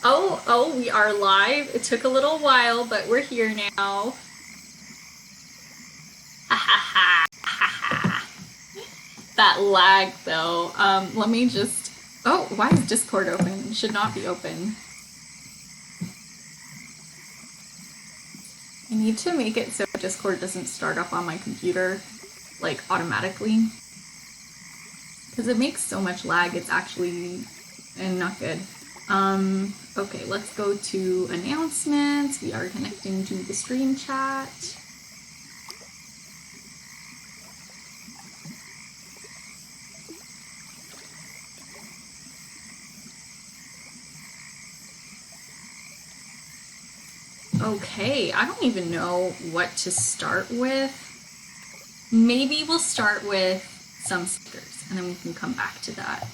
Oh, we are live. It took a little while, but we're here now. Ha ha ha ha ha. That lag though. Let me just. Oh, why is Discord open? It should not be open. I need to make it so Discord doesn't start up on my computer, like automatically. Because it makes so much lag, it's actually not good. Okay, let's go to announcements. We are connecting to the stream chat. Okay, I don't even know what to start with. Maybe we'll start with some stickers and then we can come back to that.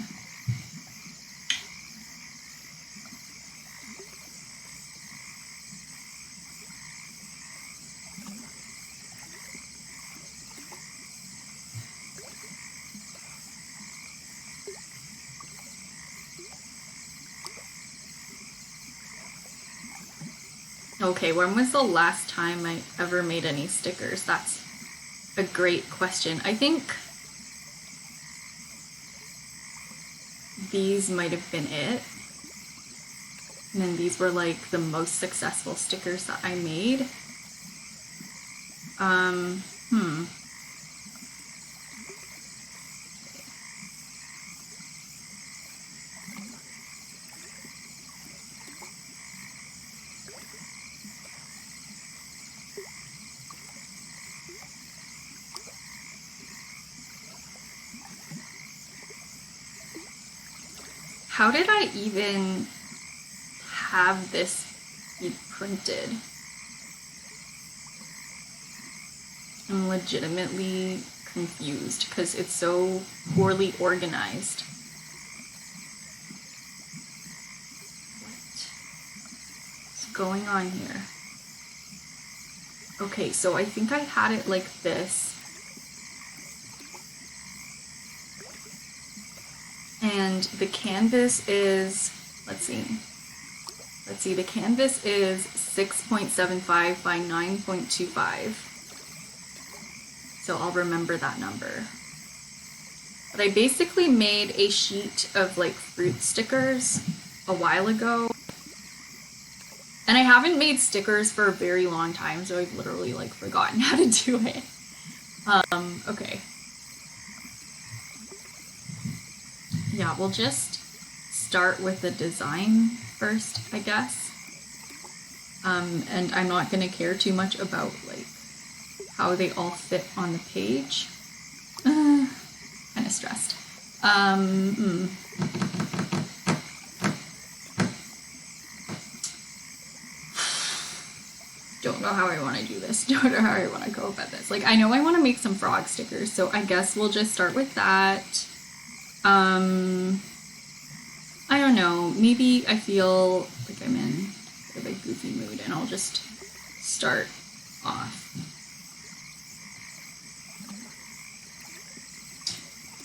Okay, when was the last time I ever made any stickers? That's a great question. I think these might have been it. And then these were like the most successful stickers that I made. How did I even have this be printed? I'm legitimately confused because it's so poorly organized. What's going on here? Okay, so I think I had it like this. And the canvas is, let's see, the canvas is 6.75 by 9.25. So I'll remember that number. But I basically made a sheet of like fruit stickers a while ago. And I haven't made stickers for a very long time, so I've literally like forgotten how to do it. Okay. Yeah, we'll just start with the design first, I guess. And I'm not gonna care too much about like how they all fit on the page. Kind of stressed. Don't know how I want to do this. Don't know how I want to go about this. Like, I know I want to make some frog stickers, so I guess we'll just start with that. I don't know. Maybe I feel like I'm in a bit goofy mood, and I'll just start off.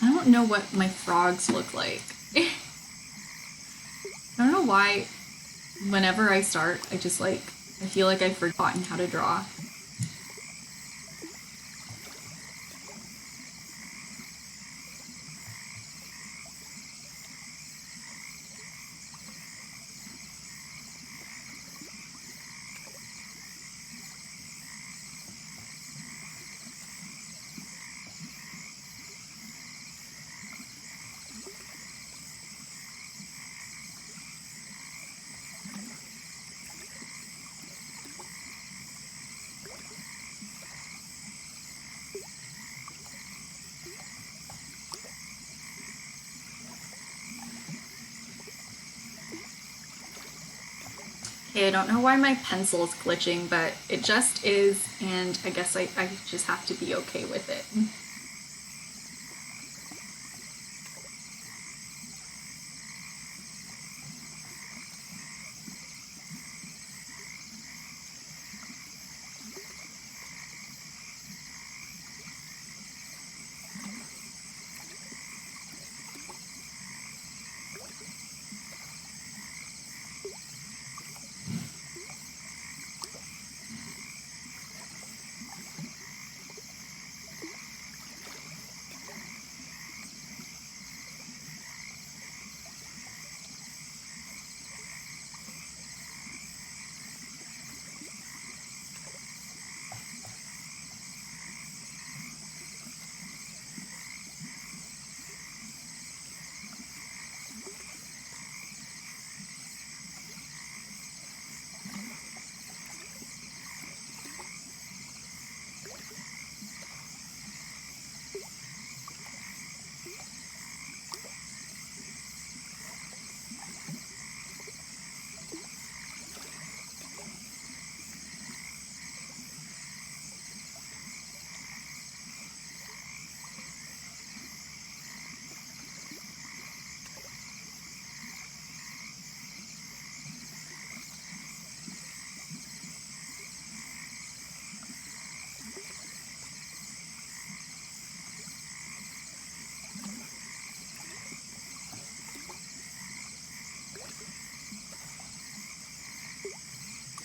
I don't know what my frogs look like. I don't know why whenever I start, I just like, I feel like I've forgotten how to draw. Okay, I don't know why my pencil is glitching, but it just is, and I guess I just have to be okay with it.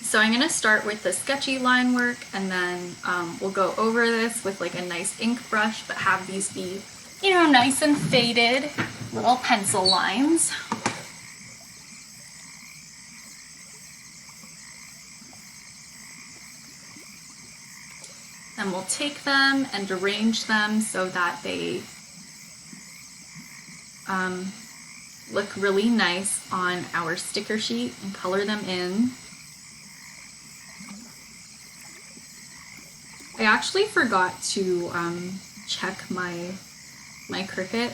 So I'm gonna start with the sketchy line work, and then we'll go over this with like a nice ink brush, but have these be, you know, nice and faded little pencil lines. And we'll take them and arrange them so that they look really nice on our sticker sheet and color them in. I actually forgot to check my Cricut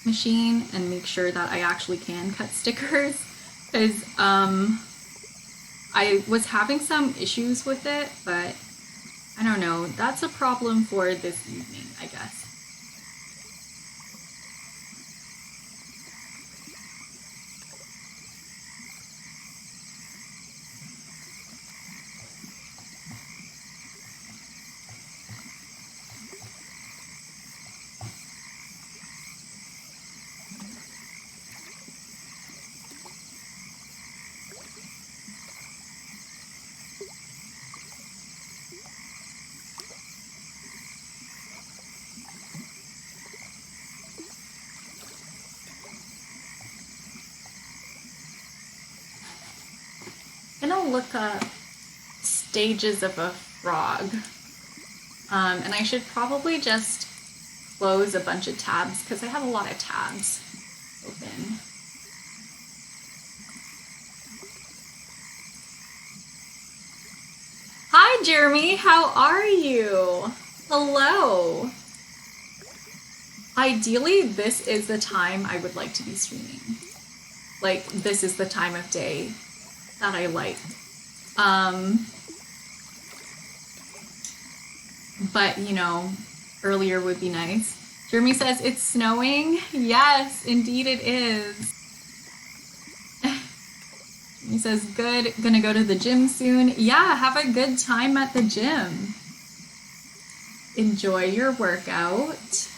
machine and make sure that I actually can cut stickers, because I was having some issues with it, but I don't know, that's a problem for this evening, I guess. I'm gonna look up stages of a frog. And I should probably just close a bunch of tabs because I have a lot of tabs open. Hi, Jeremy. How are you? Hello. Ideally, this is the time I would like to be streaming. Like, this is the time of day that I like. But, you know, earlier would be nice. Jeremy says, it's snowing. Yes, indeed it is. He says, good, gonna go to the gym soon. Yeah, have a good time at the gym. Enjoy your workout.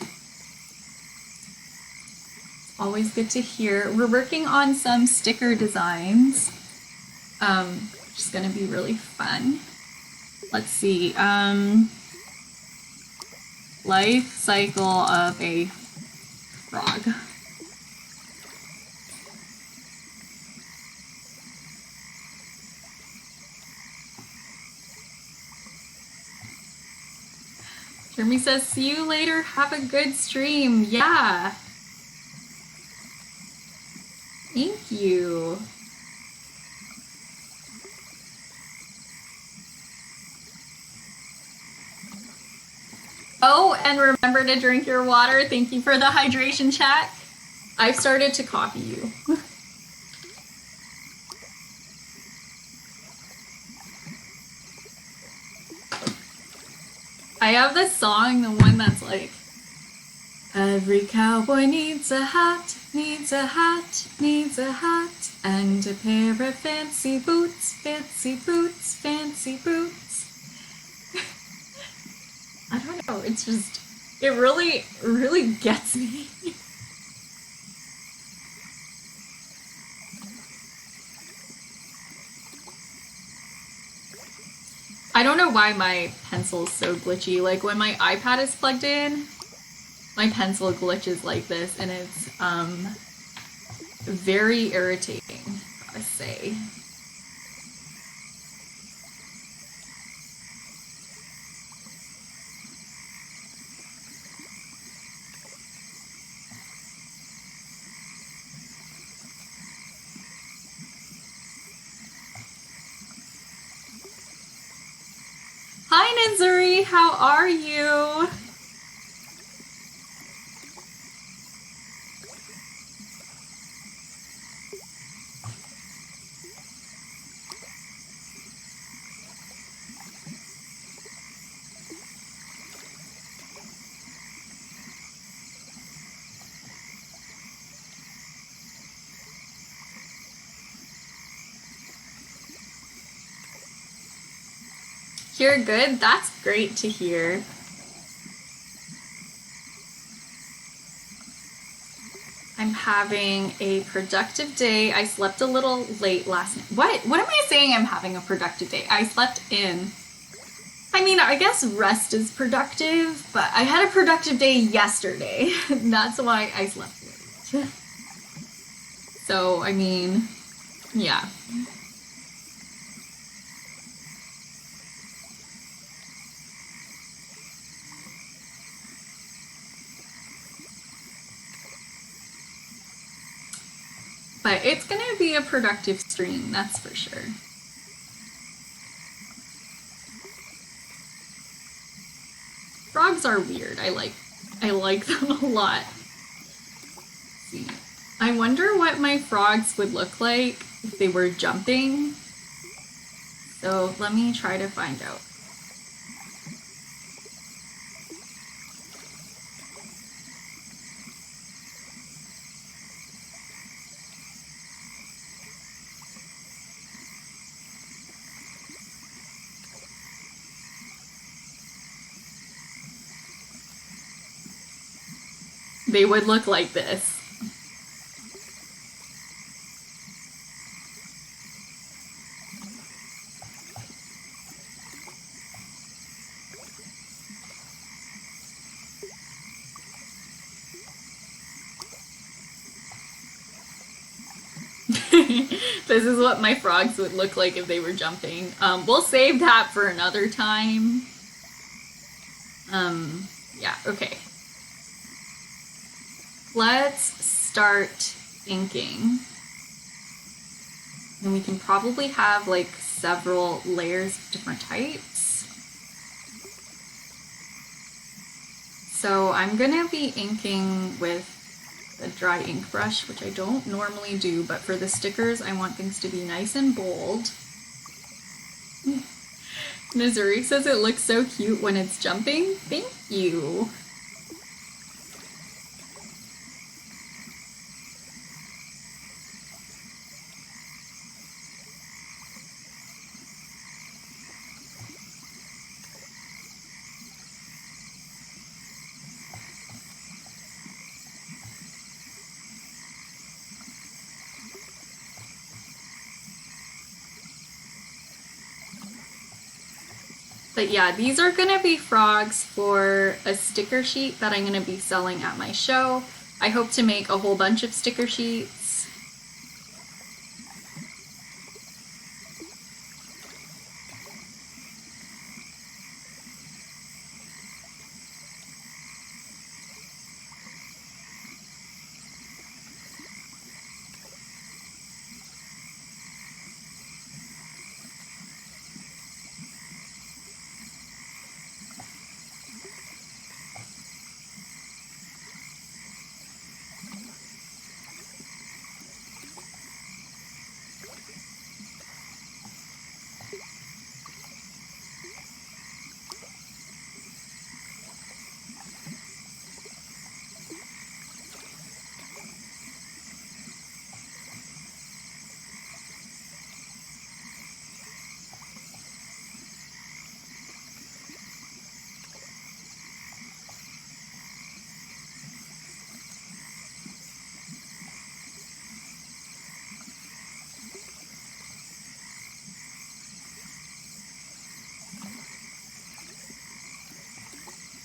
Always good to hear. We're working on some sticker designs, which is gonna be really fun. Let's see, life cycle of a frog. Jeremy says, see you later, have a good stream. Yeah. Thank you. Oh, and remember to drink your water. Thank you for the hydration check. I've started to copy you. I have this song, the one that's like, every cowboy needs a hat, needs a hat, needs a hat, and a pair of fancy boots, fancy boots, fancy boots. I don't know, it's just, it really gets me. I don't know why my pencil's so glitchy. Like when my iPad is plugged in, my pencil glitches like this, and it's very irritating, gotta say. Hi, Nenzuri, how are you? You're good? That's great to hear. I'm having a productive day. I slept a little late last night. What am I saying? I'm having a productive day. I slept in. I mean, I guess rest is productive, but I had a productive day yesterday. That's why I slept late. So, I mean, yeah. But it's gonna be a productive stream, that's for sure. Frogs are weird. I like them a lot. Let's see. I wonder what my frogs would look like if they were jumping. So let me try to find out. They would look like this. This is what my frogs would look like if they were jumping. We'll save that for another time. Yeah, okay. Let's start inking. And we can probably have like several layers of different types. So I'm gonna be inking with a dry ink brush, which I don't normally do, but for the stickers, I want things to be nice and bold. Missouri says it looks so cute when it's jumping. Thank you. But yeah, these are gonna be frogs for a sticker sheet that I'm gonna be selling at my show. I hope to make a whole bunch of sticker sheets.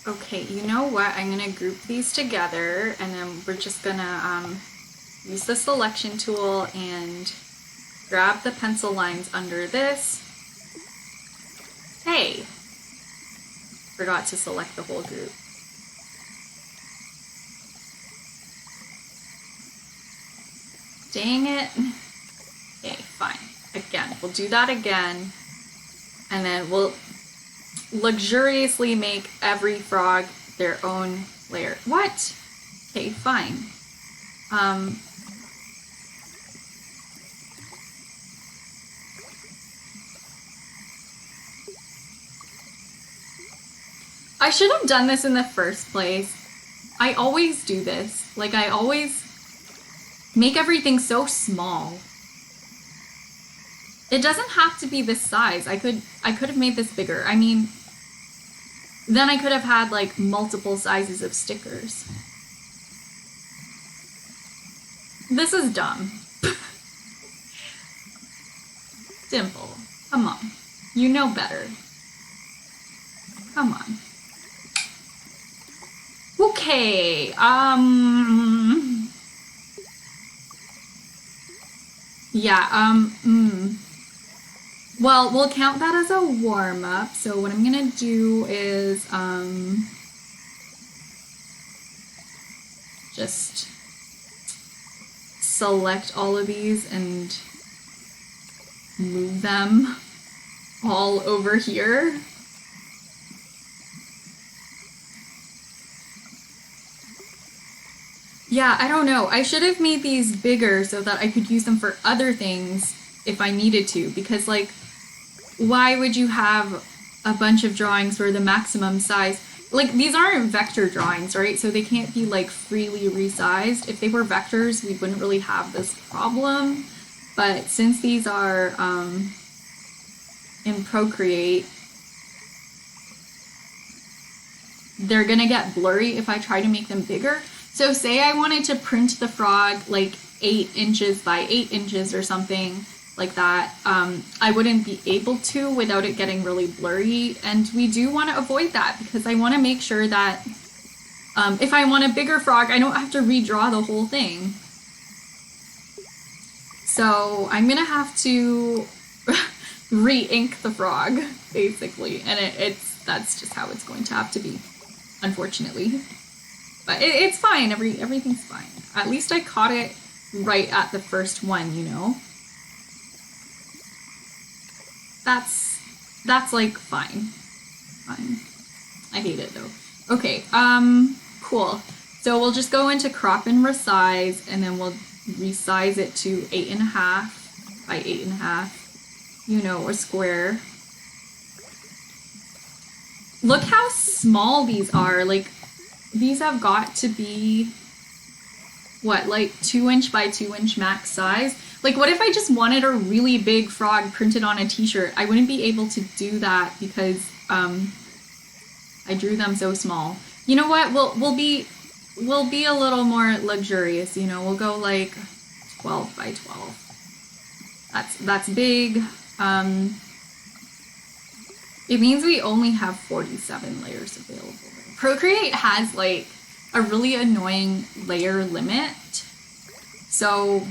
Okay, you know what? I'm gonna group these together and then we're just gonna use the selection tool and grab the pencil lines under this. Hey! Forgot to select the whole group. Dang it. Okay, fine. Again, we'll do that again. And then we'll luxuriously make every frog their own layer. What? Okay, fine. I should have done this in the first place. I always do this. Like, I always make everything so small. It doesn't have to be this size. I could have made this bigger. I mean, then I could have had like multiple sizes of stickers. This is dumb. Dimple, come on. You know better. Come on. Okay, yeah, well, we'll count that as a warm-up. So what I'm gonna do is, just select all of these and move them all over here. Yeah, I don't know. I should have made these bigger so that I could use them for other things if I needed to, because like, why would you have a bunch of drawings for the maximum size? Like, these aren't vector drawings, right? So they can't be like freely resized. If they were vectors, we wouldn't really have this problem. But since these are in Procreate, they're gonna get blurry if I try to make them bigger. So say I wanted to print the frog like 8 inches by 8 inches or something like that, I wouldn't be able to without it getting really blurry. And we do want to avoid that because I want to make sure that if I want a bigger frog, I don't have to redraw the whole thing. So I'm gonna have to re-ink the frog, basically, and that's just how it's going to have to be, unfortunately. But it's fine. Everything's fine. At least I caught it right at the first one, you know? That's like fine. Fine. I hate it though. Okay, cool. So we'll just go into crop and resize, and then we'll resize it to 8.5 by 8.5, you know, or square. Look how small these are. Like, these have got to be, what, like 2-inch by 2-inch max size? Like, what if I just wanted a really big frog printed on a t-shirt? I wouldn't be able to do that because I drew them so small. You know what? We'll be a little more luxurious, you know. We'll go like 12 by 12. That's big. It means we only have 47 layers available. Procreate has like a really annoying layer limit. So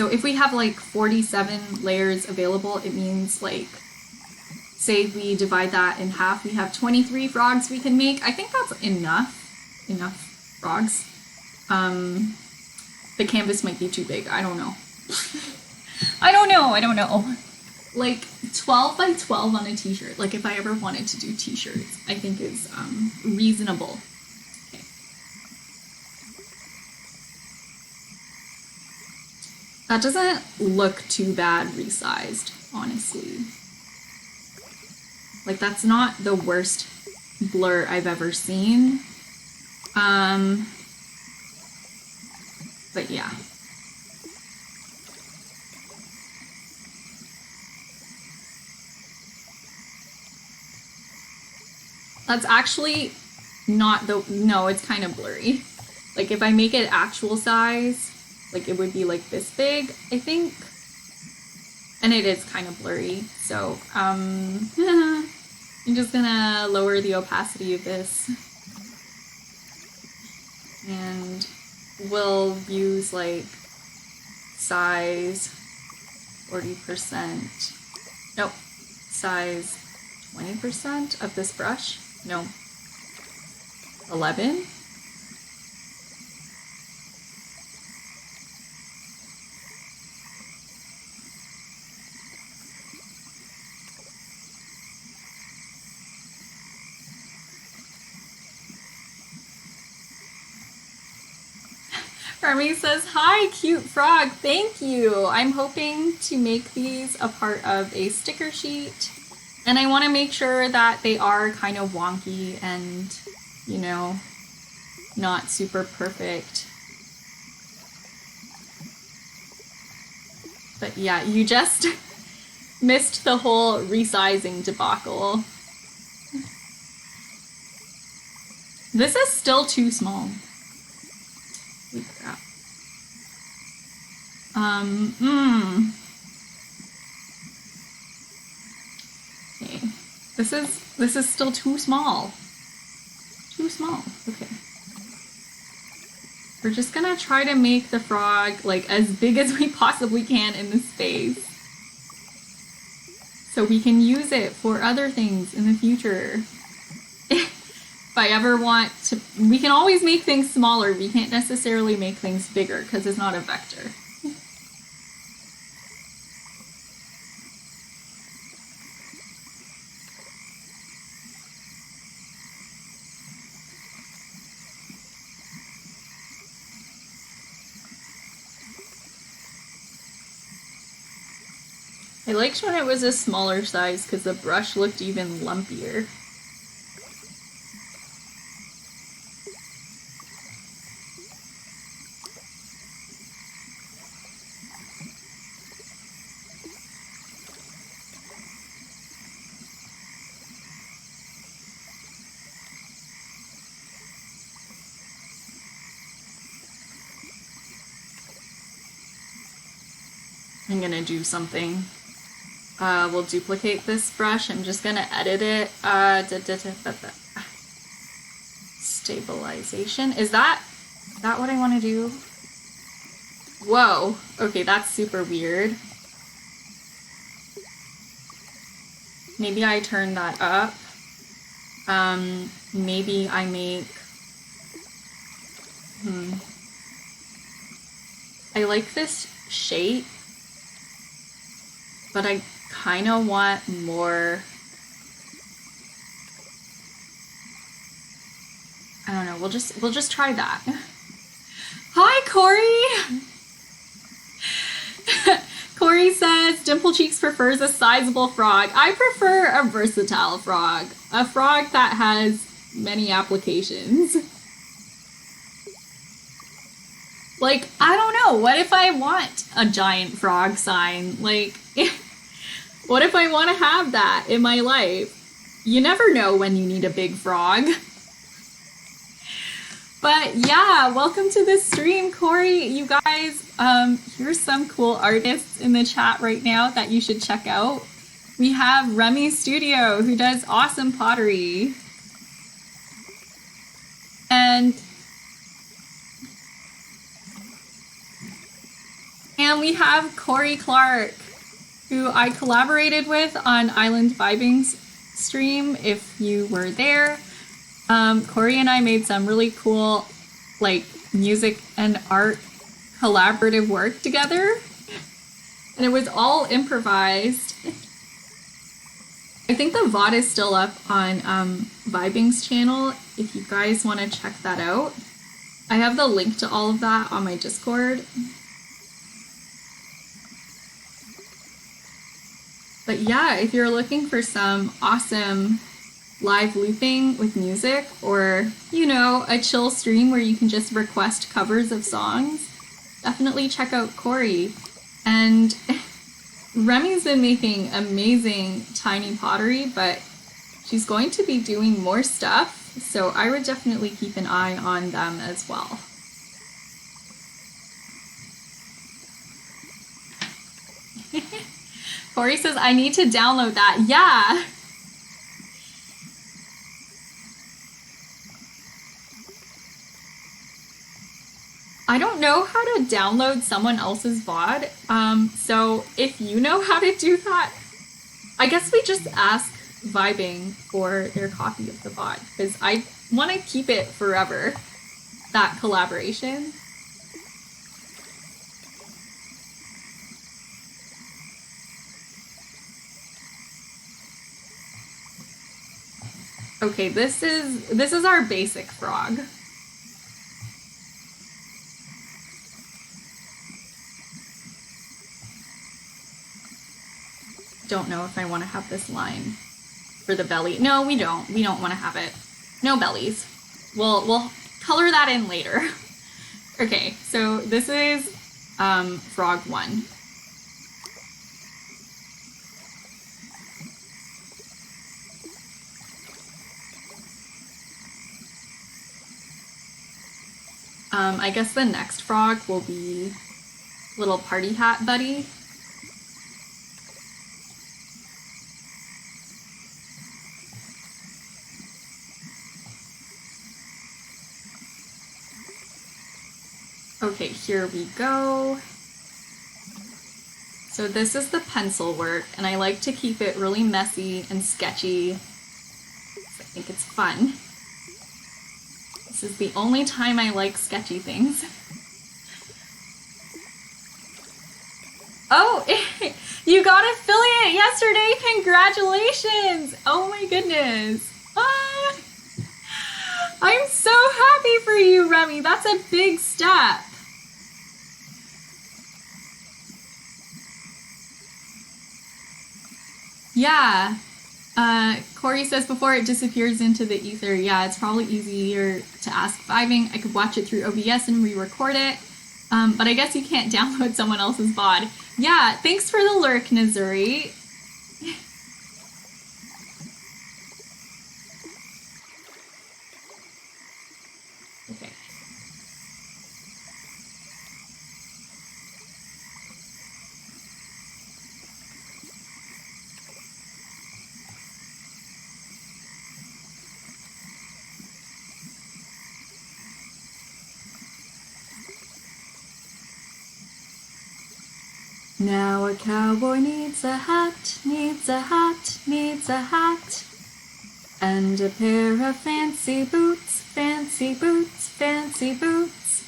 if we have like 47 layers available, it means like, say we divide that in half, we have 23 frogs we can make. I think that's enough frogs. The canvas might be too big. I don't know. I don't know. Like 12 by 12 on a t-shirt, like if I ever wanted to do t-shirts, I think is reasonable. Okay. That doesn't look too bad resized, honestly. Like, that's not the worst blur I've ever seen. But yeah. That's actually not no, it's kind of blurry. Like, if I make it actual size, like, it would be like this big, I think. And it is kind of blurry, so, I'm just gonna lower the opacity of this. And we'll use, like, size 40%. Nope, size 20% of this brush. No, 11. Remy says, "Hi, cute frog. Thank you. I'm hoping to make these a part of a sticker sheet. And I want to make sure that they are kind of wonky and, you know, not super perfect." But yeah, you just missed the whole resizing debacle. This is still too small. Holy crap. Okay. This is still too small. Too small. Okay. We're just gonna try to make the frog like as big as we possibly can in the space. So we can use it for other things in the future. If I ever want to, we can always make things smaller. We can't necessarily make things bigger because it's not a vector. I liked when it was a smaller size because the brush looked even lumpier. I'm gonna do something. We'll duplicate this brush. I'm just gonna edit it. Stabilization. Is that what I want to do? Whoa. Okay, that's super weird. Maybe I turn that up. Maybe I make... I like this shape, but I kind of want more... I don't know, we'll just try that. Hi, Corey! Corey says, Dimple Cheeks prefers a sizable frog. I prefer a versatile frog. A frog that has many applications. Like, I don't know, what if I want a giant frog sign? Like, what if I want to have that in my life? You never know when you need a big frog. But yeah, welcome to the stream, Corey. You guys, here's some cool artists in the chat right now that you should check out. We have Remy Studio, who does awesome pottery. And we have Corey Clark, who I collaborated with on Island Vibing's stream, if you were there. Corey and I made some really cool, like, music and art collaborative work together. And it was all improvised. I think the VOD is still up on Vibing's channel, if you guys want to check that out. I have the link to all of that on my Discord. But yeah, if you're looking for some awesome live looping with music, or, you know, a chill stream where you can just request covers of songs, definitely check out Corey. And Remy's been making amazing tiny pottery, but she's going to be doing more stuff, so I would definitely keep an eye on them as well. Corey says, I need to download that. Yeah! I don't know how to download someone else's VOD, so if you know how to do that, I guess we just ask Vibing for their copy of the VOD, because I want to keep it forever, that collaboration. Okay, this is our basic frog. Don't know if I want to have this line for the belly. No, we don't. We don't want to have it. No bellies. We'll color that in later. Okay, so this is frog 1. I guess the next frog will be little party hat buddy. Okay, here we go. So this is the pencil work, and I like to keep it really messy and sketchy. I think it's fun. This is the only time I like sketchy things. Oh, you got affiliate yesterday! Congratulations! Oh my goodness! Ah, I'm so happy for you, Remy! That's a big step! Yeah. Corey says before it disappears into the ether. Yeah, it's probably easier to ask Vibing. I could watch it through OBS and re-record it. But I guess you can't download someone else's VOD. Yeah, thanks for the lurk, Nazuri. Okay. Now a cowboy needs a hat, needs a hat, needs a hat, and a pair of fancy boots, fancy boots, fancy boots.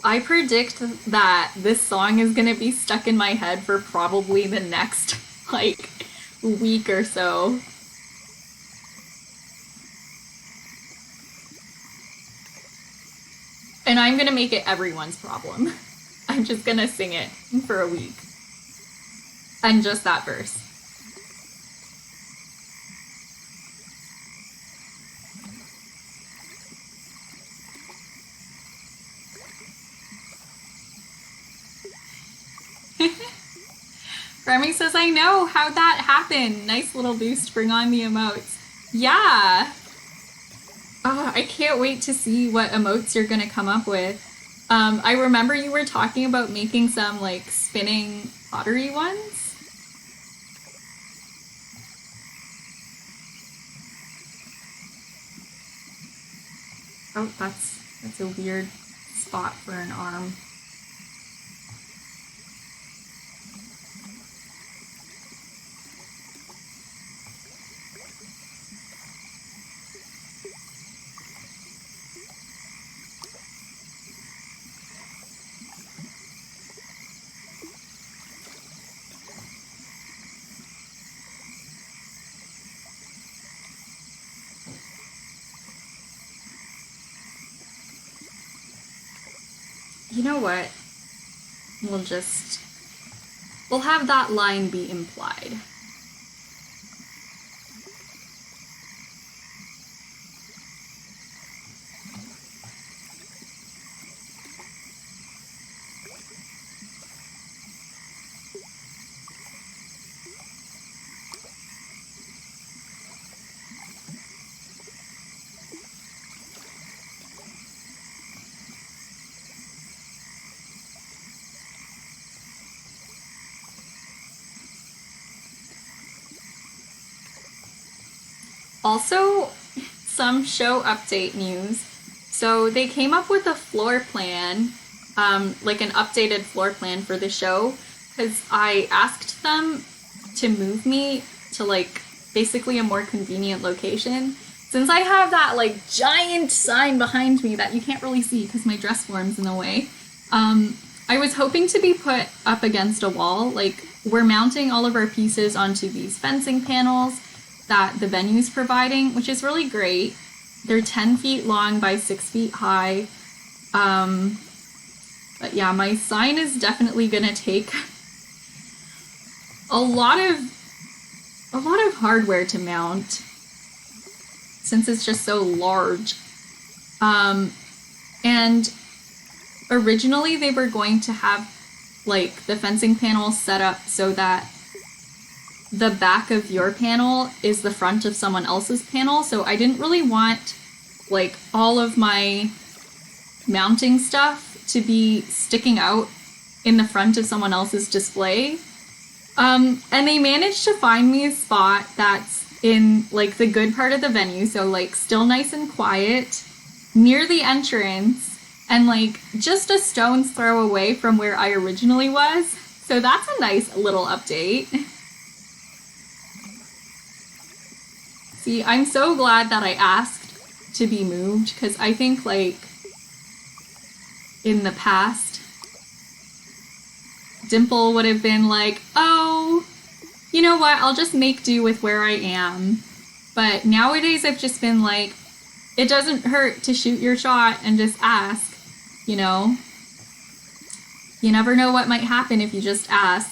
I predict that this song is gonna be stuck in my head for probably the next, like, week or so. And I'm gonna make it everyone's problem. I'm just gonna sing it for a week. And just that verse. Remy says, I know, how'd that happen? Nice little boost, bring on the emotes. Yeah! Oh, I can't wait to see what emotes you're gonna come up with. I remember you were talking about making some, like, spinning pottery ones. Oh, that's a weird spot for an arm. You know what? We'll have that line be implied. Also, some show update news. So they came up with a floor plan, like an updated floor plan for the show, because I asked them to move me to, like, basically a more convenient location. Since I have that, like, giant sign behind me that you can't really see because my dress form's in the way, I was hoping to be put up against a wall. Like, we're mounting all of our pieces onto these fencing panels that the venue's providing, which is really great. They're 10 feet long by 6 feet high. But yeah, my sign is definitely gonna take a lot of hardware to mount since it's just so large. And originally they were going to have, like, the fencing panel set up so that the back of your panel is the front of someone else's panel, so I didn't really want, like all of my mounting stuff to be sticking out in the front of someone else's display. And they managed to find me a spot that's in like the good part of the venue, so like still nice and quiet, near the entrance, and like just a stone's throw away from where I originally was. So that's a nice little update. See, I'm so glad that I asked to be moved, because I think like in the past, Dimple would have been like, oh, you know what, I'll just make do with where I am. But nowadays I've just been like, it doesn't hurt to shoot your shot and just ask, you know? You never know what might happen if you just ask.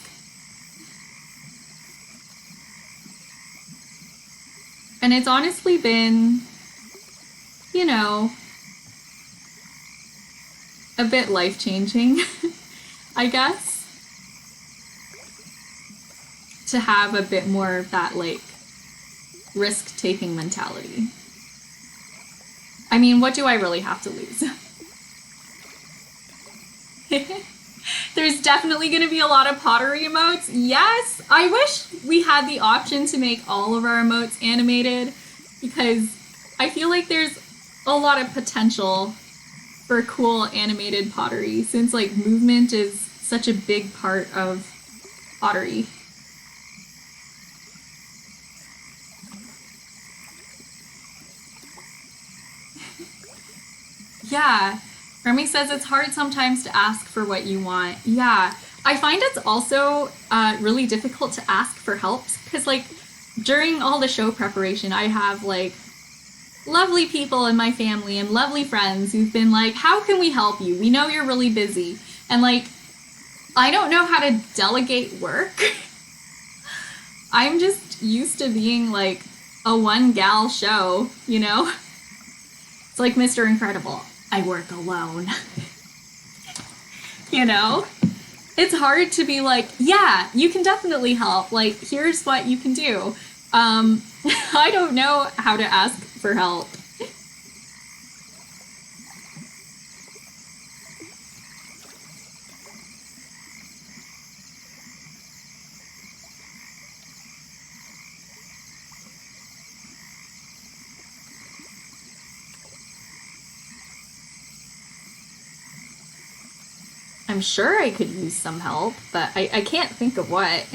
And it's honestly been, you know, a bit life-changing, I guess, to have a bit more of that, like, risk-taking mentality. I mean, what do I really have to lose? There's definitely going to be a lot of pottery emotes. Yes, I wish we had the option to make all of our emotes animated, because I feel like there's a lot of potential for cool animated pottery, since like movement is such a big part of pottery. Yeah, Remy says it's hard sometimes to ask for what you want. Yeah, I find it's also really difficult to ask for help, because like during all the show preparation, I have like lovely people in my family and lovely friends who've been like, how can we help you? We know you're really busy. And like, I don't know how to delegate work. I'm just used to being like a one gal show, you know? It's like Mr. Incredible. I work alone. You know? It's hard to be like, yeah, you can definitely help. Like, here's what you can do. I don't know how to ask for help. I'm sure I could use some help, but I can't think of what.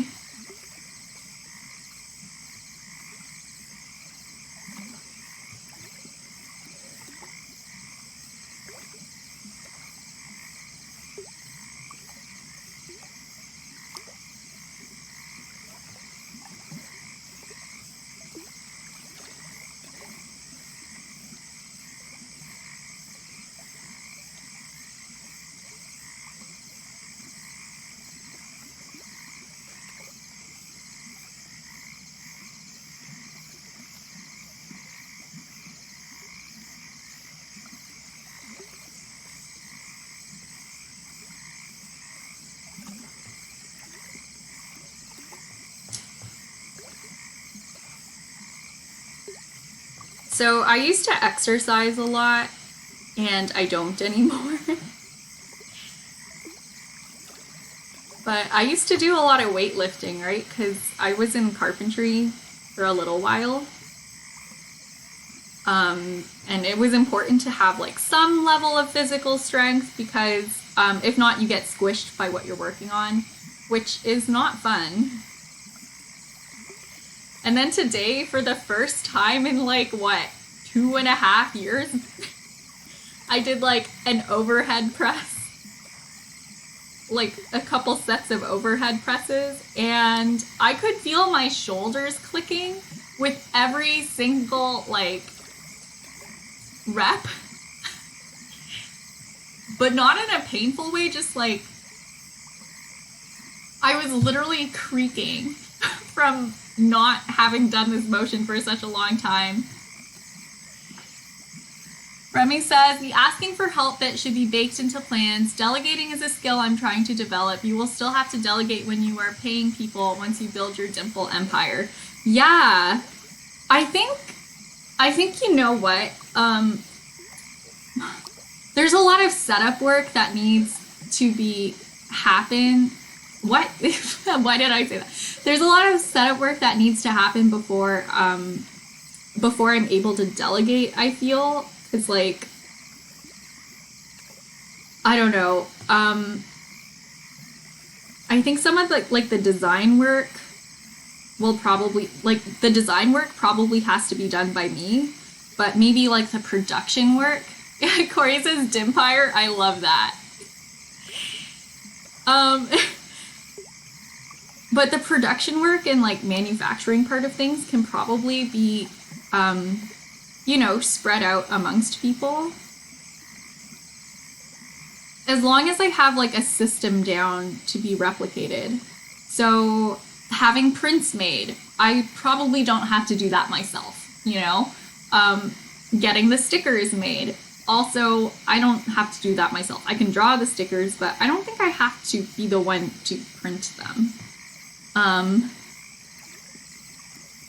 So I used to exercise a lot, and I don't anymore. But I used to do a lot of weightlifting, right? Because I was in carpentry for a little while. And it was important to have like some level of physical strength, because if not, you get squished by what you're working on, which is not fun. And then today, for the first time in like, what, 2.5 years, I did like an overhead press. Like a couple sets of overhead presses, and I could feel my shoulders clicking with every single like rep. But not in a painful way, just like I was literally creaking from not having done this motion for such a long time. Remy says, the asking for help bit should be baked into plans. Delegating is a skill I'm trying to develop. You will still have to delegate when you are paying people once you build your Dimple empire. Yeah, I think you know what? There's a lot of setup work that needs to be happen. What? Why did I say that? There's a lot of setup work that needs to happen before I'm able to delegate, I feel. It's like, I don't know. I think some of the design work will probably, the design work probably has to be done by me, but maybe like the production work. Corey says Dimpire. I love that. But the production work and like manufacturing part of things can probably be, spread out amongst people. As long as I have like a system down to be replicated. So having prints made, I probably don't have to do that myself, Getting the stickers made. Also, I don't have to do that myself. I can draw the stickers, but I don't think I have to be the one to print them.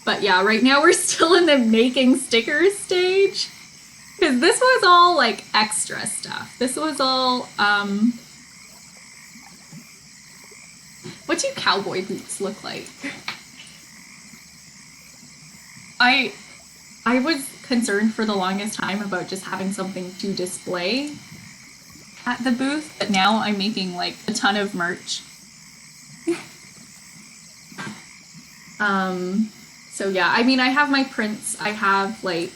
But yeah, right now we're still in the making stickers stage. Because this was all like extra stuff. This was all, what do cowboy boots look like? I was concerned for the longest time about just having something to display at the booth, but now I'm making like a ton of merch. So yeah, I mean, I have my prints, I have like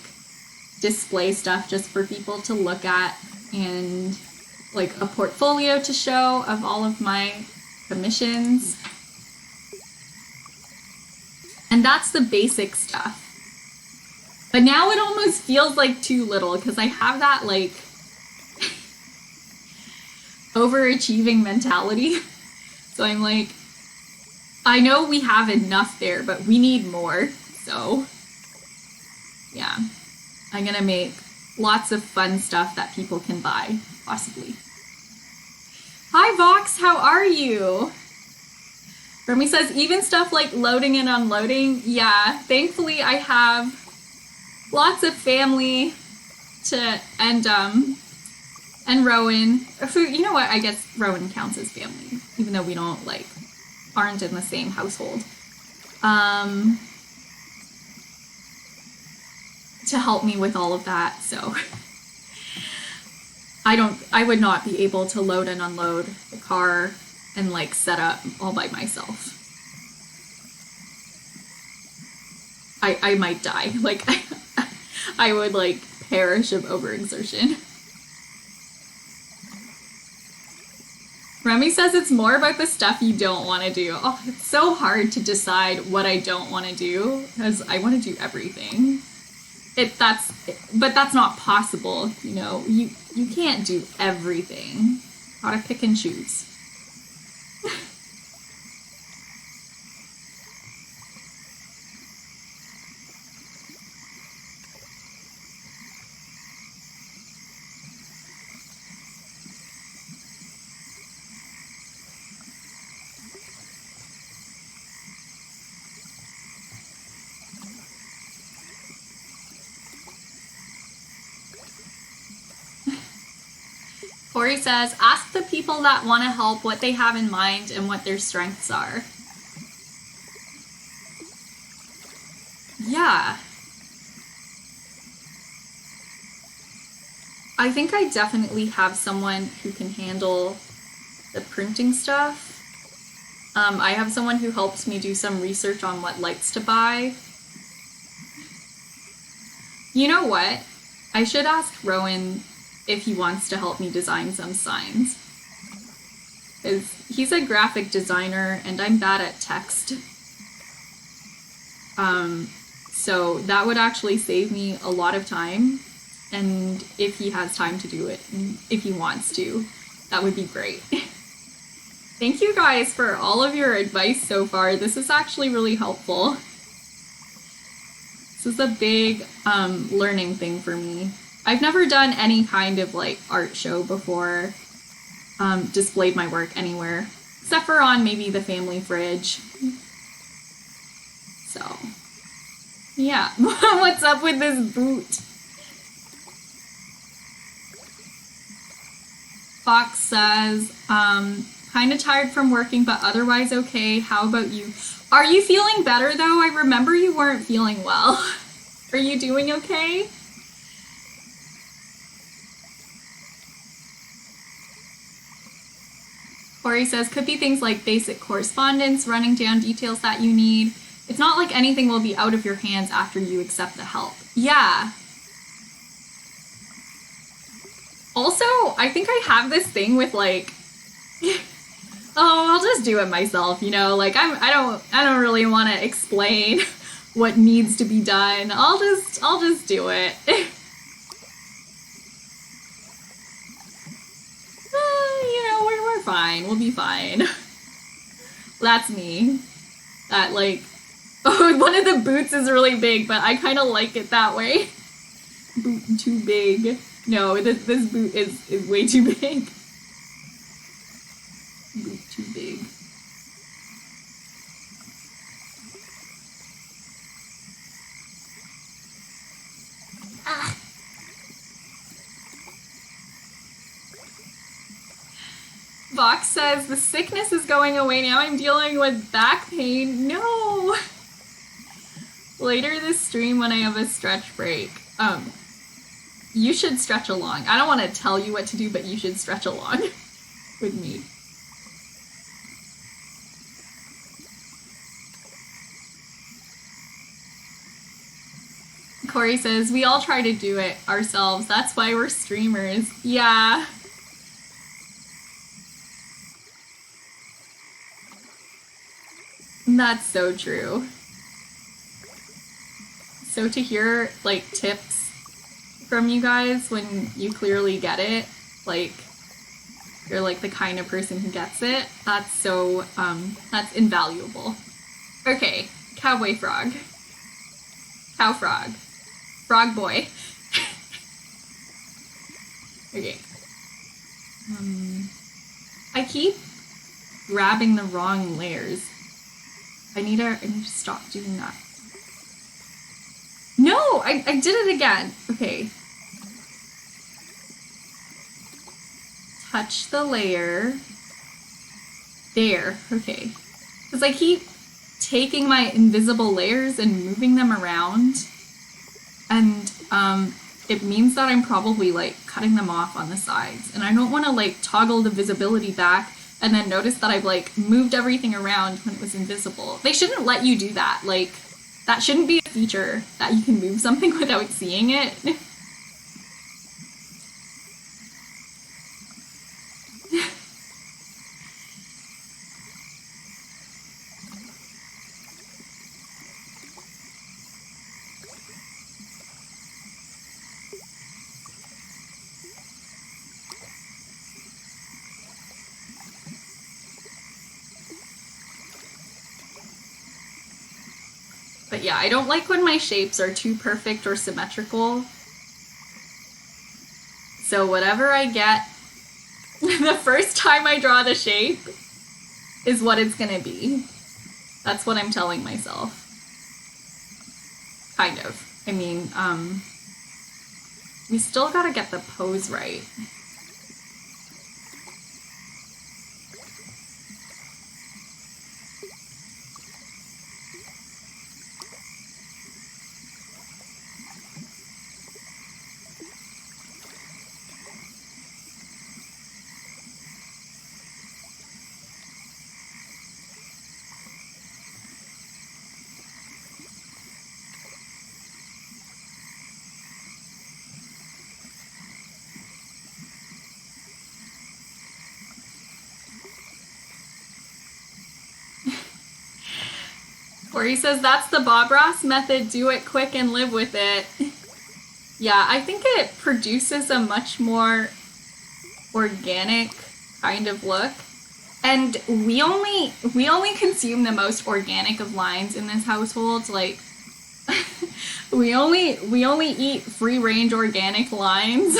display stuff just for people to look at, and like a portfolio to show of all of my commissions. And that's the basic stuff. But now it almost feels like too little because I have that like overachieving mentality. So I'm like, I know we have enough there, but we need more. So yeah, I'm gonna make lots of fun stuff that people can buy, possibly. Hi Vox, how are you? Remy says, even stuff like loading and unloading. Yeah, thankfully I have lots of family and Rowan. Who, you know what? I guess Rowan counts as family, even though we don't aren't in the same household. To help me with all of that, so I would not be able to load and unload the car and set up all by myself. I might die. I would perish of overexertion. Remy says it's more about the stuff you don't want to do. Oh, it's so hard to decide what I don't want to do because I want to do everything. But that's not possible, You can't do everything. Gotta pick and choose. Corey says, ask the people that want to help what they have in mind and what their strengths are. Yeah. I think I definitely have someone who can handle the printing stuff. I have someone who helps me do some research on what lights to buy. You know what? I should ask Rowan if he wants to help me design some signs. Because he's a graphic designer and I'm bad at text. So that would actually save me a lot of time. And if he has time to do it, and if he wants to, that would be great. Thank you guys for all of your advice so far. This is actually really helpful. This is a big learning thing for me. I've never done any kind of art show before, displayed my work anywhere, except for on maybe the family fridge. So, yeah. What's up with this boot? Fox says, kind of tired from working, but otherwise okay. How about you? Are you feeling better though? I remember you weren't feeling well. Are you doing okay? Corey says, could be things like basic correspondence, running down details that you need. It's not like anything will be out of your hands after you accept the help. Yeah. Also, I think I have this thing with like, oh, I'll just do it myself, you know? Like I don't really want to explain what needs to be done. I'll just do it. You know, we're fine. We'll be fine. That's me. That like, oh, one of the boots is really big, but I kind of like it that way. Boot too big. No, this boot is way too big. Boot too big. Ah. Vox says, the sickness is going away now. I'm dealing with back pain. No! Later this stream when I have a stretch break, you should stretch along. I don't want to tell you what to do, but you should stretch along with me. Corey says, we all try to do it ourselves. That's why we're streamers. Yeah. That's so true. So to hear, like, tips from you guys when you clearly get it, like, you're, like, the kind of person who gets it, that's so, that's invaluable. Okay, cowboy frog. Cow frog. Frog boy. Okay. I keep grabbing the wrong layers. I need to stop doing that. No, I did it again. Okay. Touch the layer. There, okay. Because I keep taking my invisible layers and moving them around. And it means that I'm probably like cutting them off on the sides. And I don't want to like toggle the visibility back and then notice that I've like moved everything around when it was invisible. They shouldn't let you do that. Like, that shouldn't be a feature that you can move something without seeing it. But yeah, I don't like when my shapes are too perfect or symmetrical. So whatever I get the first time I draw the shape is what it's gonna be. That's what I'm telling myself. Kind of. I mean, we still gotta get the pose right. Corey says, that's the Bob Ross method, do it quick and live with it. Yeah, I think it produces a much more organic kind of look. And we only consume the most organic of lines in this household. Like, we only eat free-range organic lines.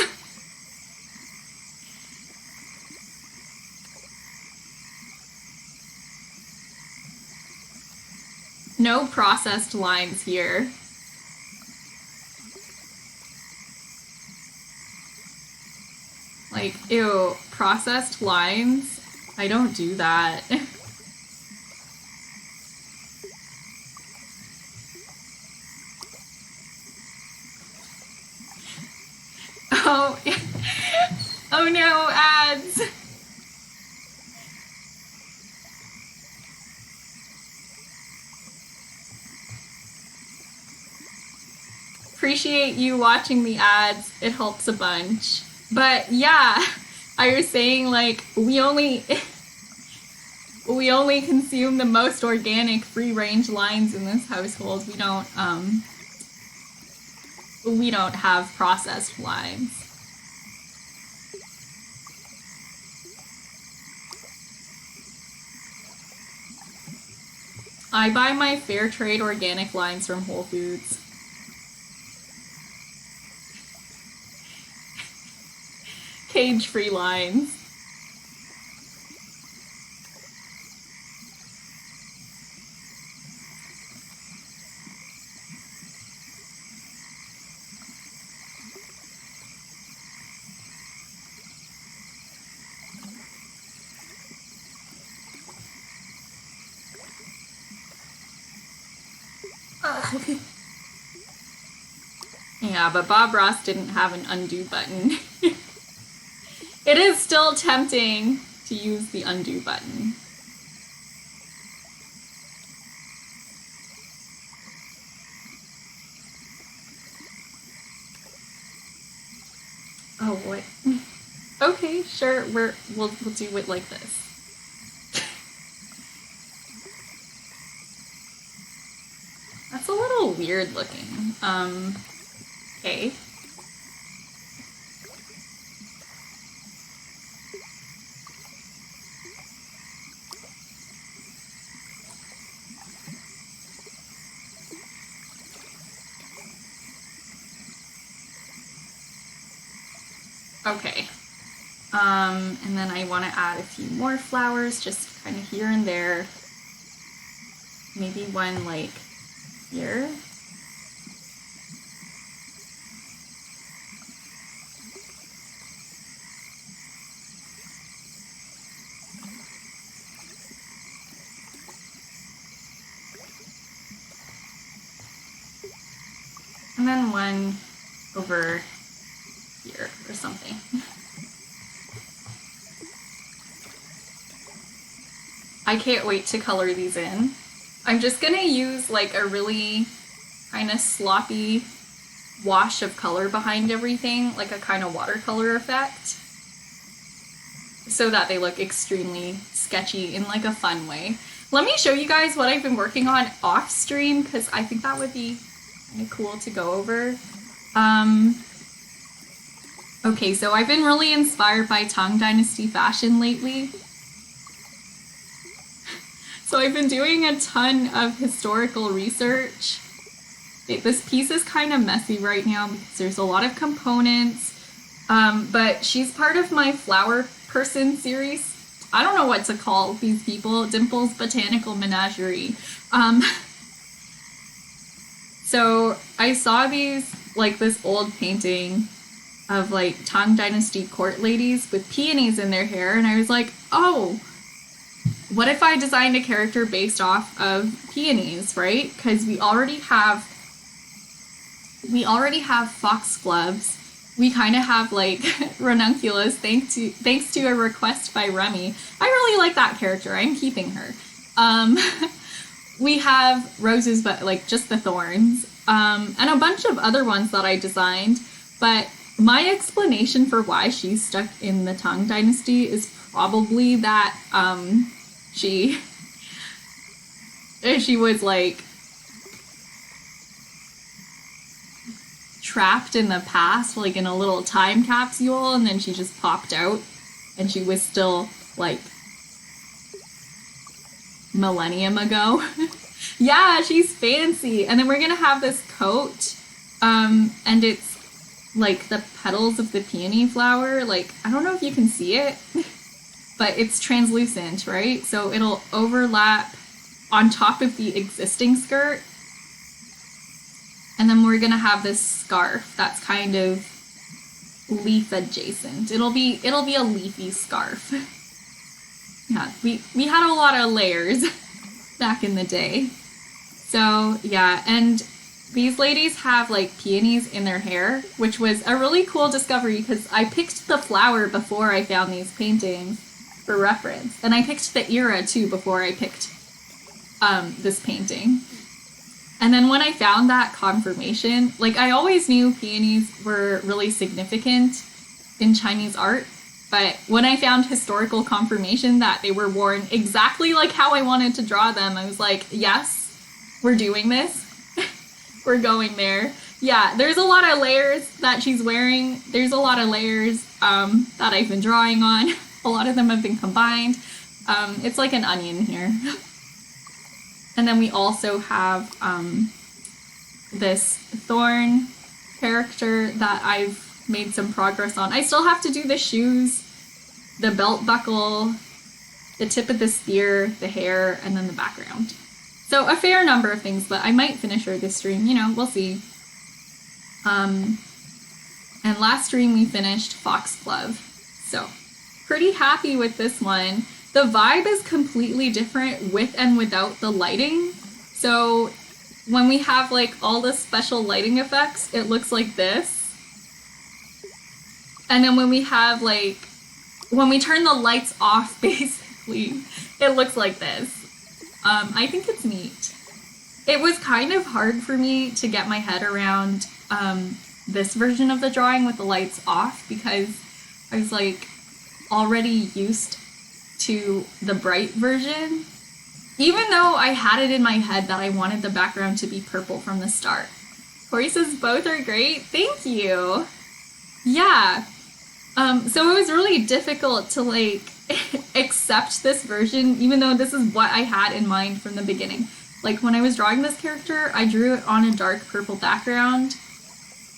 No processed lines here. Like, ew, processed lines. I don't do that. Oh, oh no, ads. Appreciate you watching the ads. It helps a bunch. But yeah, I was saying like we only consume the most organic free range lines in this household. We don't have processed lines. I buy my fair trade organic lines from Whole Foods. Cage-free lines. Yeah, but Bob Ross didn't have an undo button. It is still tempting to use the undo button. Oh, what? Okay, sure. We'll do it like this. That's a little weird looking. Okay. Okay. And then I want to add a few more flowers, just kind of here and there. Maybe one like here. And then one over here or something. I can't wait to color these in. I'm just gonna use like a really kind of sloppy wash of color behind everything, like a kind of watercolor effect, so that they look extremely sketchy in like a fun way. Let me show you guys what I've been working on off stream, because I think that would be kind of cool to go over. Okay, so I've been really inspired by Tang Dynasty fashion lately. So I've been doing a ton of historical research. This piece is kind of messy right now because there's a lot of components, but she's part of my Flower Person series. I don't know what to call these people, Dimple's Botanical Menagerie. So I saw this old painting of like Tang Dynasty court ladies with peonies in their hair, and I was like, oh, what if I designed a character based off of peonies, right? Because we already have foxgloves. We kind of have like ranunculus thanks to a request by Remy. I really like that character. I'm keeping her. We have roses, but like just the thorns, and a bunch of other ones that I designed. But my explanation for why she's stuck in the Tang Dynasty is probably that she was like trapped in the past, like in a little time capsule, and then she just popped out, and she was still like millennium ago. Yeah, she's fancy. And then we're gonna have this coat, and it's like the petals of the peony flower. Like, I don't know if you can see it, but it's translucent, right? So it'll overlap on top of the existing skirt. And then we're gonna have this scarf that's kind of leaf adjacent. It'll be a leafy scarf. Yeah, we had a lot of layers back in the day. So yeah, and these ladies have like peonies in their hair, which was a really cool discovery because I picked the flower before I found these paintings for reference. And I picked the era too before I picked this painting. And then when I found that confirmation, like I always knew peonies were really significant in Chinese art, but when I found historical confirmation that they were worn exactly like how I wanted to draw them, I was like, yes, we're doing this. We're going there. Yeah, there's a lot of layers that she's wearing. There's a lot of layers that I've been drawing on. A lot of them have been combined. It's like an onion here. And then we also have this thorn character that I've made some progress on. I still have to do the shoes, the belt buckle, the tip of the spear, the hair, and then the background. So a fair number of things, but I might finish her this stream. You know, we'll see. And last stream we finished Foxglove. So pretty happy with this one. The vibe is completely different with and without the lighting. So when we have like all the special lighting effects, it looks like this. And then when we have like, when we turn the lights off, basically, it looks like this. I think it's neat. It was kind of hard for me to get my head around this version of the drawing with the lights off because I was like already used to the bright version, even though I had it in my head that I wanted the background to be purple from the start. Corey says both are great. Thank you. Yeah. So it was really difficult to like accept this version, even though this is what I had in mind from the beginning. Like when I was drawing this character, I drew it on a dark purple background.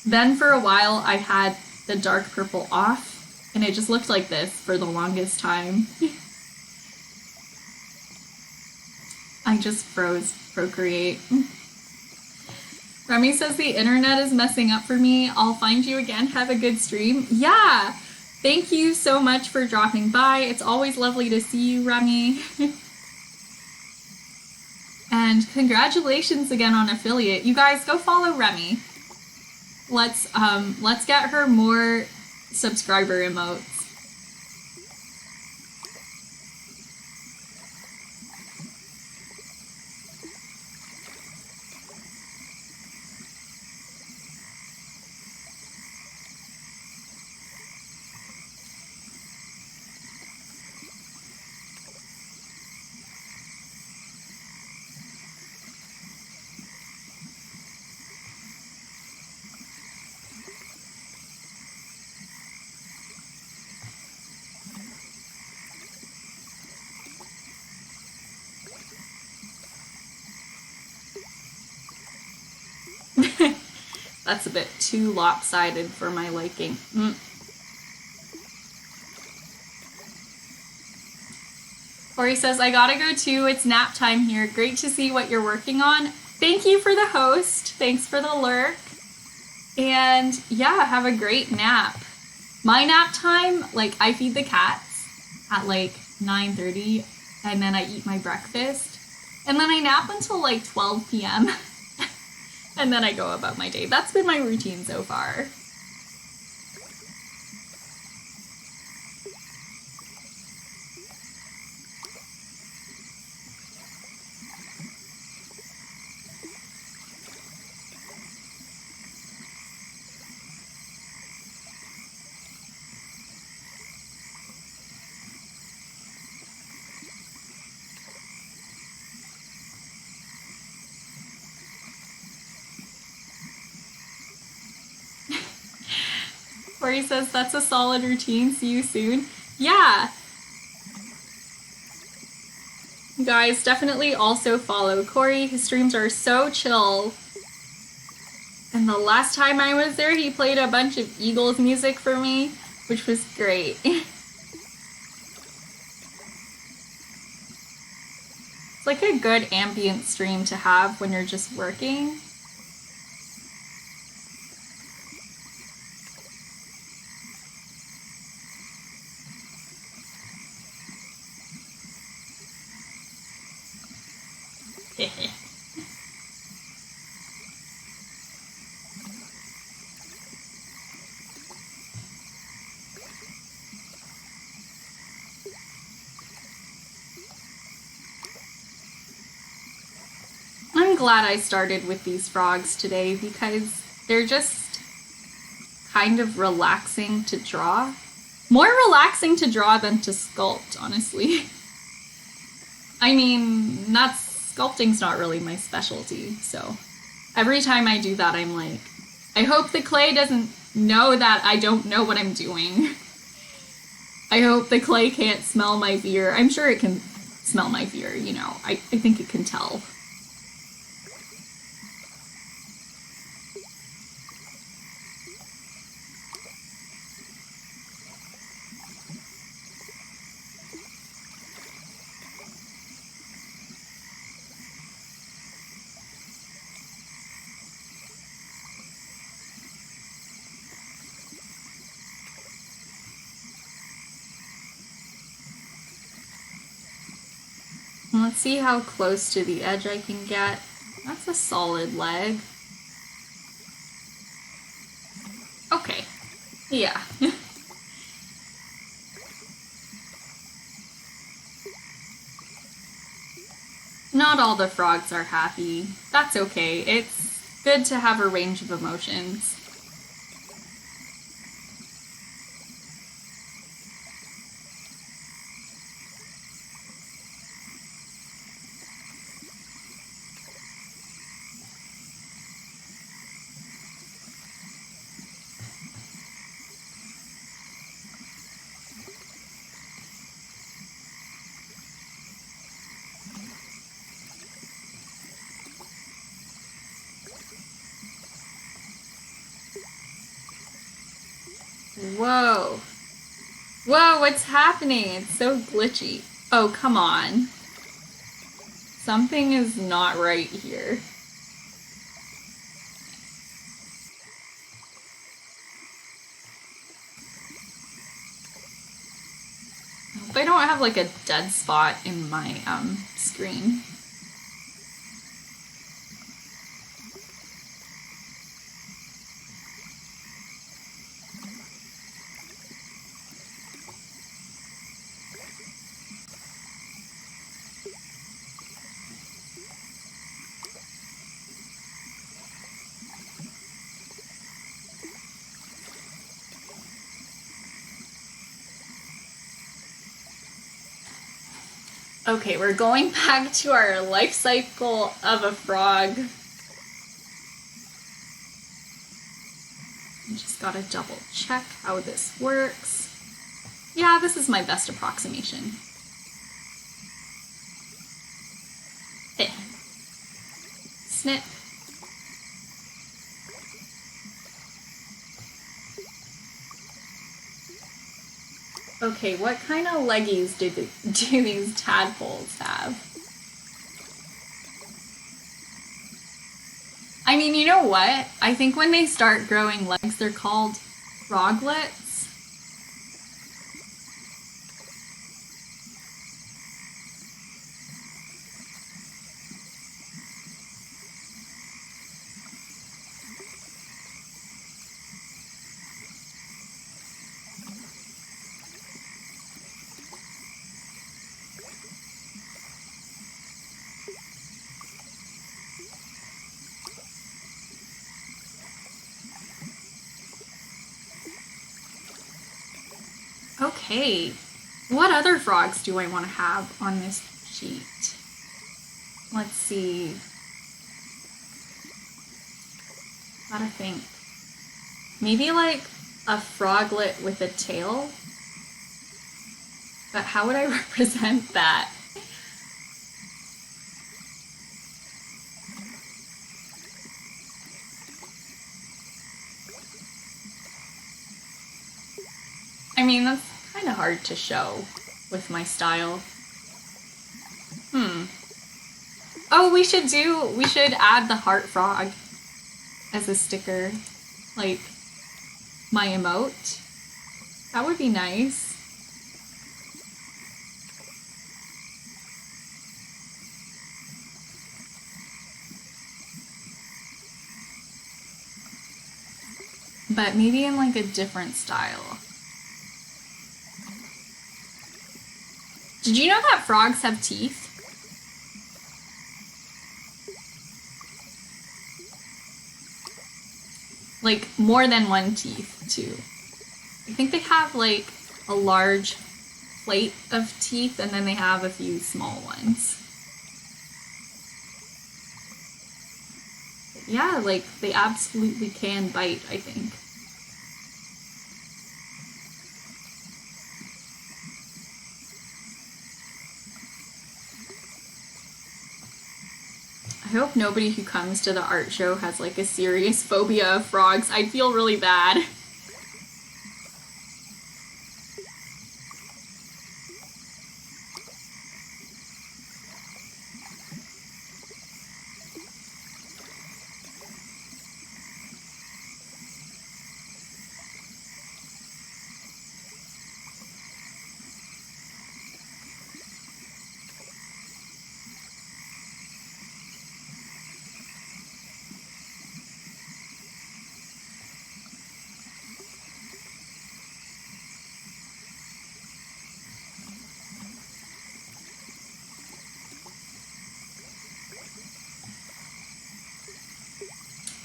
Then for a while I had the dark purple off, and it just looked like this for the longest time. I just froze Procreate. Remy says the internet is messing up for me. I'll find you again. Have a good stream. Yeah! Thank you so much for dropping by. It's always lovely to see you, Remy. And congratulations again on affiliate. You guys go follow Remy. Let's get her more subscriber emotes. That's a bit too lopsided for my liking. Corey says, I gotta go too. It's nap time here. Great to see what you're working on. Thank you for the host. Thanks for the lurk. And yeah, have a great nap. My nap time, like I feed the cats at like 9:30 and then I eat my breakfast. And then I nap until like 12 p.m. and then I go about my day. That's been my routine so far. Corey says, that's a solid routine. See you soon. Yeah. Guys, definitely also follow Corey. His streams are so chill. And the last time I was there, he played a bunch of Eagles music for me, which was great. It's like a good ambient stream to have when you're just working. I'm glad I started with these frogs today because they're just kind of relaxing to draw. More relaxing to draw than to sculpt, honestly. I mean, sculpting's not really my specialty, so every time I do that, I'm like, I hope the clay doesn't know that I don't know what I'm doing. I hope the clay can't smell my veer. I'm sure it can smell my veer, you know. I think it can tell. Let's see how close to the edge I can get. That's a solid leg. Okay. Yeah. Not all the frogs are happy. That's okay. It's good to have a range of emotions. Whoa. Whoa, what's happening? It's so glitchy. Oh, come on. Something is not right here. I hope I don't have like a dead spot in my screen. Okay, we're going back to our life cycle of a frog. I just gotta double check how this works. Yeah, this is my best approximation. Eh. Snip. Okay, what kind of leggies do these tadpoles have? I mean, you know what? I think when they start growing legs, they're called froglets. Okay, what other frogs do I want to have on this sheet? Let's see. Gotta think. Maybe like a froglet with a tail? But how would I represent that? I mean, that's kind of hard to show with my style. Oh, we should add the heart frog as a sticker, like my emote. That would be nice. but maybe in like a different style. Did you know that frogs have teeth? Like more than one teeth too. I think they have like a large plate of teeth and then they have a few small ones. Yeah, like they absolutely can bite, I think. I hope nobody who comes to the art show has like a serious phobia of frogs. I'd feel really bad.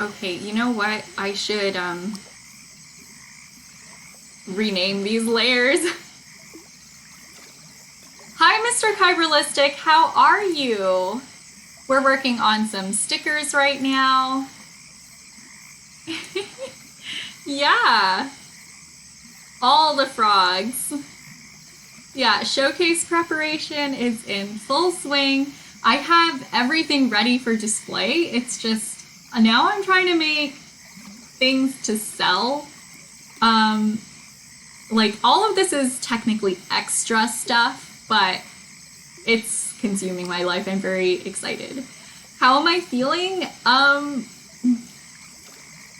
Okay, you know what? I should rename these layers. Hi, Mr. Kyberlistic, how are you? We're working on some stickers right now. Yeah, all the frogs. Yeah, showcase preparation is in full swing. I have everything ready for display. It's just now I'm trying to make things to sell. Like all of this is technically extra stuff, but it's consuming my life. I'm very excited. How am I feeling?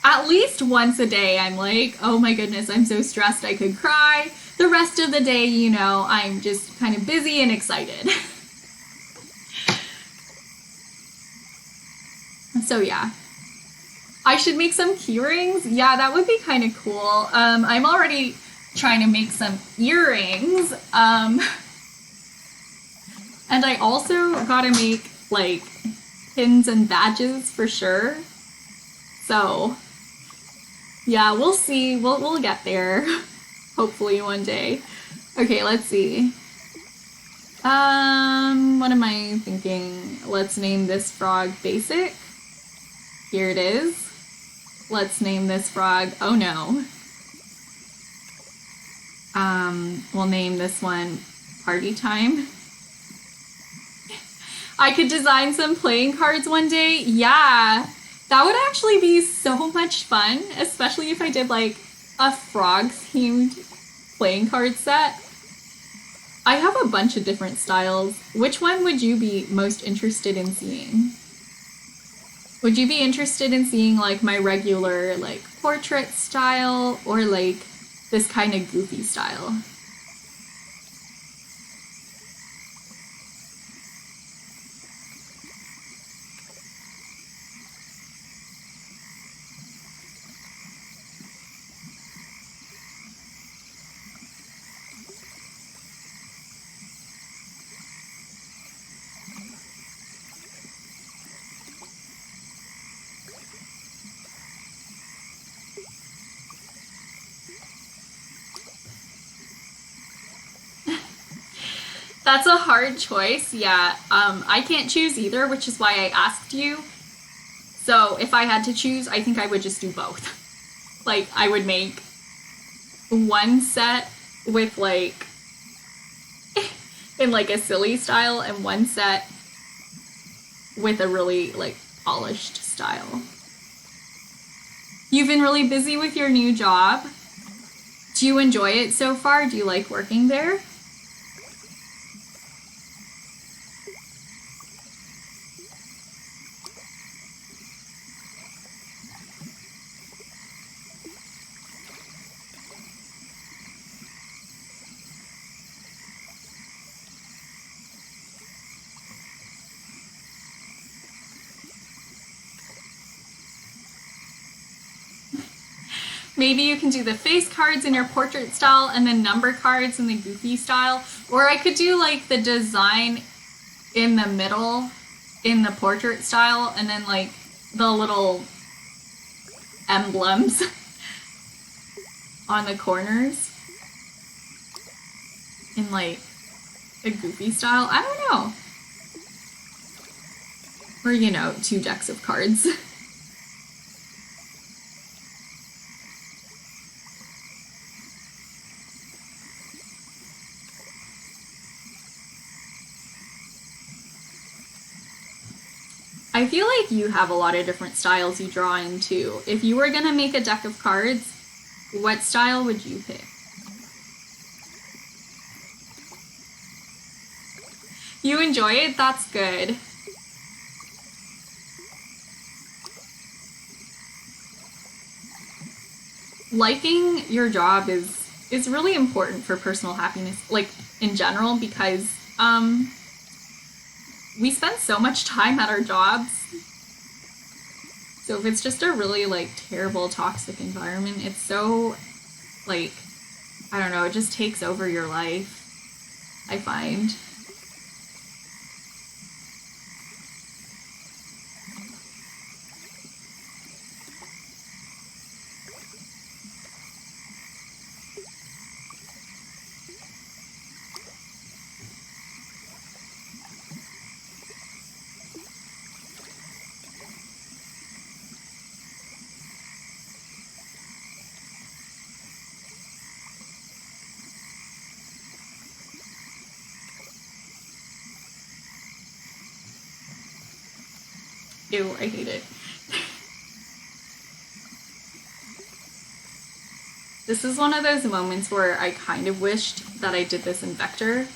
At least once a day, I'm like, oh my goodness, I'm so stressed I could cry. The rest of the day, you know, I'm just kind of busy and excited. So yeah. I should make some key rings. Yeah, that would be kind of cool. I'm already trying to make some earrings. And I also gotta make like pins and badges for sure. So yeah, we'll see. We'll get there. Hopefully one day. Okay, let's see. What am I thinking? Let's name this frog Basic. Here it is. Let's name this frog Oh No. We'll name this one Party Time. I could design some playing cards one day. Yeah, that would actually be so much fun, especially if I did like a frog-themed playing card set. I have a bunch of different styles. Which one would you be most interested in seeing? Would you be interested in seeing like my regular like portrait style or like this kind of goofy style? That's a hard choice. Yeah, I can't choose either, which is why I asked you. So if I had to choose, I think I would just do both. Like, I would make one set with like, in like a silly style, and one set with a really like polished style. You've been really busy with your new job. Do you enjoy it so far? Do you like working there? Maybe you can do the face cards in your portrait style and then number cards in the goofy style. Or I could do like the design in the middle in the portrait style and then like the little emblems on the corners in like a goofy style. I don't know. Or, you know, 2 decks of cards. I feel like you have a lot of different styles you draw into. If you were gonna make a deck of cards, what style would you pick? You enjoy it? That's good. Liking your job is really important for personal happiness, like in general, because we spend so much time at our jobs. So if it's just a really like terrible toxic environment, it's so like, I don't know, it just takes over your life, I find. Ew, I hate it. This is one of those moments where I kind of wished that I did this in vector.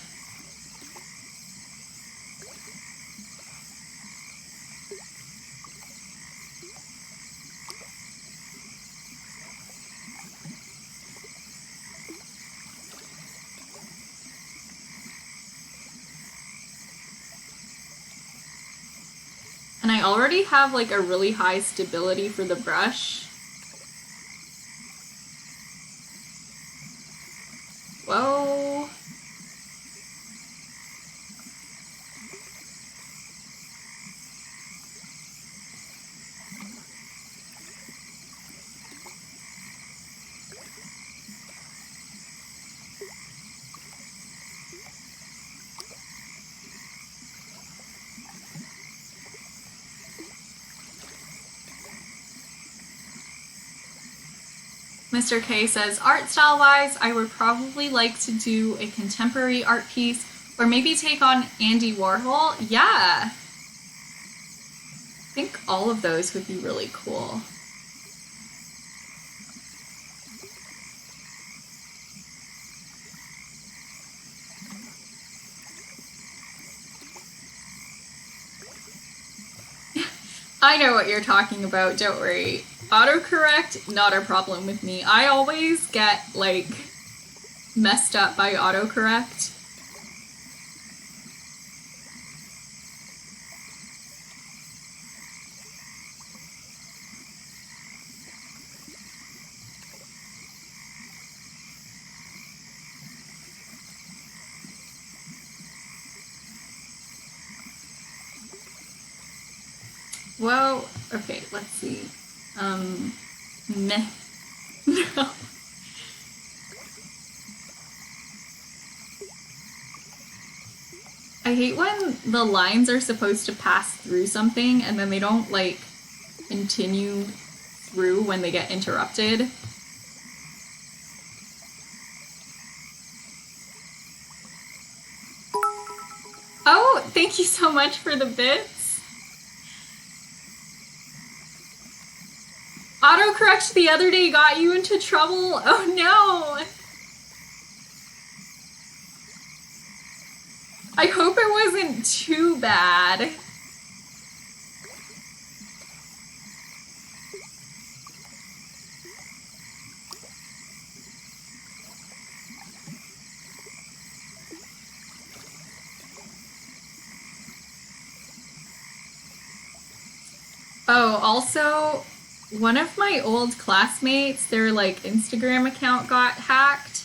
And I already have like a really high stability for the brush. Whoa. Mr. K says, art style wise, I would probably like to do a contemporary art piece or maybe take on Andy Warhol. Yeah. I think all of those would be really cool. I know what you're talking about, don't worry. Autocorrect, not a problem with me. I always get, like, messed up by autocorrect. Well, okay, let's see. Meh. No. I hate when the lines are supposed to pass through something and then they don't, like, continue through when they get interrupted. Oh, thank you so much for the bits. Autocorrect the other day got you into trouble? Oh no! I hope it wasn't too bad. Oh, also, one of my old classmates, their like Instagram account got hacked,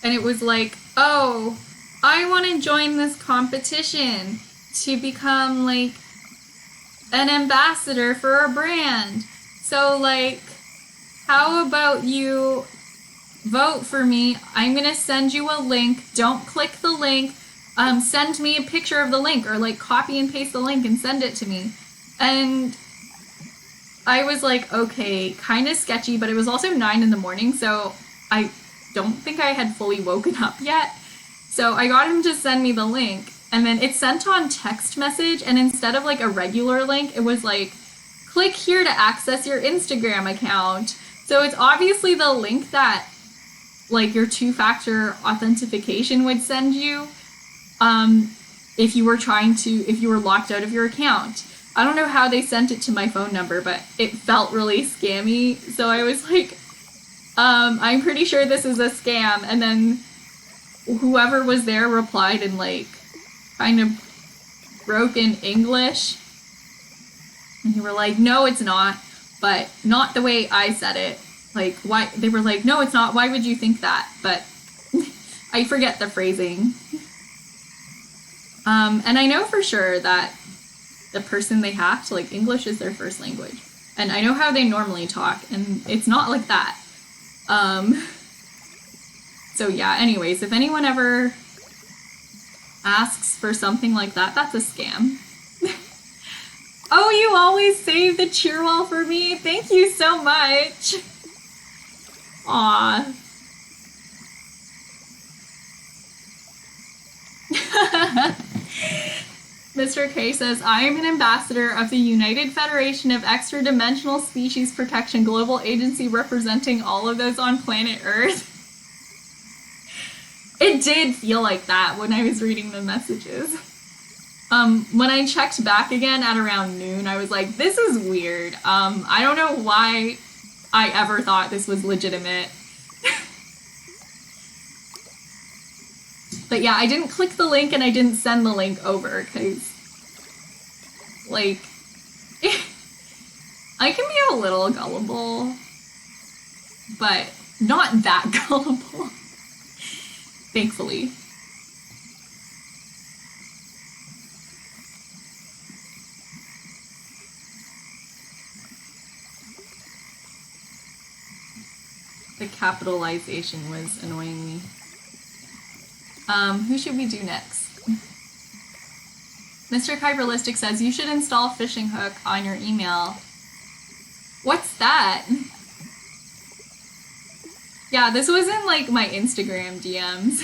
and it was like, oh, I want to join this competition to become like an ambassador for a brand. So like, how about you vote for me? I'm gonna send you a link. Don't click the link. Send me a picture of the link, or like copy and paste the link and send it to me. And I was like, okay, kind of sketchy, but it was also 9 in the morning, so I don't think I had fully woken up yet. So I got him to send me the link, and then it's sent on text message, and instead of like a regular link, it was like, click here to access your Instagram account. So it's obviously the link that like your two-factor authentication would send you if you were locked out of your account. I don't know how they sent it to my phone number, but it felt really scammy. So I was like, I'm pretty sure this is a scam. And then whoever was there replied in like kind of broken English. And they were like, no, it's not, but not the way I said it. Like, why? They were like, no, it's not. Why would you think that? But I forget the phrasing. And I know for sure that the person they hacked, like, English is their first language. And I know how they normally talk, and it's not like that. So yeah, anyways, if anyone ever asks for something like that, that's a scam. Oh, you always save the cheer wall for me? Thank you so much! Aww. Mr. K says, I am an ambassador of the United Federation of Extra-Dimensional Species Protection Global Agency, representing all of those on planet Earth. It did feel like that when I was reading the messages. When I checked back again at around noon, I was like, this is weird. I don't know why I ever thought this was legitimate. But yeah, I didn't click the link and I didn't send the link over because, like, I can be a little gullible, but not that gullible, thankfully. The capitalization was annoying me. Who should we do next? Mr. Kyberlistic says, you should install Fishing Hook on your email. What's that? Yeah, this was in, like, my Instagram DMs.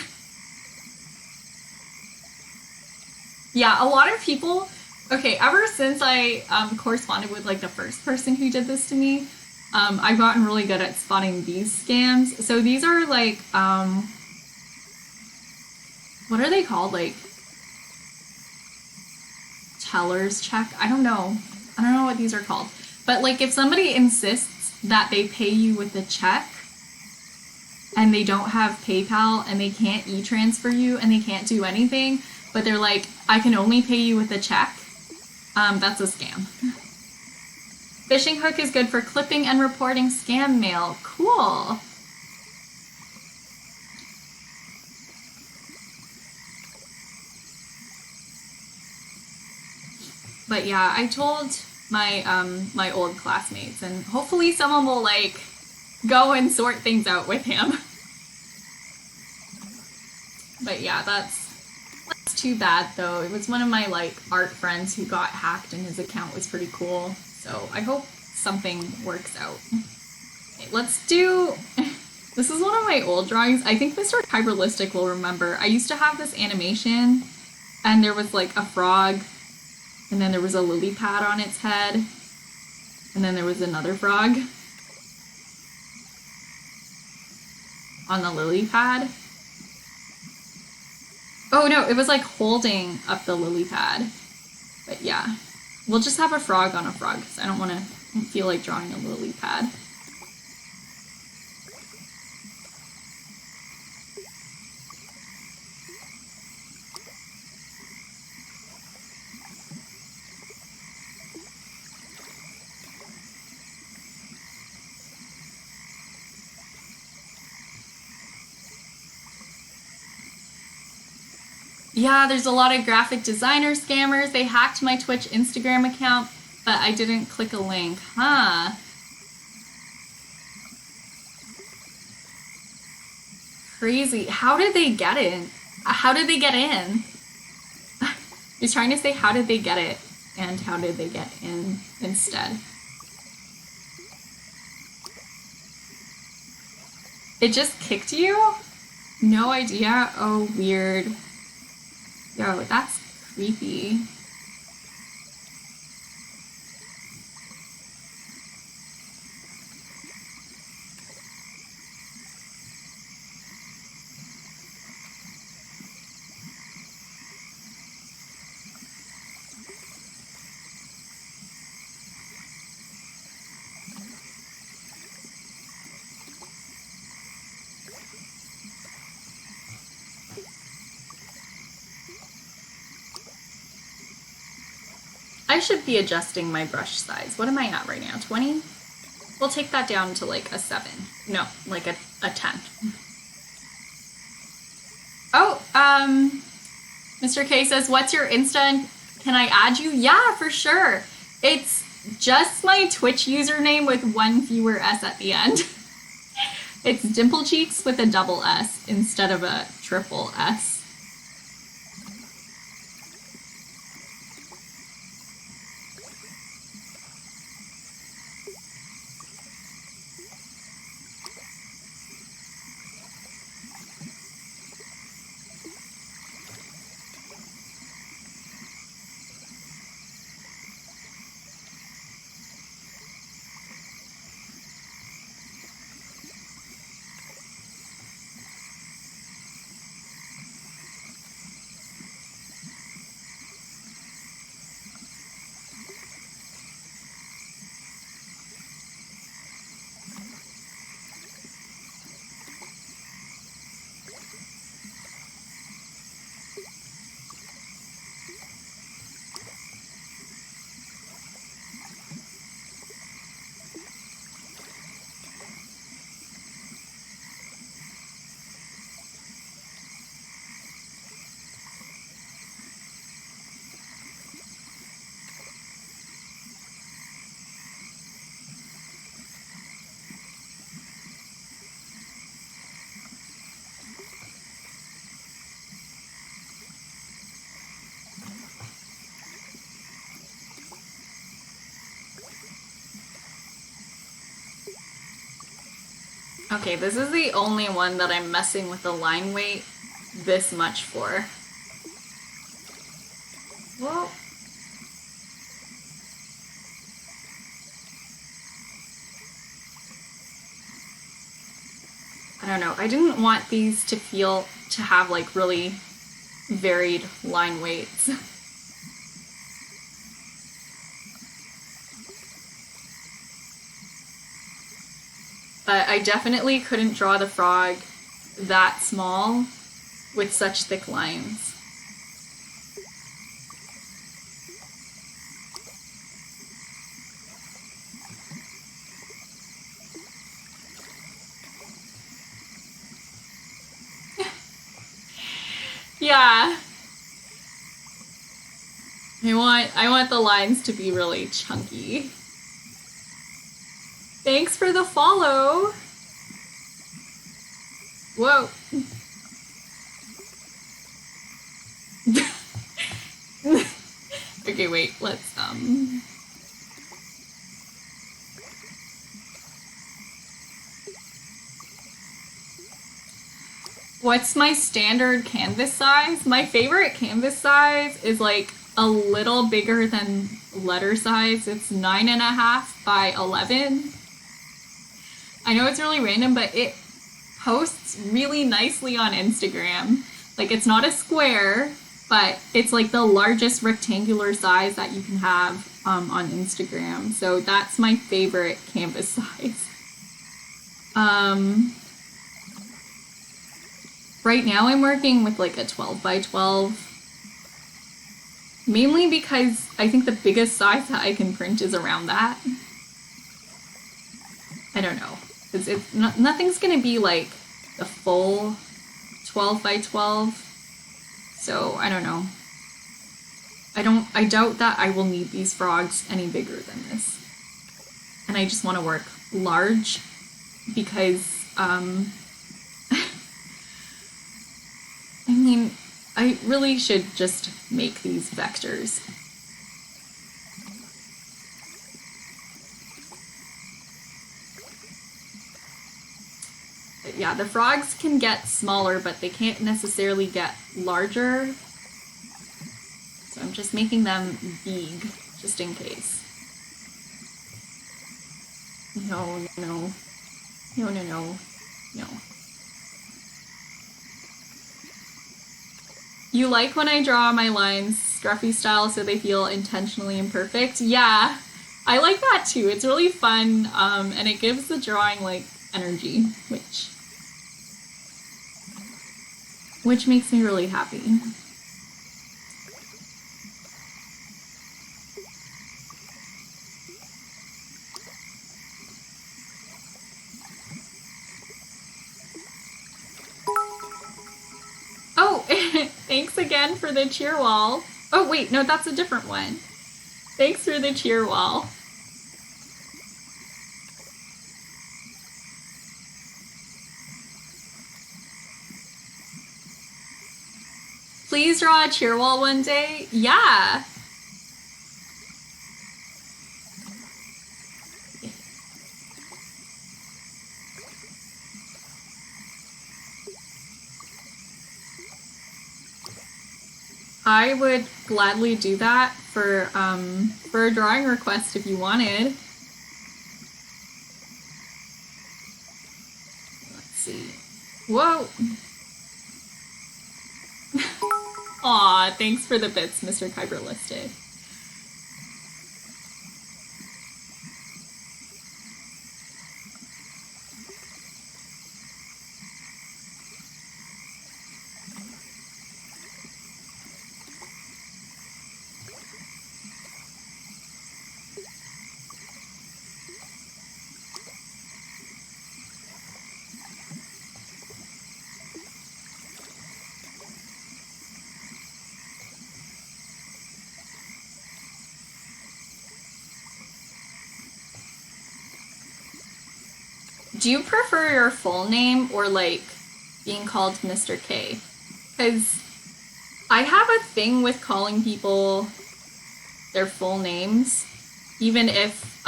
Yeah, a lot of people... Okay, ever since I corresponded with, like, the first person who did this to me, I've gotten really good at spotting these scams. So these are, like, what are they called? Like, teller's check? I don't know. I don't know what these are called. But, like, if somebody insists that they pay you with a check and they don't have PayPal and they can't e-transfer you and they can't do anything, but they're like, I can only pay you with a check, that's a scam. Fishing Hook is good for clipping and reporting scam mail. Cool. But yeah, I told my my old classmates, and hopefully someone will like go and sort things out with him. But yeah, that's too bad though. It was one of my like art friends who got hacked and his account was pretty cool. So I hope something works out. Okay, let's do... This is one of my old drawings. I think Mr. Kyberlistic will remember. I used to have this animation and there was like a frog and then there was a lily pad on its head and then there was another frog on the lily pad. Oh no, it was like holding up the lily pad. But yeah, we'll just have a frog on a frog because I don't feel like drawing a lily pad. Yeah, there's a lot of graphic designer scammers. They hacked my Twitch Instagram account, but I didn't click a link. Huh. Crazy. How did they get in? How did they get in? He's trying to say how did they get it and how did they get in instead. It just kicked you? No idea. Oh, weird. Yo, that's creepy. I should be adjusting my brush size. What am I at right now? 20? We'll take that down to like a 7. No, like a 10. Oh, Mr. K says, what's your Insta? Can I add you? Yeah, for sure. It's just my Twitch username with one fewer S at the end. It's Dimple Cheeks with a double S instead of a triple S. Okay, this is the only one that I'm messing with the line weight this much for. Well, I don't know. I didn't want these to have like really varied line weights. But I definitely couldn't draw the frog that small with such thick lines. Yeah. I want the lines to be really chunky. Thanks for the follow. Whoa. Okay, wait, let's what's my standard canvas size? My favorite canvas size is like a little bigger than letter size. It's 9.5 by 11. I know it's really random, but it posts really nicely on Instagram. Like, it's not a square, but it's like the largest rectangular size that you can have on Instagram. So that's my favorite canvas size. Right now I'm working with like a 12 by 12. Mainly because I think the biggest size that I can print is around that. I don't know. Nothing's gonna be like the full 12 by 12. So I don't know. I doubt that I will need these frogs any bigger than this. And I just want to work large because, I mean, I really should just make these vectors. But yeah, the frogs can get smaller, but they can't necessarily get larger. So I'm just making them big, just in case. No, no, no, no, no, no. You like when I draw my lines scruffy style so they feel intentionally imperfect? Yeah, I like that too. It's really fun, and it gives the drawing like energy, which makes me really happy. Oh, thanks again for the cheer wall. Oh wait, no, that's a different one. Thanks for the cheer wall. Please draw a cheer wall one day. Yeah. I would gladly do that for a drawing request if you wanted. Let's see. Whoa. Aw, thanks for the bits, Mr. Kuiper listed. Do you prefer your full name or like being called Mr. K? Because I have a thing with calling people their full names, even if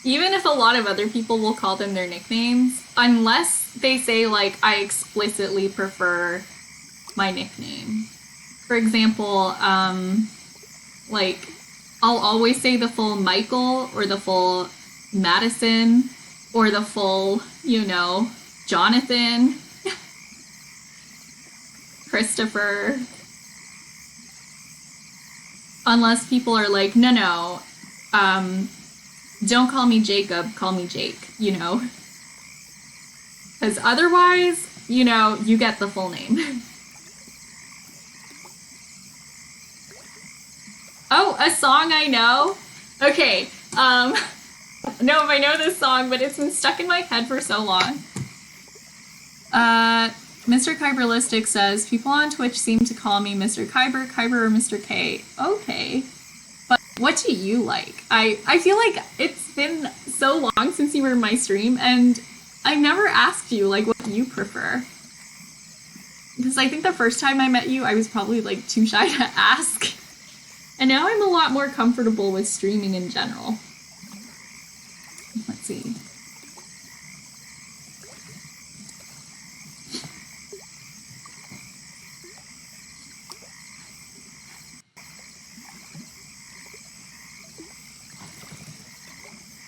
even if a lot of other people will call them their nicknames, unless they say like I explicitly prefer my nickname. For example, like I'll always say the full Michael or the full Madison or the full, you know, Jonathan, Christopher. Unless people are like, no, don't call me Jacob, call me Jake, you know? Because otherwise, you know, you get the full name. Oh, a song I know? Okay, no, I know this song, but it's been stuck in my head for so long. Mr. Kyberlistic says, people on Twitch seem to call me Mr. Kyber, Kyber, or Mr. K. Okay. But what do you like? I feel like it's been so long since you were in my stream, and I never asked you, like, what do you prefer? Because I think the first time I met you, I was probably, like, too shy to ask. And now I'm a lot more comfortable with streaming in general. Let's see.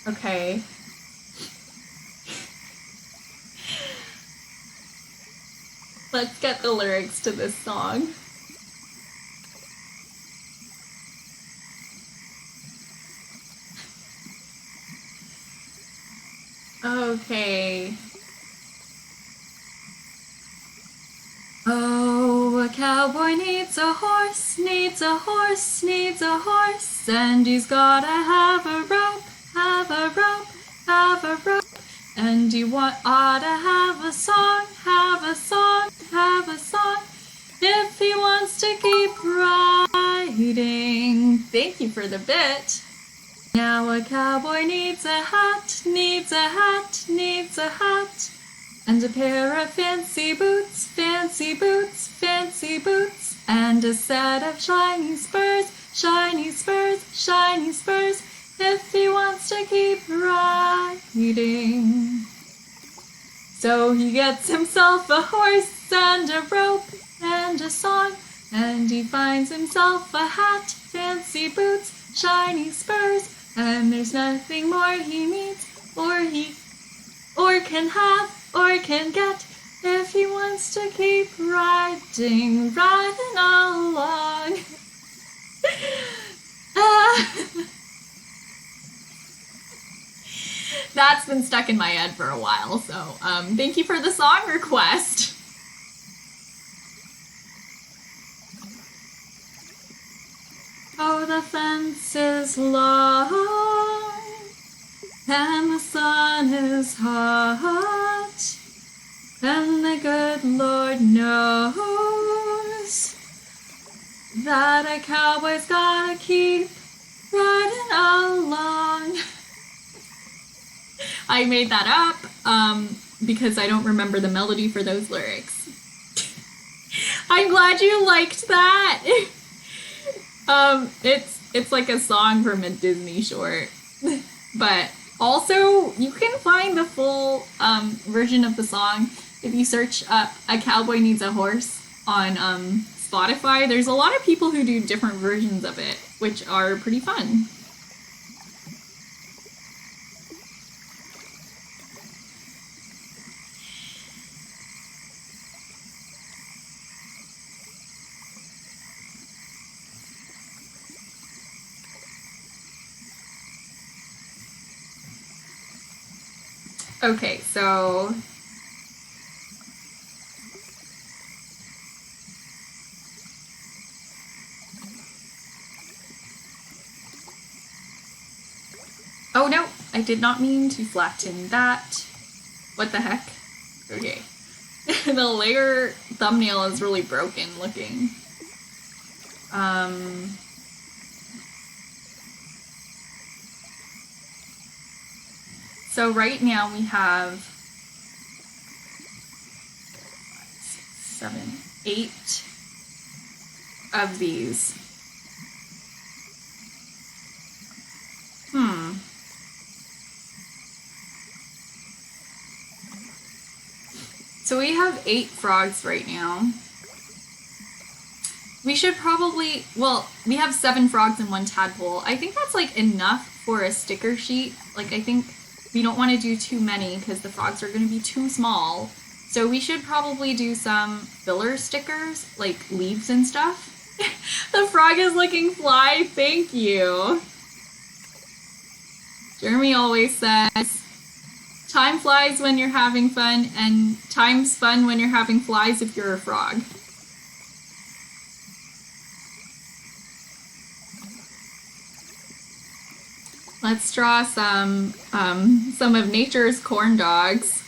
Okay. Let's get the lyrics to this song. Okay. Oh, a cowboy needs a horse, needs a horse, needs a horse, and he's gotta have a rope, have a rope, have a rope, And you ought to have a song, have a song, have a song, if he wants to keep riding. Thank you for the bit. Now a cowboy needs a hat, needs a hat, needs a hat, and a pair of fancy boots, fancy boots, fancy boots, and a set of shiny spurs, shiny spurs, shiny spurs, if he wants to keep riding. So he gets himself a horse and a rope and a song, and he finds himself a hat, fancy boots, shiny spurs, and there's nothing more he needs, or can have, or can get, if he wants to keep riding, riding along. That's been stuck in my head for a while, so thank you for the song request. Oh, the fence is long, and the sun is hot, and the good Lord knows that a cowboy's gotta keep riding along. I made that up because I don't remember the melody for those lyrics. I'm glad you liked that. It's like a song from a Disney short. But also, you can find the full version of the song if you search up A Cowboy Needs a Horse on Spotify. There's a lot of people who do different versions of it, which are pretty fun. Okay, so oh no, I did not mean to flatten that. What the heck? Okay. The layer thumbnail is really broken looking. So right now we have 7, 8 of these. So we have 8 frogs right now. We should probably, well, we have 7 frogs and 1 tadpole. I think that's like enough for a sticker sheet. Like I think we don't want to do too many because the frogs are going to be too small. So we should probably do some filler stickers, like leaves and stuff. The frog is looking fly, thank you. Jeremy always says, time flies when you're having fun, and time's fun when you're having flies if you're a frog. Let's draw some of nature's corn dogs.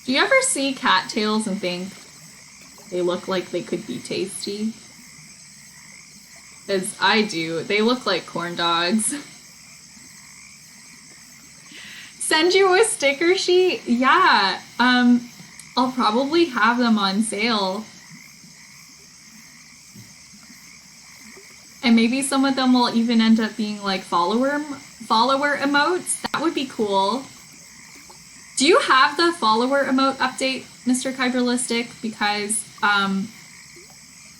Do you ever see cattails and think they look like they could be tasty? As I do, they look like corn dogs. Send you a sticker sheet? Yeah, I'll probably have them on sale. And maybe some of them will even end up being like follower emotes. That would be cool. Do you have the follower emote update, Mr. Kyberlistic? Because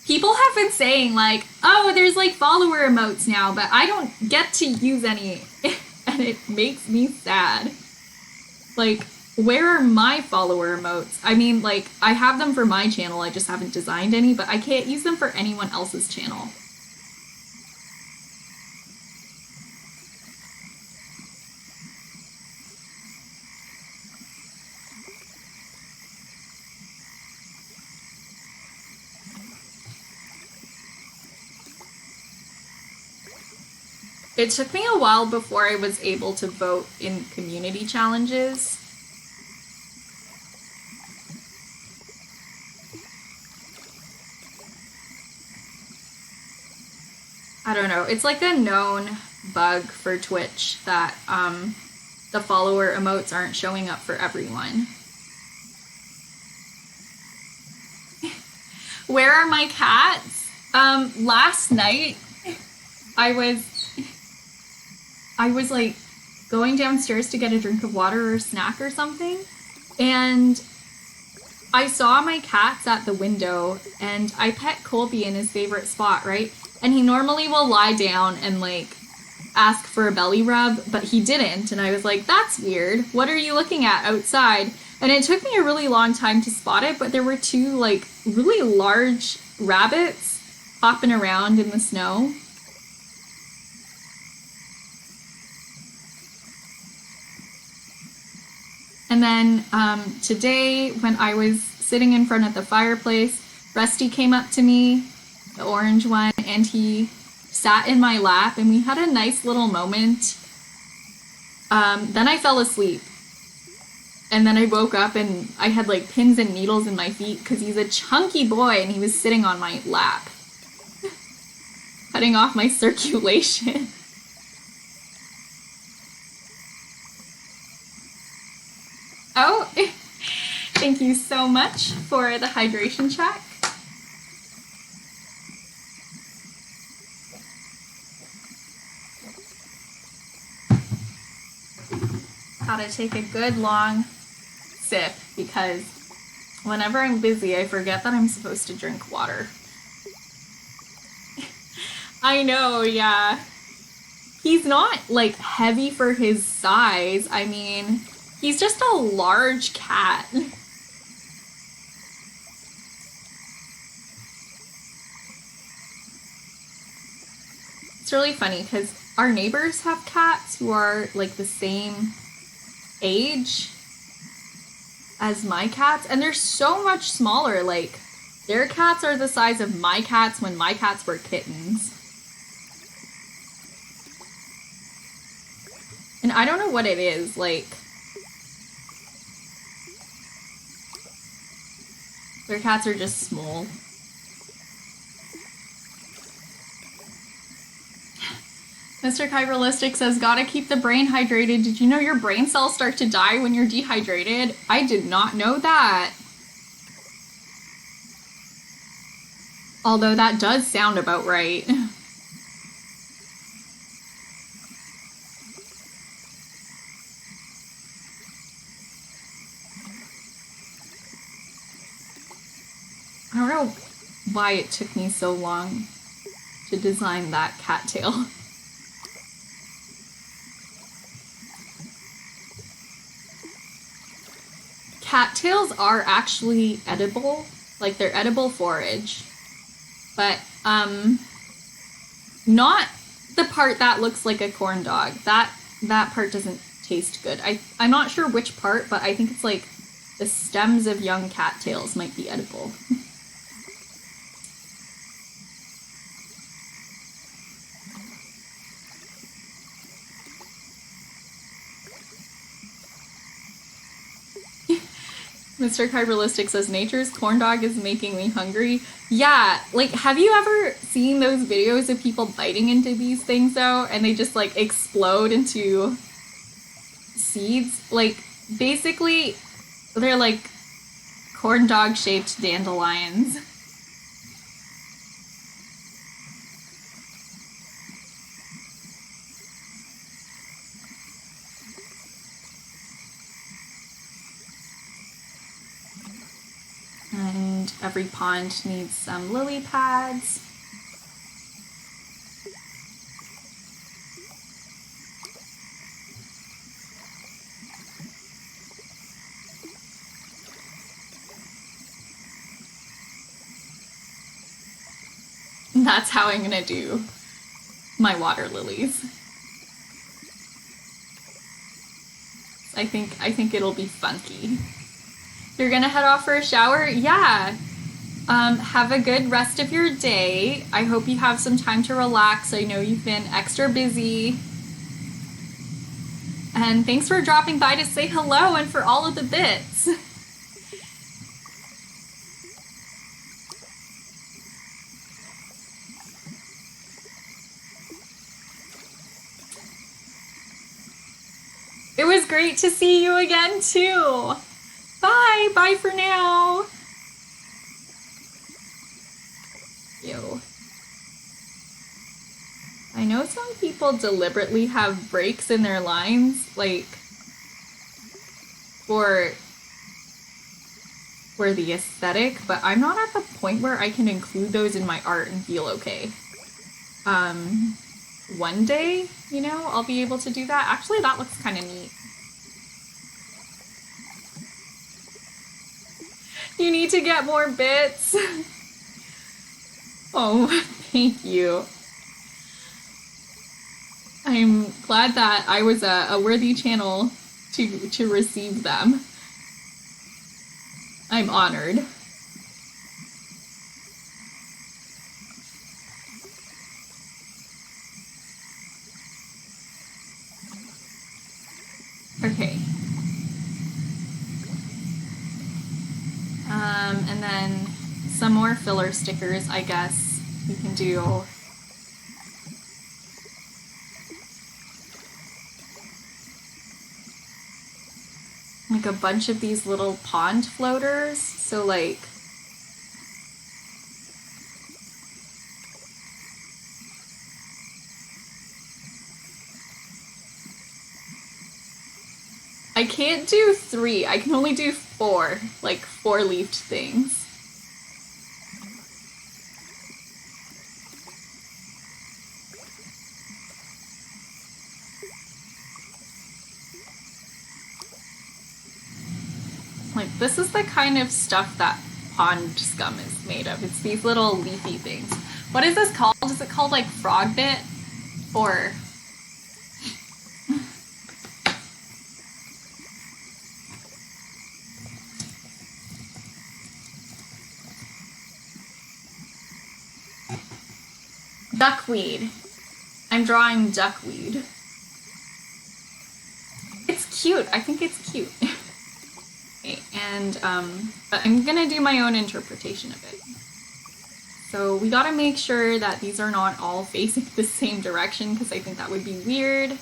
people have been saying like, oh, there's like follower emotes now, but I don't get to use any, and it makes me sad. Like, where are my follower emotes? I mean, like, I have them for my channel, I just haven't designed any, but I can't use them for anyone else's channel. It took me a while before I was able to vote in community challenges. I don't know. It's like a known bug for Twitch that the follower emotes aren't showing up for everyone. Where are my cats? Last night I was like going downstairs to get a drink of water or a snack or something, and I saw my cats at the window, and I pet Colby in his favorite spot, right? And he normally will lie down and like ask for a belly rub, but he didn't, and I was like, that's weird. What are you looking at outside? And it took me a really long time to spot it, but there were two like really large rabbits hopping around in the snow. And then today, when I was sitting in front of the fireplace, Rusty came up to me, the orange one, and he sat in my lap, and we had a nice little moment. Then I fell asleep. And then I woke up, and I had like pins and needles in my feet, because he's a chunky boy, and he was sitting on my lap, cutting off my circulation. Oh, thank you so much for the hydration check. Gotta take a good long sip because whenever I'm busy, I forget that I'm supposed to drink water. I know, yeah. He's not like heavy for his size. I mean, he's just a large cat. It's really funny because our neighbors have cats who are like the same age as my cats, and they're so much smaller. Like, their cats are the size of my cats when my cats were kittens. And I don't know what it is, like, their cats are just small. Mr. Kyberlistic says, gotta keep the brain hydrated. Did you know your brain cells start to die when you're dehydrated? I did not know that. Although that does sound about right. I don't know why it took me so long to design that cattail. Cattails are actually edible, like they're edible forage, but not the part that looks like a corn dog. That part doesn't taste good. I'm not sure which part, but I think it's like the stems of young cattails might be edible. Mr. Kyberlistic says, nature's corn dog is making me hungry. Yeah, like, have you ever seen those videos of people biting into these things, though, and they just, like, explode into seeds? Like, basically, they're, like, corn dog-shaped dandelions. And every pond needs some lily pads. And that's how I'm gonna do my water lilies. I think it'll be funky. You're gonna head off for a shower? Yeah. Have a good rest of your day. I hope you have some time to relax. I know you've been extra busy. And thanks for dropping by to say hello and for all of the bits. It was great to see you again, too. Bye. Bye for now. Ew. I know some people deliberately have breaks in their lines, like, for the aesthetic, but I'm not at the point where I can include those in my art and feel okay. One day, you know, I'll be able to do that. Actually, that looks kind of neat. You need to get more bits. Oh, thank you. I'm glad that I was a worthy channel to receive them. I'm honored. Okay. And then some more filler stickers, I guess. We can do like a bunch of these little pond floaters. So like I can't do 3. I can only do 4, like 4-leafed things. Like, this is the kind of stuff that pond scum is made of. It's these little leafy things. What is this called? Is it called like frog bit? Or duckweed. I'm drawing duckweed. It's cute. I think it's cute. Okay, and but I'm gonna do my own interpretation of it. So we gotta make sure that these are not all facing the same direction because I think that would be weird.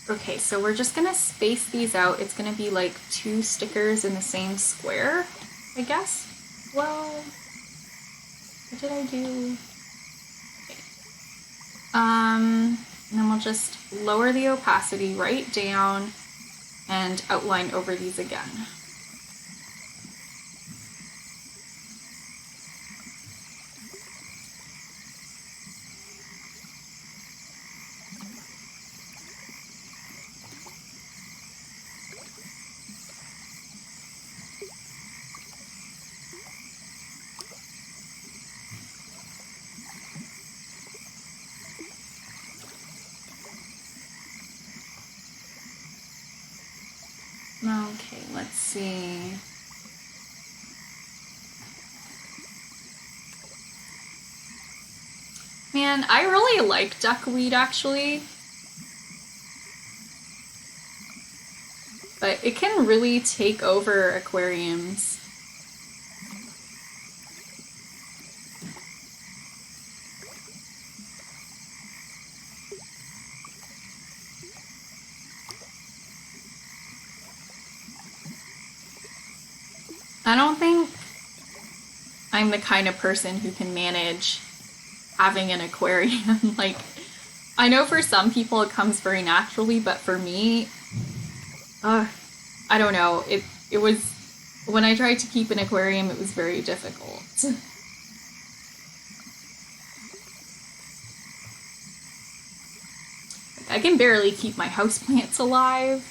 Okay, so we're just gonna space these out. It's gonna be like 2 stickers in the same square, I guess. Well, what did I do? Okay. And then we'll just lower the opacity right down and outline over these again. Okay, let's see. Man, I really like duckweed actually, but it can really take over aquariums. I don't think I'm the kind of person who can manage having an aquarium. Like, I know for some people it comes very naturally, but for me, uh, I don't know. It was when I tried to keep an aquarium, it was very difficult. I can barely keep my houseplants alive.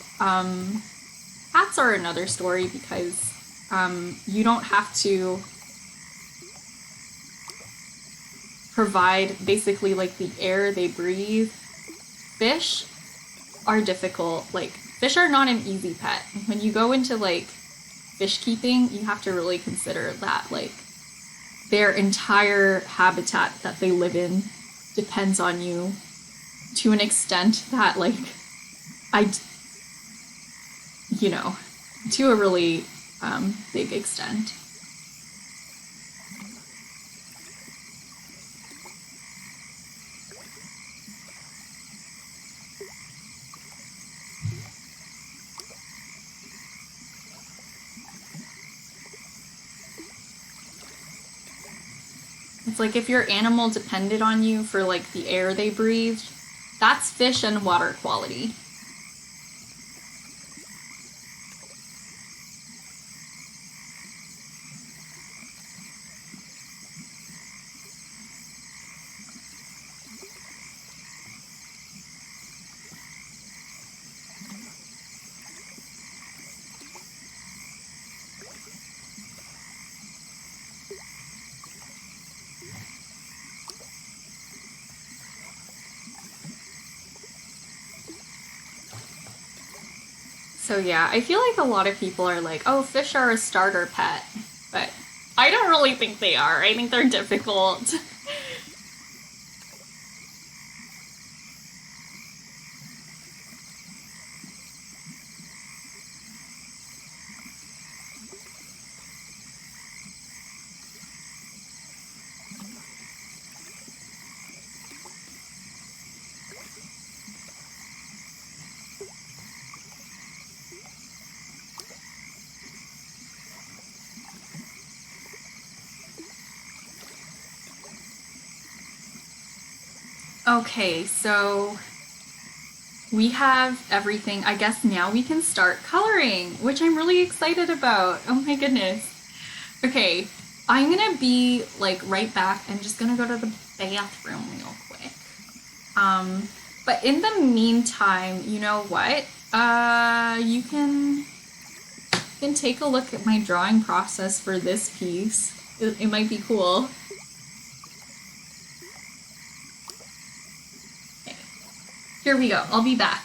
Cats are another story because you don't have to provide basically like the air they breathe. Fish are difficult. Like, fish are not an easy pet. When you go into like fish keeping, you have to really consider that like their entire habitat that they live in depends on you to an extent that like I you know, to a really big extent. It's like if your animal depended on you for like the air they breathe, that's fish and water quality. So yeah, I feel like a lot of people are like, "Oh, fish are a starter pet," but I don't really think they are. I think they're difficult. Okay, so we have everything. I guess now we can start coloring, which I'm really excited about. Oh my goodness. Okay, I'm gonna be like right back. I'm just gonna go to the bathroom real quick. But in the meantime, you know what? You can take a look at my drawing process for this piece. It might be cool. Okay, here we go. I'll be back.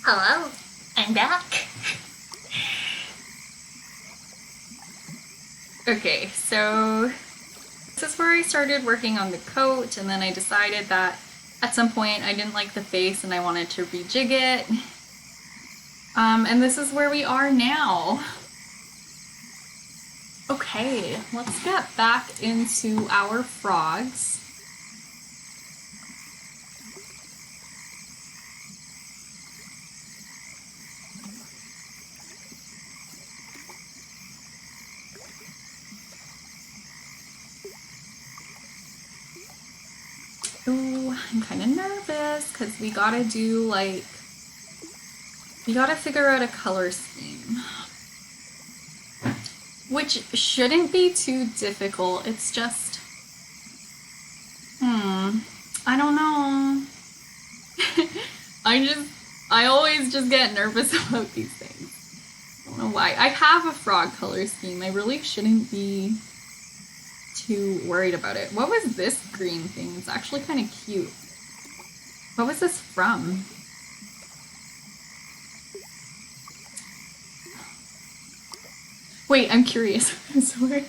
Hello, I'm back. Okay, so this is where I started working on the coat, and then I decided that at some point I didn't like the face and I wanted to rejig it. And this is where we are now. Okay, let's get back into our frogs. Ooh, I'm kind of nervous because we gotta figure out a color scheme. Which shouldn't be too difficult. It's just, I don't know. I always just get nervous about these things. I don't know why. I have a frog color scheme. I really shouldn't be too worried about it. What was this green thing? It's actually kind of cute. What was this from? Wait, I'm curious. I'm sorry.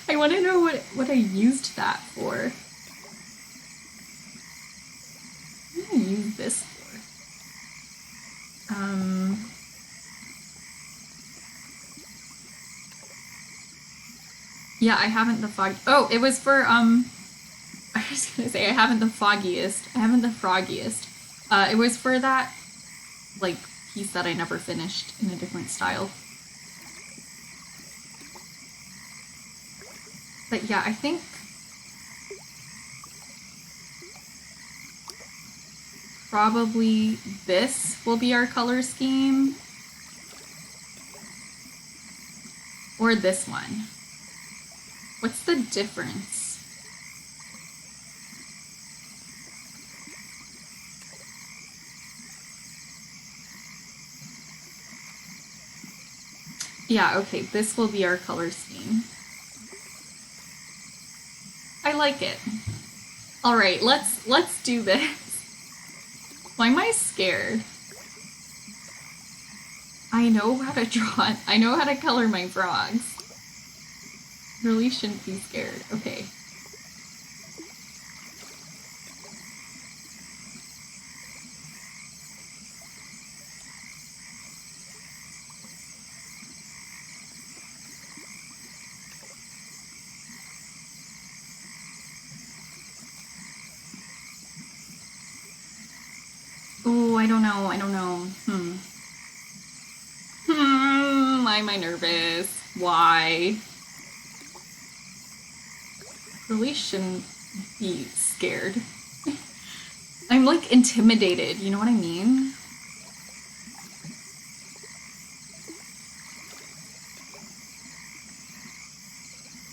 I want to know what I used that for. What did I use this for? Yeah, I haven't the fog. Oh, it was for I was gonna say I haven't the foggiest. I haven't the froggiest. It was for that like piece that I never finished in a different style. But yeah, I think probably this will be our color scheme. Or this one. What's the difference? Yeah, okay, this will be our color scheme. I like it. All right, let's do this. Why am I scared? I know how to draw it. I know how to color my frogs. Really shouldn't be scared. Okay. Oh, I don't know. I don't know. Why am I nervous? Why? Really shouldn't be scared. I'm like intimidated, you know what I mean?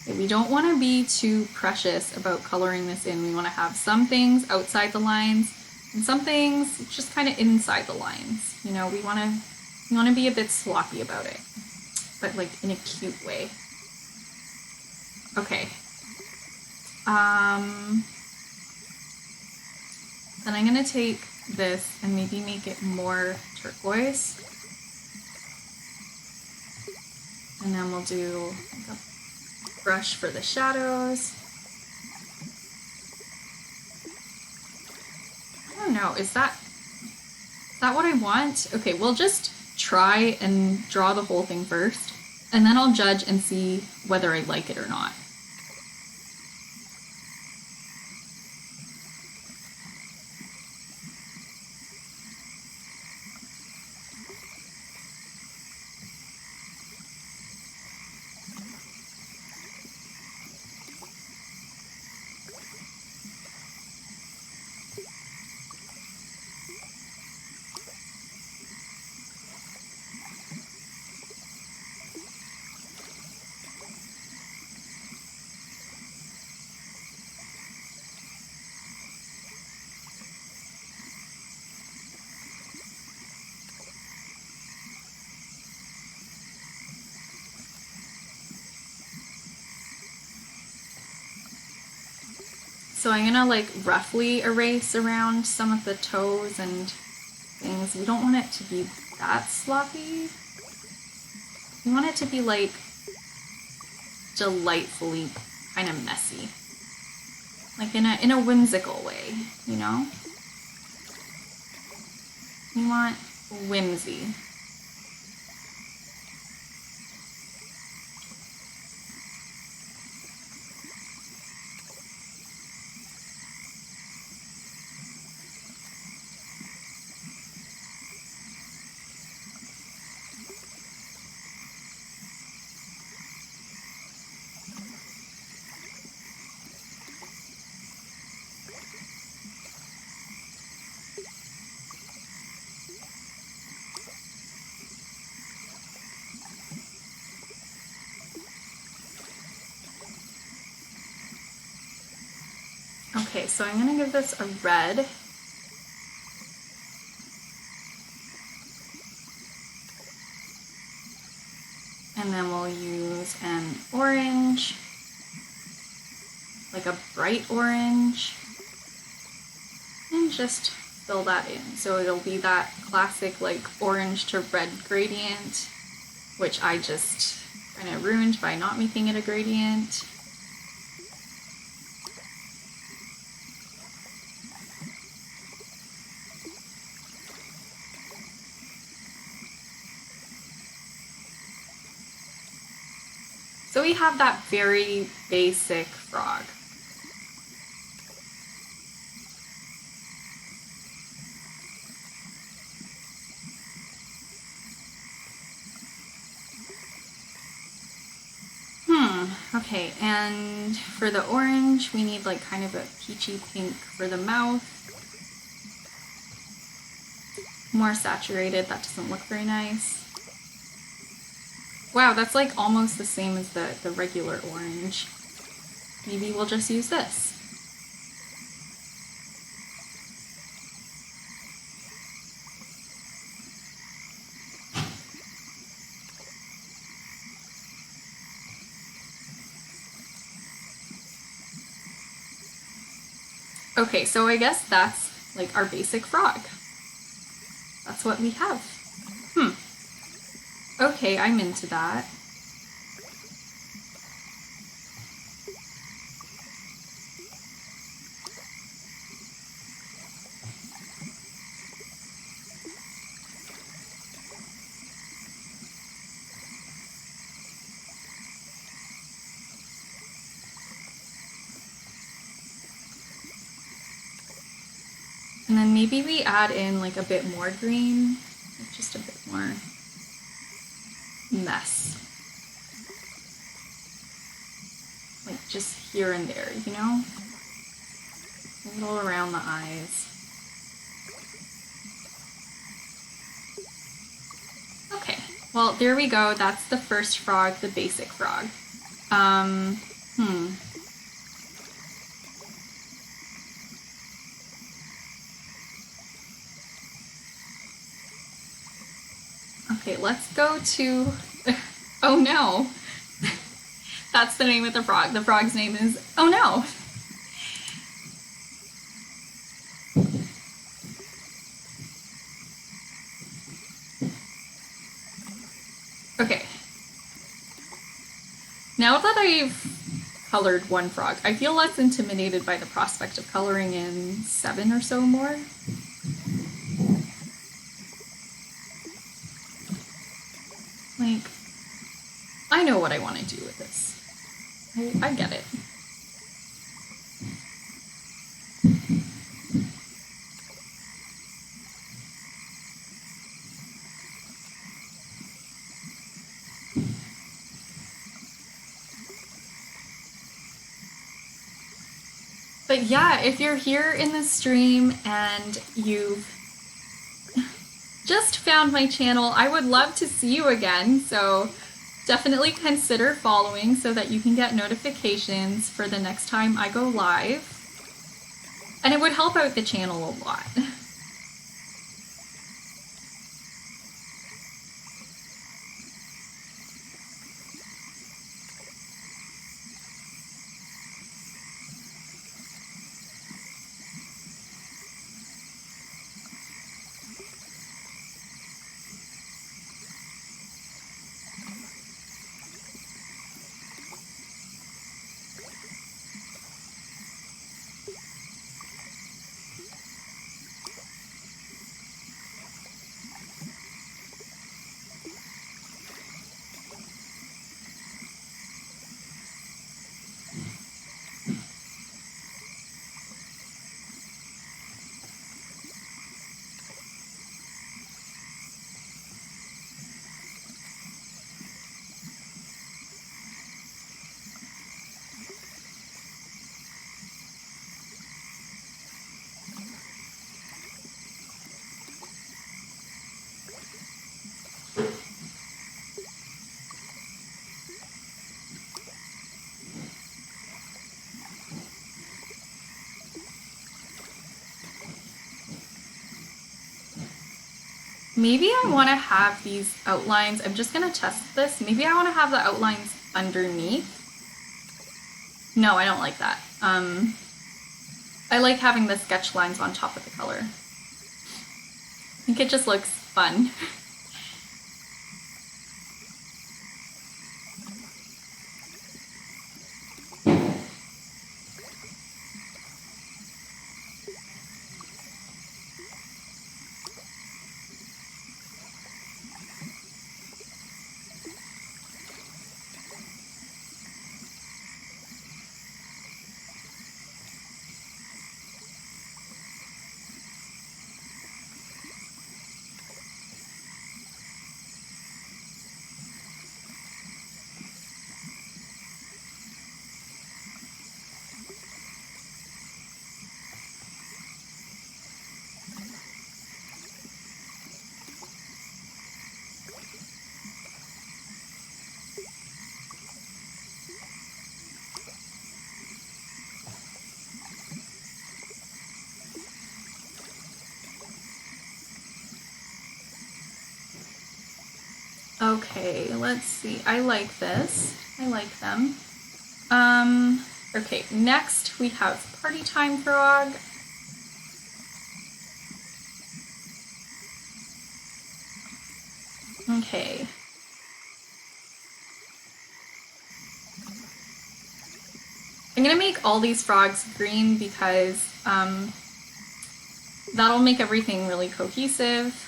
Okay, we don't want to be too precious about coloring this in. We want to have some things outside the lines and some things just kind of inside the lines. You know, we want to be a bit sloppy about it, but like in a cute way. Okay. Then I'm gonna take this and maybe make it more turquoise. And then we'll do like a brush for the shadows. I don't know, is that what I want? Okay, we'll just try and draw the whole thing first, and then I'll judge and see whether I like it or not. So I'm gonna like roughly erase around some of the toes and things, we don't want it to be that sloppy. We want it to be like delightfully kind of messy. Like in a whimsical way, you know? We want whimsy. Okay, so I'm gonna give this a red. And then we'll use an orange, like a bright orange, and just fill that in. So it'll be that classic like orange to red gradient, which I just kind of ruined by not making it a gradient. So we have that very basic frog. Okay, and for the orange, we need like kind of a peachy pink for the mouth. More saturated, that doesn't look very nice. Wow, that's like almost the same as the regular orange. Maybe we'll just use this. Okay, so I guess that's like our basic frog. That's what we have. Okay, I'm into that. And then maybe we add in like a bit more green, like just a bit more mess. Like just here and there, you know? A little around the eyes. Okay, well there we go. That's the first frog, the basic frog. Okay, let's go to... Oh no! That's the name of the frog. The frog's name is... Oh no! Okay. Now that I've colored one frog, I feel less intimidated by the prospect of coloring in 7 or so more. Like, I know what I want to do with this. I get it. But yeah, if you're here in the stream and you've just found my channel, I would love to see you again. So definitely consider following so that you can get notifications for the next time I go live. And it would help out the channel a lot. Maybe I want to have these outlines. I'm just going to test this. Maybe I want to have the outlines underneath. No, I don't like that. I like having the sketch lines on top of the color. I think it just looks fun. Okay, let's see. I like this. I like them. Okay, next we have Party Time Frog. Okay. I'm gonna make all these frogs green because that'll make everything really cohesive.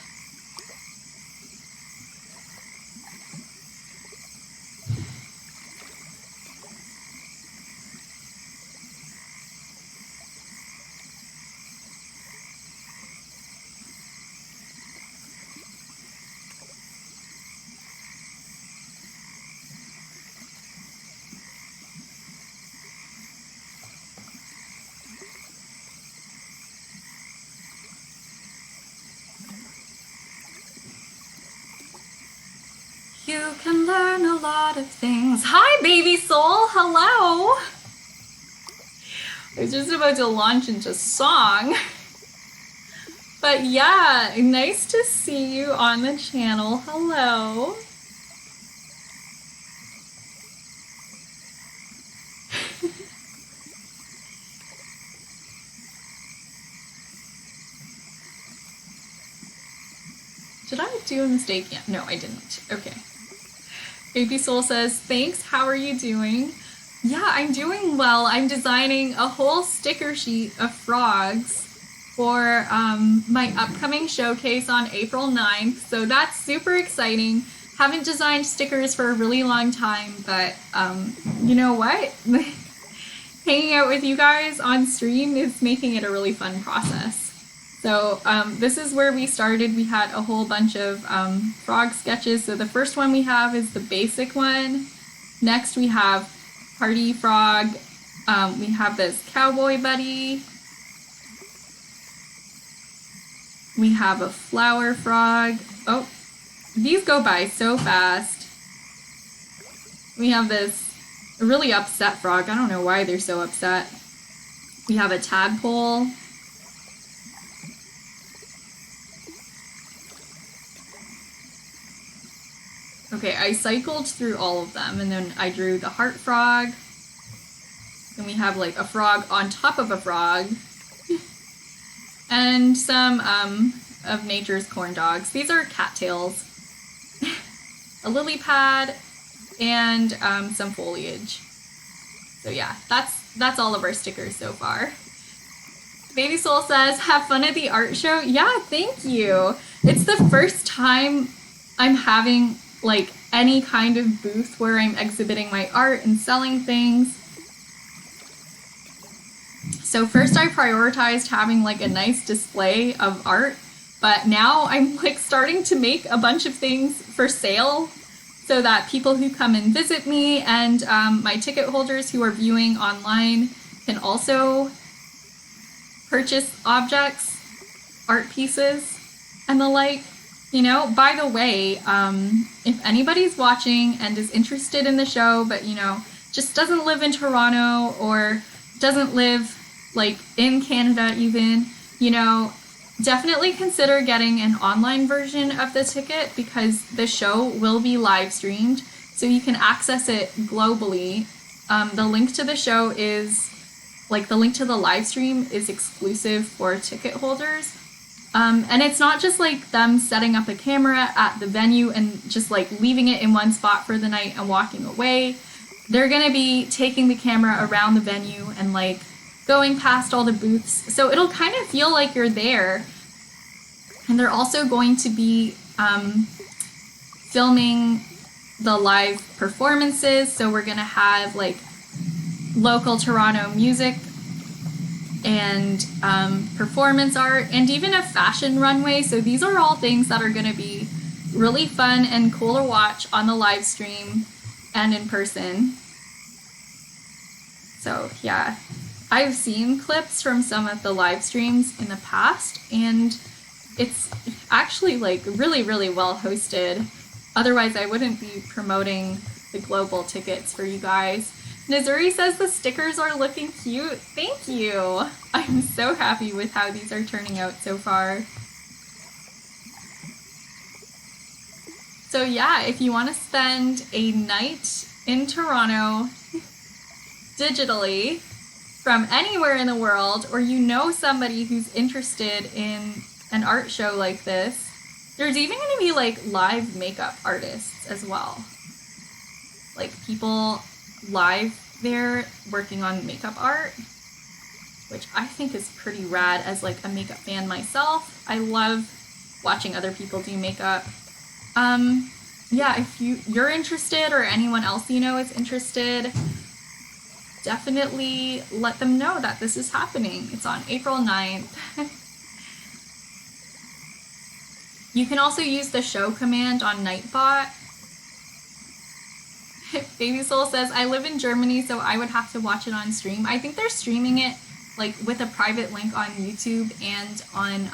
You can learn a lot of things. Hi, baby soul. Hello. I was just about to launch into song. But yeah, nice to see you on the channel. Hello. Did I do a mistake? Yeah, no, I didn't. Okay. Baby Soul says, thanks, how are you doing? Yeah, I'm doing well. I'm designing a whole sticker sheet of frogs for my upcoming showcase on April 9th, so that's super exciting. Haven't designed stickers for a really long time, but you know what? Hanging out with you guys on stream is making it a really fun process. So this is where we started. We had a whole bunch of frog sketches. So the first one we have is the basic one. Next we have Party Frog. We have this cowboy buddy. We have a flower frog. Oh, these go by so fast. We have this really upset frog. I don't know why they're so upset. We have a tadpole. Okay, I cycled through all of them, and then I drew the heart frog. Then we have like a frog on top of a frog. And some of nature's corn dogs. These are cattails. A lily pad, and some foliage. So yeah, that's all of our stickers so far. Baby Soul says, have fun at the art show. Yeah, thank you. It's the first time I'm having like any kind of booth where I'm exhibiting my art and selling things. So first I prioritized having like a nice display of art, but now I'm like starting to make a bunch of things for sale so that people who come and visit me and my ticket holders who are viewing online can also purchase objects, art pieces, and the like. You know, by the way, if anybody's watching and is interested in the show, but, you know, just doesn't live in Toronto or doesn't live, like, in Canada even, you know, definitely consider getting an online version of the ticket because the show will be live streamed, so you can access it globally. The link to the show is, like, the link to the live stream is exclusive for ticket holders. And it's not just like them setting up a camera at the venue and just like leaving it in one spot for the night and walking away. They're gonna be taking the camera around the venue and like going past all the booths. So it'll kind of feel like you're there. And they're also going to be filming the live performances. So we're gonna have like local Toronto music and performance art, and even a fashion runway. So these are all things that are going to be really fun and cool to watch on the live stream and in person. So yeah, I've seen clips from some of the live streams in the past, and it's actually like really, really well hosted. Otherwise, I wouldn't be promoting the global tickets for you guys. Nazuri says the stickers are looking cute. Thank you. I'm so happy with how these are turning out so far. So yeah, if you want to spend a night in Toronto digitally from anywhere in the world, or you know somebody who's interested in an art show like this, there's even going to be like live makeup artists as well. Like people live there working on makeup art, which I think is pretty rad as like a makeup fan myself. I love watching other people do makeup. Yeah, if you're interested or anyone else you know is interested, definitely let them know that this is happening. It's on April 9th. You can also use the show command on Nightbot. Baby Soul says, I live in Germany, so I would have to watch it on stream. I think they're streaming it like with a private link on YouTube and on,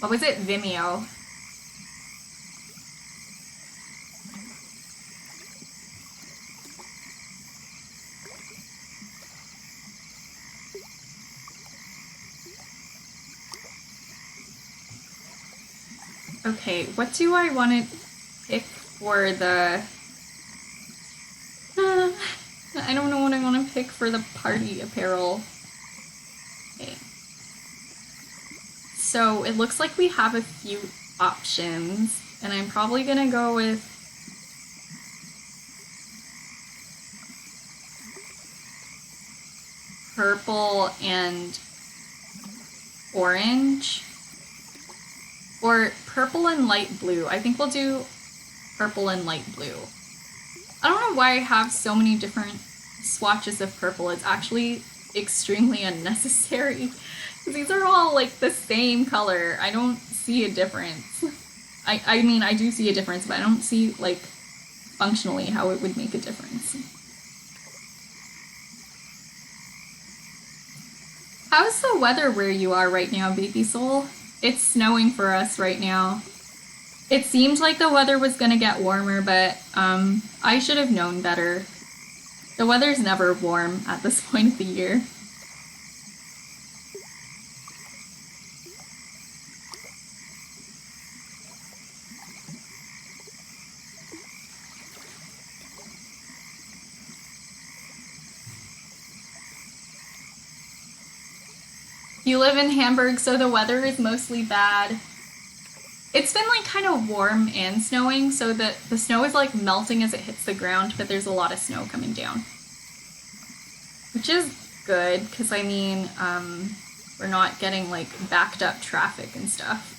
what was it? Vimeo. Okay, what do I want to pick for the... I don't know what I want to pick for the party apparel. Okay. So it looks like we have a few options, and I'm probably gonna go with purple and orange. Or purple and light blue. I think we'll do purple and light blue. I don't know why I have so many different swatches of purple. It's actually extremely unnecessary. These are all like the same color. I don't see a difference. I mean, I do see a difference, but I don't see like functionally how it would make a difference. How's the weather where you are right now, Baby Soul? It's snowing for us right now. It seemed like the weather was gonna get warmer, but I should have known better. The weather's never warm at this point of the year. You live in Hamburg, so the weather is mostly bad. It's been like kind of warm and snowing, so that the snow is like melting as it hits the ground, but there's a lot of snow coming down. Which is good, because I mean, we're not getting like backed up traffic and stuff.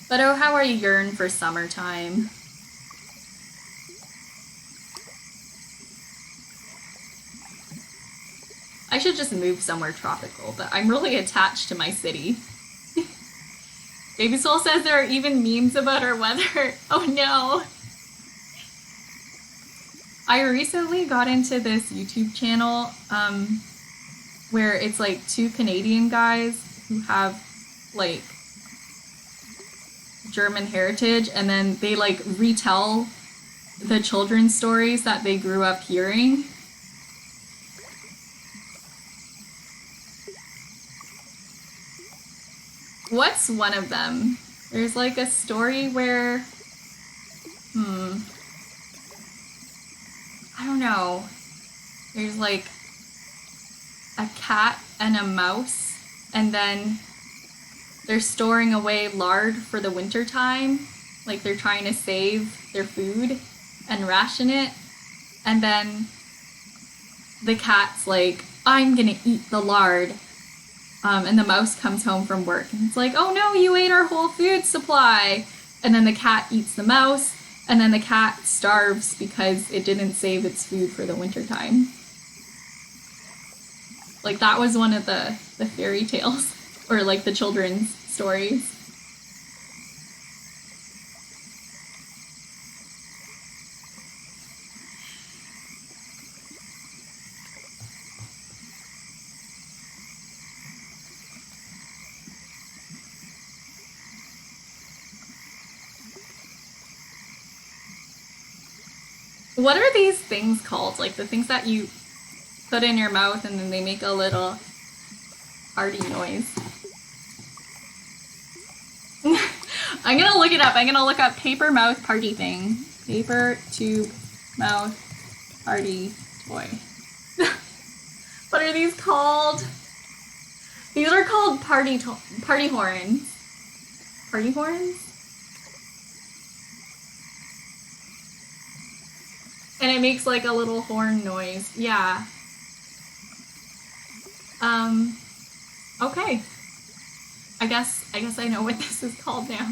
But oh, how I yearn for summertime. I should just move somewhere tropical, but I'm really attached to my city. Baby Soul says there are even memes about our weather. Oh no. I recently got into this YouTube channel where it's like two Canadian guys who have like German heritage, and then they like retell the children's stories that they grew up hearing. what's one of them? There's like a story where, I don't know. There's like a cat and a mouse, and then they're storing away lard for the winter time. Like they're trying to save their food and ration it. And then the cat's like, I'm gonna eat the lard. And the mouse comes home from work and it's like, oh no, you ate our whole food supply. And then the cat eats the mouse, and then the cat starves because it didn't save its food for the winter time. Like that was one of the fairy tales, or like the children's stories. What are these things called? Like the things that you put in your mouth and then they make a little hearty noise. I'm gonna look it up. I'm gonna look up paper mouth party thing. Paper tube mouth party toy. What are these called? These are called party horns. Party horns? And it makes like a little horn noise. Yeah. Okay. I guess I know what this is called now.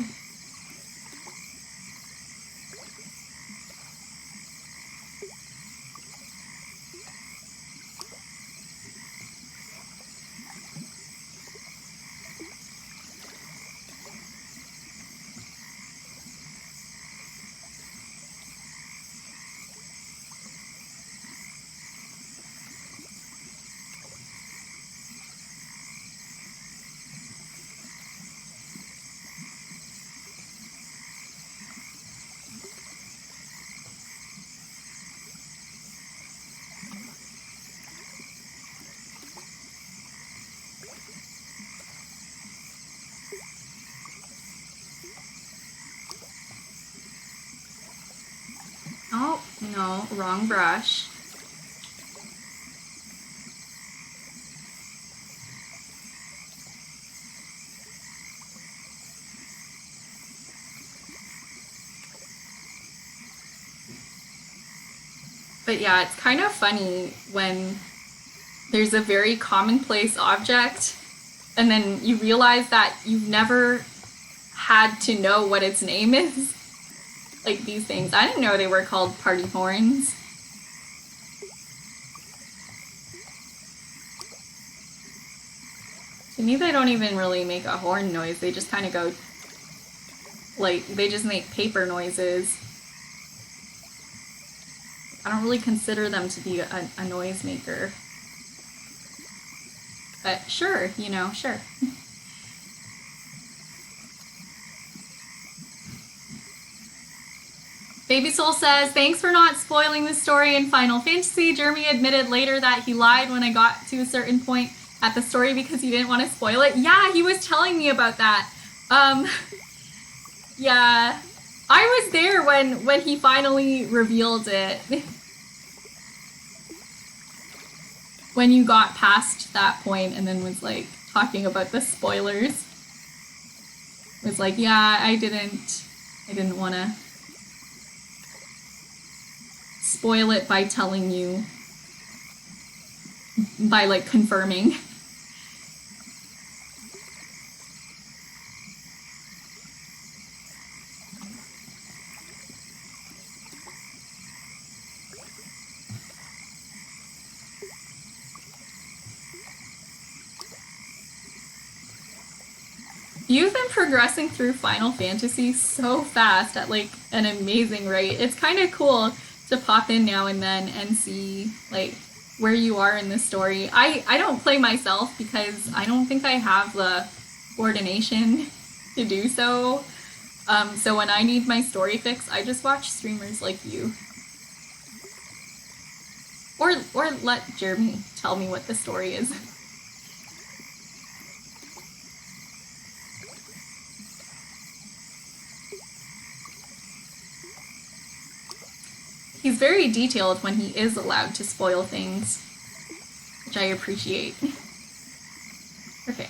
Oh, no, wrong brush. But yeah, it's kind of funny when there's a very commonplace object and then you realize that you've never had to know what its name is. Like these things. I didn't know they were called party horns. To me, they don't even really make a horn noise. They just kind of go, like, they just make paper noises. I don't really consider them to be a noise maker. But sure, you know, sure. Baby Soul says, thanks for not spoiling the story in Final Fantasy. Jeremy admitted later that he lied when I got to a certain point at the story because he didn't want to spoil it. Yeah, he was telling me about that. Yeah, I was there when he finally revealed it. When you got past that point and then was like talking about the spoilers. It was like, yeah, I didn't want to spoil it by telling you, by like confirming. You've been progressing through Final Fantasy so fast at like an amazing rate. It's kind of cool to pop in now and then and see like where you are in the story. I don't play myself because I don't think I have the coordination to do so. So when I need my story fix, I just watch streamers like you. Or let Jeremy tell me what the story is. He's very detailed when he is allowed to spoil things, which I appreciate. Okay.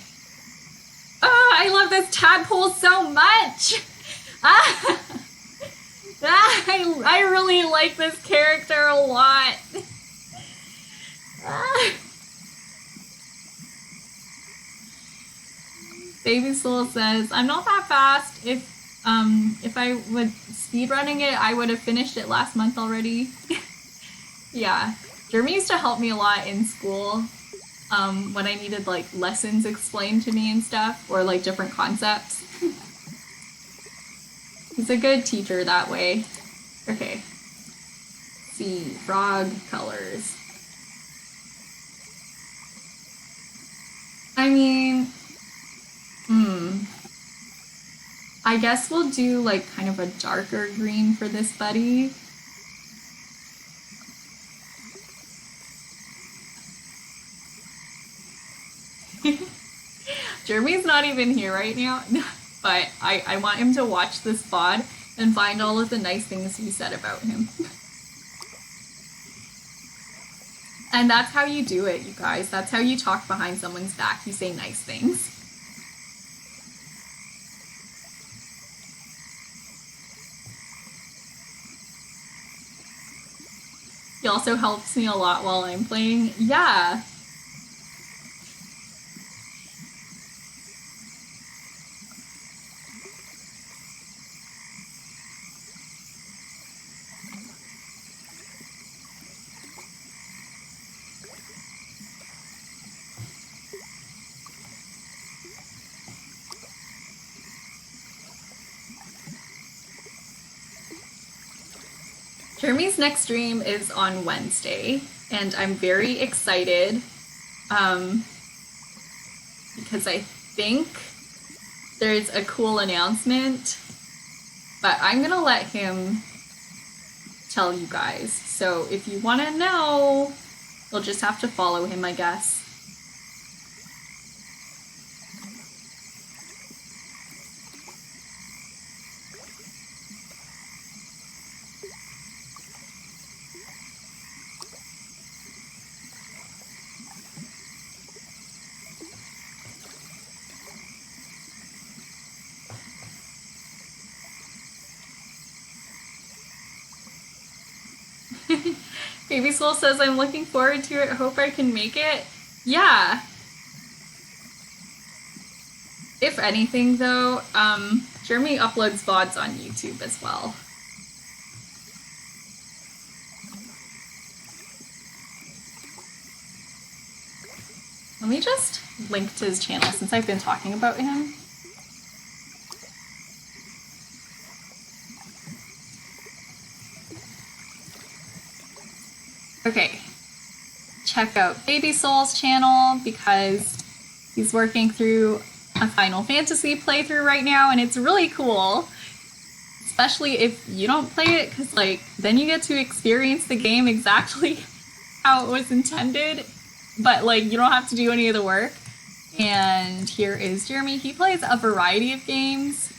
I love this tadpole so much! I really like this character a lot. Baby Soul says, I'm not that fast. If I would speedrunning it, I would have finished it last month already. Yeah. Jeremy used to help me a lot in school when I needed like lessons explained to me and stuff, or like different concepts. He's a good teacher that way. Okay. Let's see, frog colors. I mean, I guess we'll do like kind of a darker green for this buddy. Jeremy's not even here right now, but I want him to watch this VOD and find all of the nice things we said about him. And that's how you do it, you guys. That's how you talk behind someone's back. You say nice things. He also helps me a lot while I'm playing. Yeah. Jeremy's next stream is on Wednesday, and I'm very excited because I think there's a cool announcement, but I'm gonna let him tell you guys. So if you want to know, you'll just have to follow him, I guess. Baby Soul says, I'm looking forward to it. Hope I can make it. Yeah. If anything, though, Jeremy uploads VODs on YouTube as well. Let me just link to his channel since I've been talking about him. Okay, check out Baby Soul's channel because he's working through a Final Fantasy playthrough right now, and it's really cool. Especially if you don't play it, because like then you get to experience the game exactly how it was intended, but like you don't have to do any of the work. And here is Jeremy. He plays a variety of games,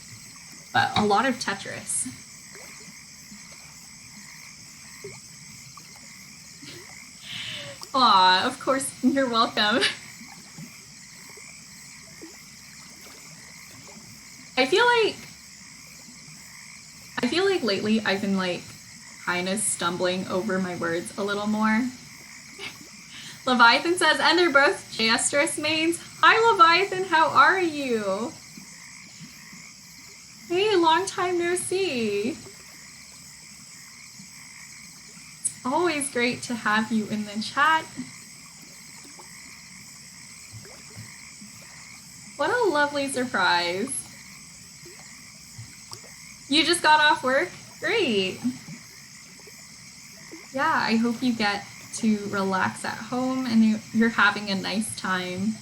but a lot of Tetris. Aw, of course, you're welcome. I feel like lately I've been like kind of stumbling over my words a little more. Leviathan says, and they're both Jestress mains. Hi Leviathan, how are you? Hey, long time no see. Always great to have you in the chat. What a lovely surprise. You just got off work? Great. Yeah, I hope you get to relax at home and you're having a nice time.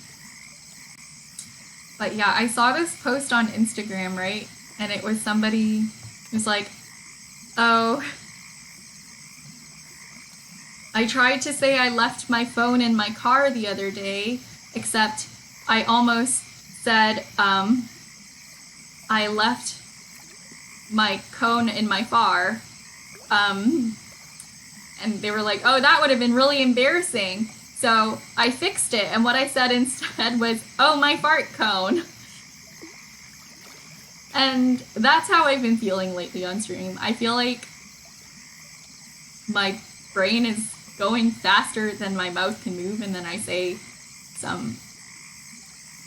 But yeah, I saw this post on Instagram, right? And it was somebody who's like, oh, I tried to say I left my phone in my car the other day, except I almost said I left my cone in my car. And they were like, oh, that would have been really embarrassing. So I fixed it, and what I said instead was, oh, my fart cone. And that's how I've been feeling lately on stream. I feel like my brain is going faster than my mouth can move, and then I say some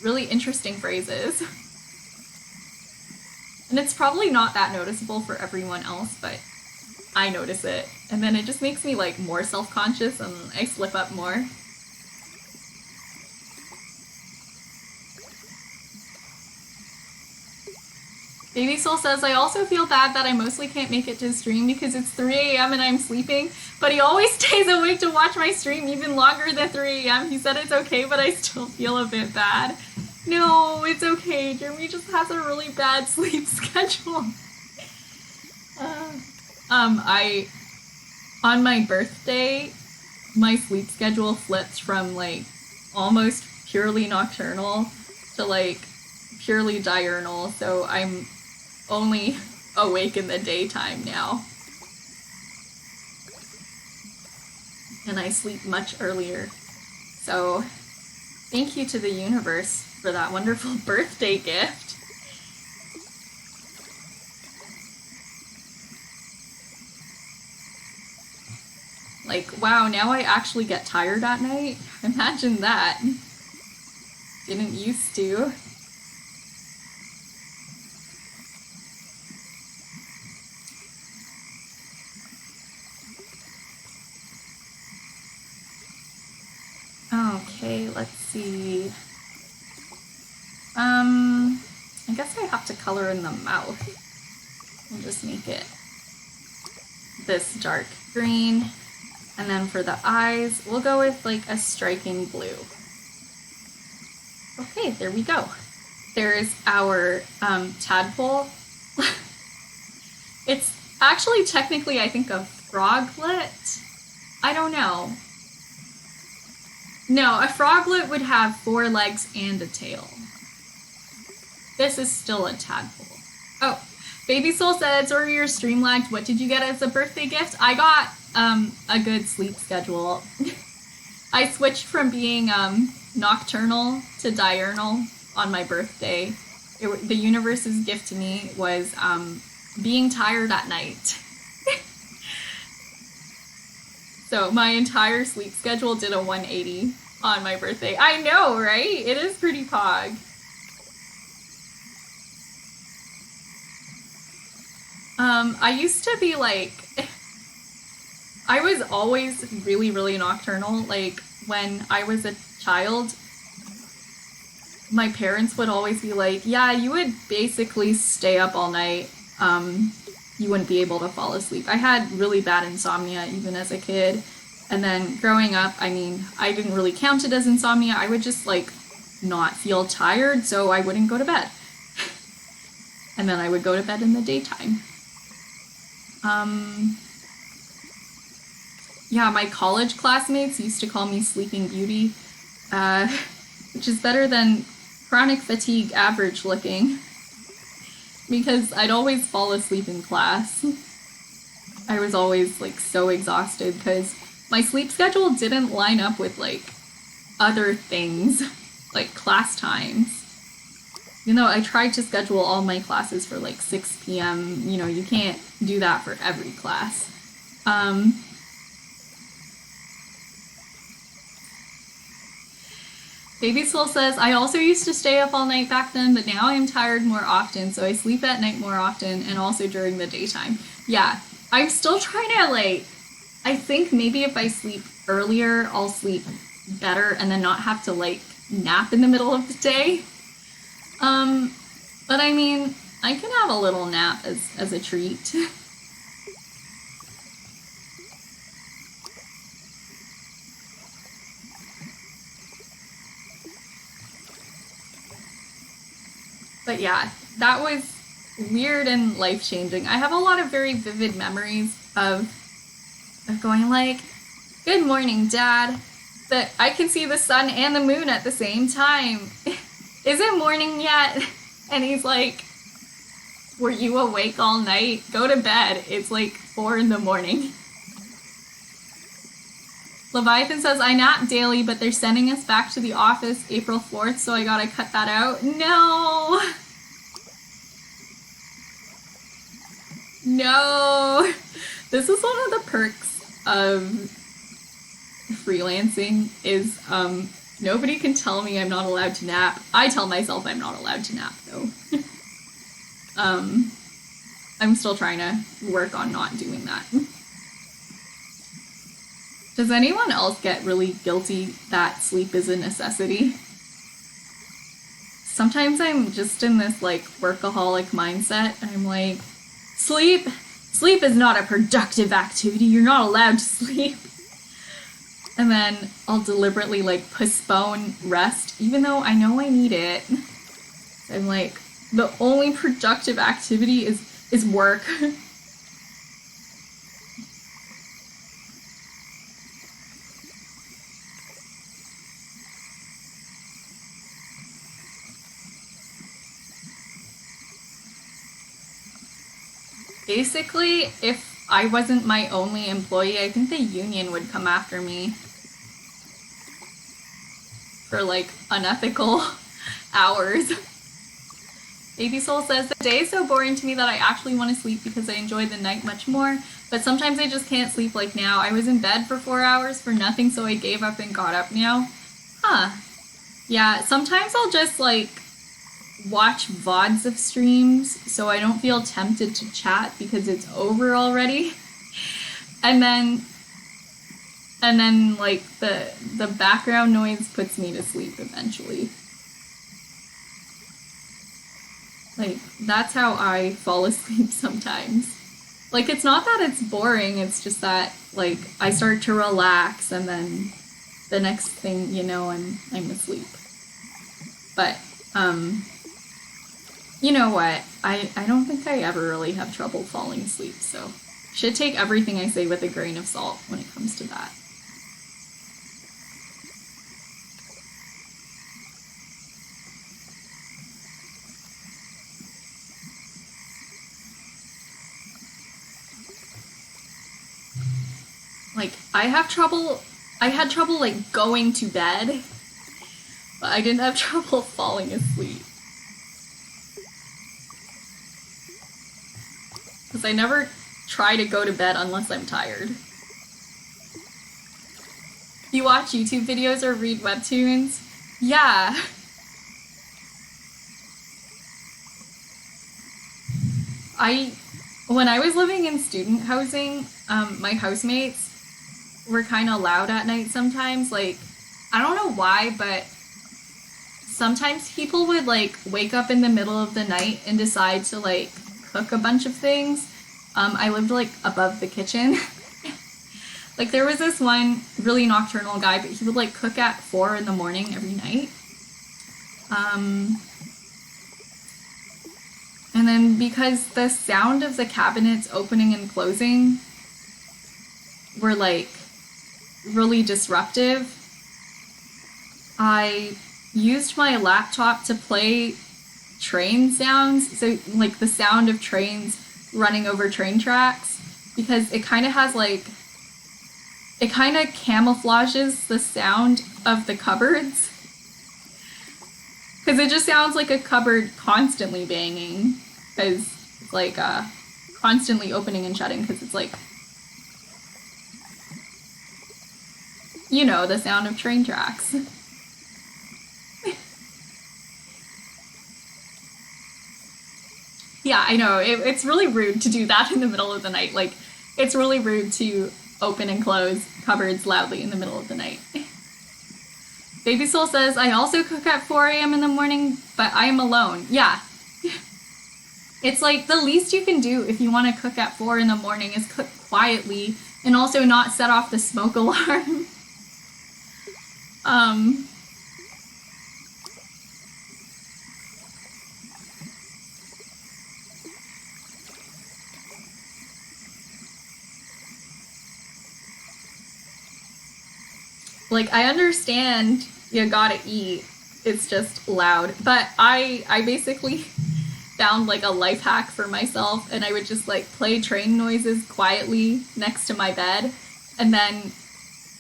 really interesting phrases. And it's probably not that noticeable for everyone else, but I notice it. And then it just makes me like more self-conscious and I slip up more. Baby Soul says, I also feel bad that I mostly can't make it to stream because it's 3 a.m. and I'm sleeping, but he always stays awake to watch my stream even longer than 3 a.m. He said it's okay, but I still feel a bit bad. No, it's okay. Jeremy just has a really bad sleep schedule. On my birthday, my sleep schedule flipped from like almost purely nocturnal to like purely diurnal, so I'm only awake in the daytime now. And I sleep much earlier. So thank you to the universe for that wonderful birthday gift. Like, wow, now I actually get tired at night? Imagine that. Didn't used to. Okay, let's see. I guess I have to color in the mouth. I'll just make it this dark green. And then for the eyes, we'll go with like a striking blue. Okay, there we go. There's our tadpole. It's actually technically, I think, a froglet. I don't know. No, a froglet would have 4 legs and a tail. This is still a tadpole. Oh, Baby Soul said, sorry you're stream lagged. What did you get as a birthday gift? I got a good sleep schedule. I switched from being nocturnal to diurnal on my birthday. The universe's gift to me was being tired at night. So my entire sleep schedule did a 180 on my birthday. I know, right? It is pretty pog. I used to be like, I was always really, really nocturnal. Like when I was a child, my parents would always be like, yeah, you would basically stay up all night. You wouldn't be able to fall asleep. I had really bad insomnia even as a kid. And then growing up, I mean, I didn't really count it as insomnia. I would just like not feel tired, so I wouldn't go to bed. And then I would go to bed in the daytime. Yeah, my college classmates used to call me Sleeping Beauty, which is better than chronic fatigue average looking. Because I'd always fall asleep in class. I was always like so exhausted because my sleep schedule didn't line up with like other things, like class times. You know, I tried to schedule all my classes for like 6 p.m. You know, you can't do that for every class. Baby Soul says, I also used to stay up all night back then, but now I'm tired more often, so I sleep at night more often and also during the daytime. Yeah, I'm still trying to like, I think maybe if I sleep earlier, I'll sleep better and then not have to like nap in the middle of the day. But I mean, I can have a little nap as a treat. But yeah, that was weird and life-changing. I have a lot of very vivid memories of going like, good morning, Dad. That I can see the sun and the moon at the same time. Is it morning yet? And he's like, were you awake all night? Go to bed. It's like 4 in the morning. Leviathan says, I nap daily, but they're sending us back to the office April 4th, so I gotta cut that out. No! No! This is one of the perks of freelancing, is nobody can tell me I'm not allowed to nap. I tell myself I'm not allowed to nap, though. I'm still trying to work on not doing that. Does anyone else get really guilty that sleep is a necessity? Sometimes I'm just in this like workaholic mindset and I'm like, sleep is not a productive activity. You're not allowed to sleep. And then I'll deliberately like postpone rest even though I know I need it. I'm like, the only productive activity is work. Basically, if I wasn't my only employee, I think the union would come after me for like unethical hours. Baby Soul says, the day is so boring to me that I actually want to sleep because I enjoy the night much more, but sometimes I just can't sleep like now. I was in bed for 4 hours for nothing, so I gave up and got up now. Huh. Yeah, sometimes I'll just like watch VODs of streams so I don't feel tempted to chat because it's over already. And then like the background noise puts me to sleep eventually. Like, that's how I fall asleep sometimes. Like, it's not that it's boring, it's just that, like, I start to relax and then the next thing you know, I'm asleep. But, you know what? I don't think I ever really have trouble falling asleep, so should take everything I say with a grain of salt when it comes to that. Like, I had trouble like going to bed, but I didn't have trouble falling asleep. Because I never try to go to bed unless I'm tired. You watch YouTube videos or read webtoons? Yeah. When I was living in student housing, my housemates were kind of loud at night sometimes. Like, I don't know why, but sometimes people would like wake up in the middle of the night and decide to like cook a bunch of things. I lived like above the kitchen. Like, there was this one really nocturnal guy, but he would like cook at 4 in the morning every night. And then because the sound of the cabinets opening and closing were like really disruptive, I used my laptop to play train sounds, so like the sound of trains running over train tracks, because it kind of has like, it kind of camouflages the sound of the cupboards, because it just sounds like a cupboard constantly banging, because it's like constantly opening and shutting, because it's like, you know, the sound of train tracks. Yeah, I know. It's really rude to do that in the middle of the night. Like, it's really rude to open and close cupboards loudly in the middle of the night. Baby Soul says, I also cook at 4 a.m. in the morning, but I am alone. Yeah. It's like the least you can do if you want to cook at 4 in the morning is cook quietly and also not set off the smoke alarm. Like, I understand you gotta eat, it's just loud, but I basically found like a life hack for myself, and I would just like play train noises quietly next to my bed, and then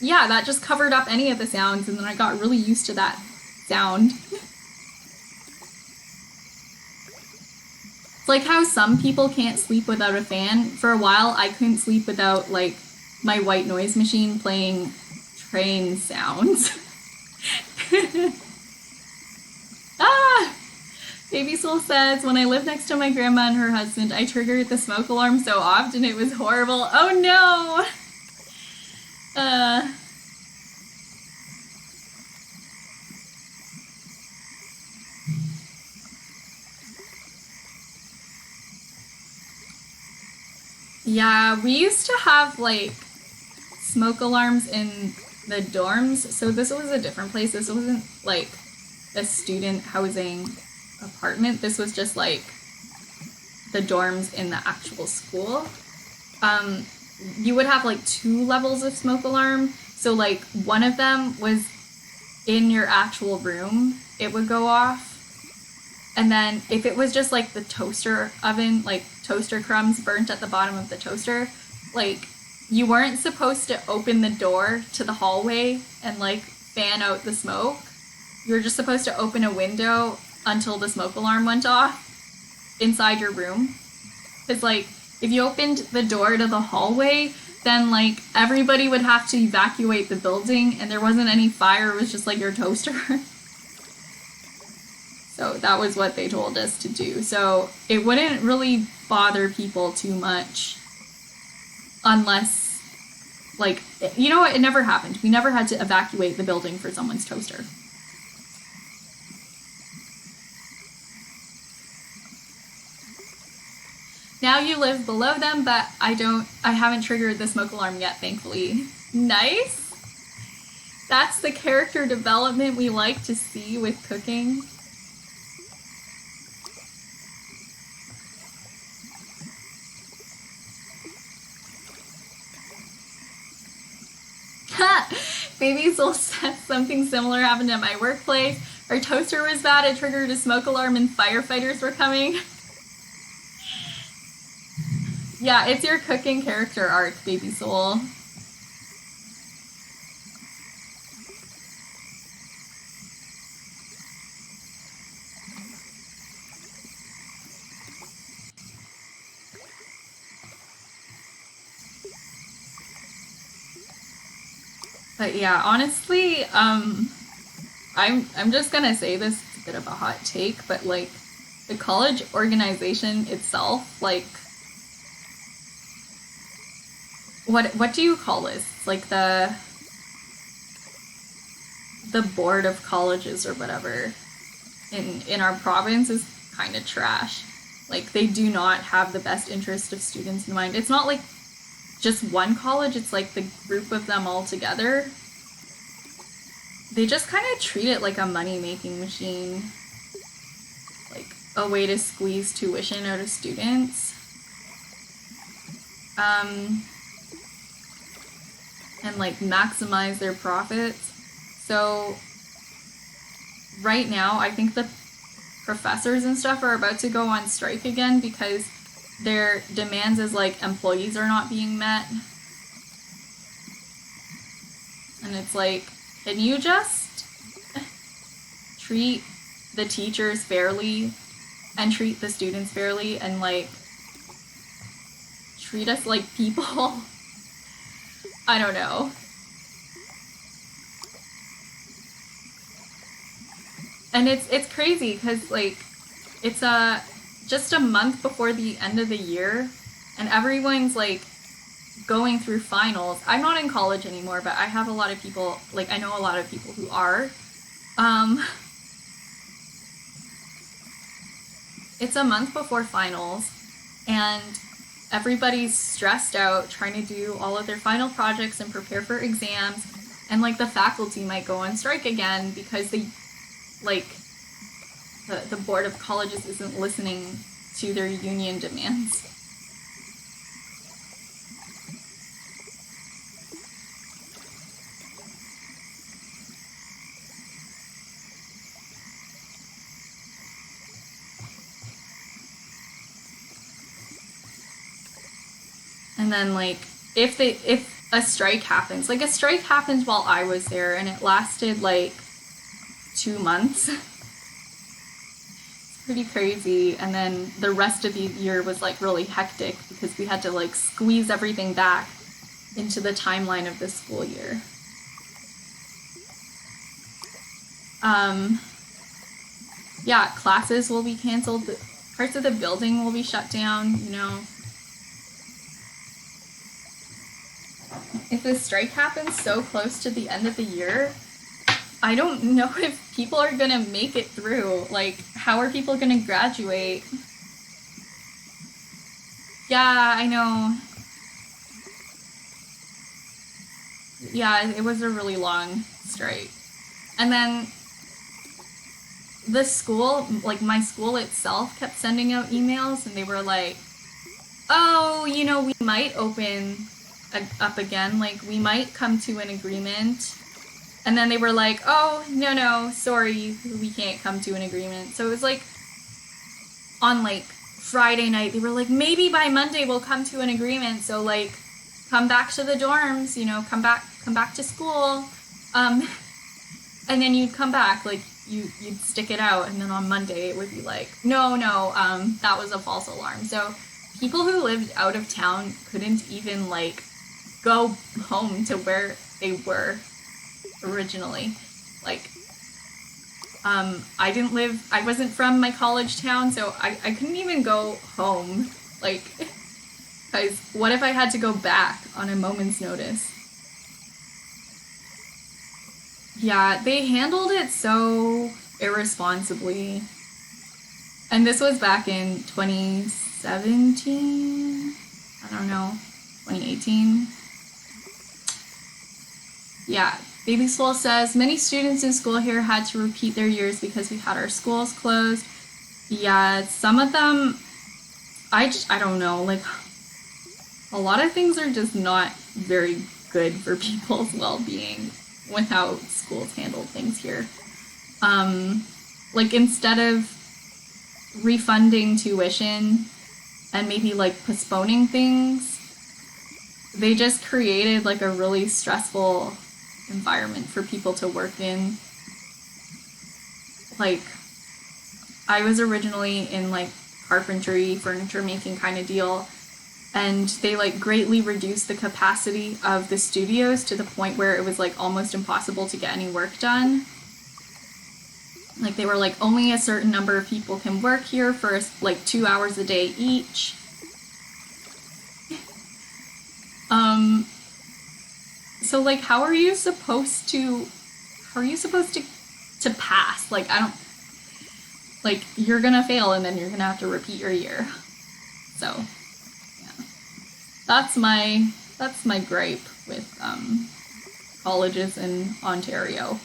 yeah, that just covered up any of the sounds, and then I got really used to that sound. It's like how some people can't sleep without a fan. For a while, I couldn't sleep without, like, my white noise machine playing train sounds. Ah! Baby Soul says, when I lived next to my grandma and her husband, I triggered the smoke alarm so often it was horrible. Oh no! Uh, yeah, we used to have like smoke alarms in the dorms, so this was a different place. This wasn't like a student housing apartment. This was just like the dorms in the actual school. Um, you would have like two levels of smoke alarm. So like one of them was in your actual room, it would go off. And then if it was just like the toaster oven, like toaster crumbs burnt at the bottom of the toaster, like you weren't supposed to open the door to the hallway and like fan out the smoke. You were just supposed to open a window until the smoke alarm went off inside your room. Because like if you opened the door to the hallway, then like everybody would have to evacuate the building and there wasn't any fire, it was just like your toaster. So that was what they told us to do. So it wouldn't really bother people too much unless, like, you know what? It never happened. We never had to evacuate the building for someone's toaster. Now you live below them, but I haven't triggered the smoke alarm yet, thankfully. Nice! That's the character development we like to see with cooking. Baby Soul says something similar happened at my workplace. Our toaster was bad, it triggered a smoke alarm and firefighters were coming. Yeah, it's your cooking character arc, Baby Soul. But yeah, honestly, I'm just gonna say this, it's a bit of a hot take, but like the college organization itself, like what do you call this? It's like the board of colleges or whatever in our province is kind of trash. Like they do not have the best interest of students in mind. It's not like just one college, it's like the group of them all together. They just kind of treat it like a money-making machine. Like a way to squeeze tuition out of students. And like maximize their profits. So right now, I think the professors and stuff are about to go on strike again because their demands as like employees are not being met. And it's like, can you just treat the teachers fairly and treat the students fairly and like treat us like people? I don't know. And it's crazy because like it's just a month before the end of the year and everyone's like going through finals. I'm not in college anymore, but I have a lot of people, like I know a lot of people who are. It's a month before finals and everybody's stressed out trying to do all of their final projects and prepare for exams, and like the faculty might go on strike again because they like the board of colleges isn't listening to their union demands. And then like if a strike happens. Like, a strike happened while I was there, and it lasted like 2 months. It's pretty crazy. And then the rest of the year was like really hectic because we had to like squeeze everything back into the timeline of the school year. Yeah, classes will be canceled. Parts of the building will be shut down, you know. If the strike happens so close to the end of the year, I don't know if people are gonna make it through. Like, how are people gonna graduate? Yeah, I know. Yeah, it was a really long strike. And then the school, like my school itself, kept sending out emails, and they were like, oh, you know, we might open up again, like we might come to an agreement. And then they were like, oh, no, sorry, we can't come to an agreement. So it was like on like Friday night, they were like, maybe by Monday we'll come to an agreement. So like, come back to the dorms, you know, come back to school. And then you'd come back, like you'd stick it out, and then on Monday it would be like, no, that was a false alarm. So people who lived out of town couldn't even like go home to where they were originally. Like, I wasn't from my college town, so I couldn't even go home. Like, because what if I had to go back on a moment's notice? Yeah, they handled it so irresponsibly. And this was back in 2017? I don't know, 2018? Yeah, Baby Soul says, many students in school here had to repeat their years because we had our schools closed. Yeah, some of them, I don't know, like, a lot of things are just not very good for people's well-being with how schools handle things here. Like, instead of refunding tuition and maybe like postponing things, they just created like a really stressful environment for people to work in. Like, I was originally in like carpentry, furniture making kind of deal, and they like greatly reduced the capacity of the studios to the point where it was like almost impossible to get any work done. Like, they were like, only a certain number of people can work here for like 2 hours a day each. So like, how are you supposed to pass? Like, I don't, like, you're gonna fail and then you're gonna have to repeat your year. So yeah, that's my gripe with colleges in Ontario.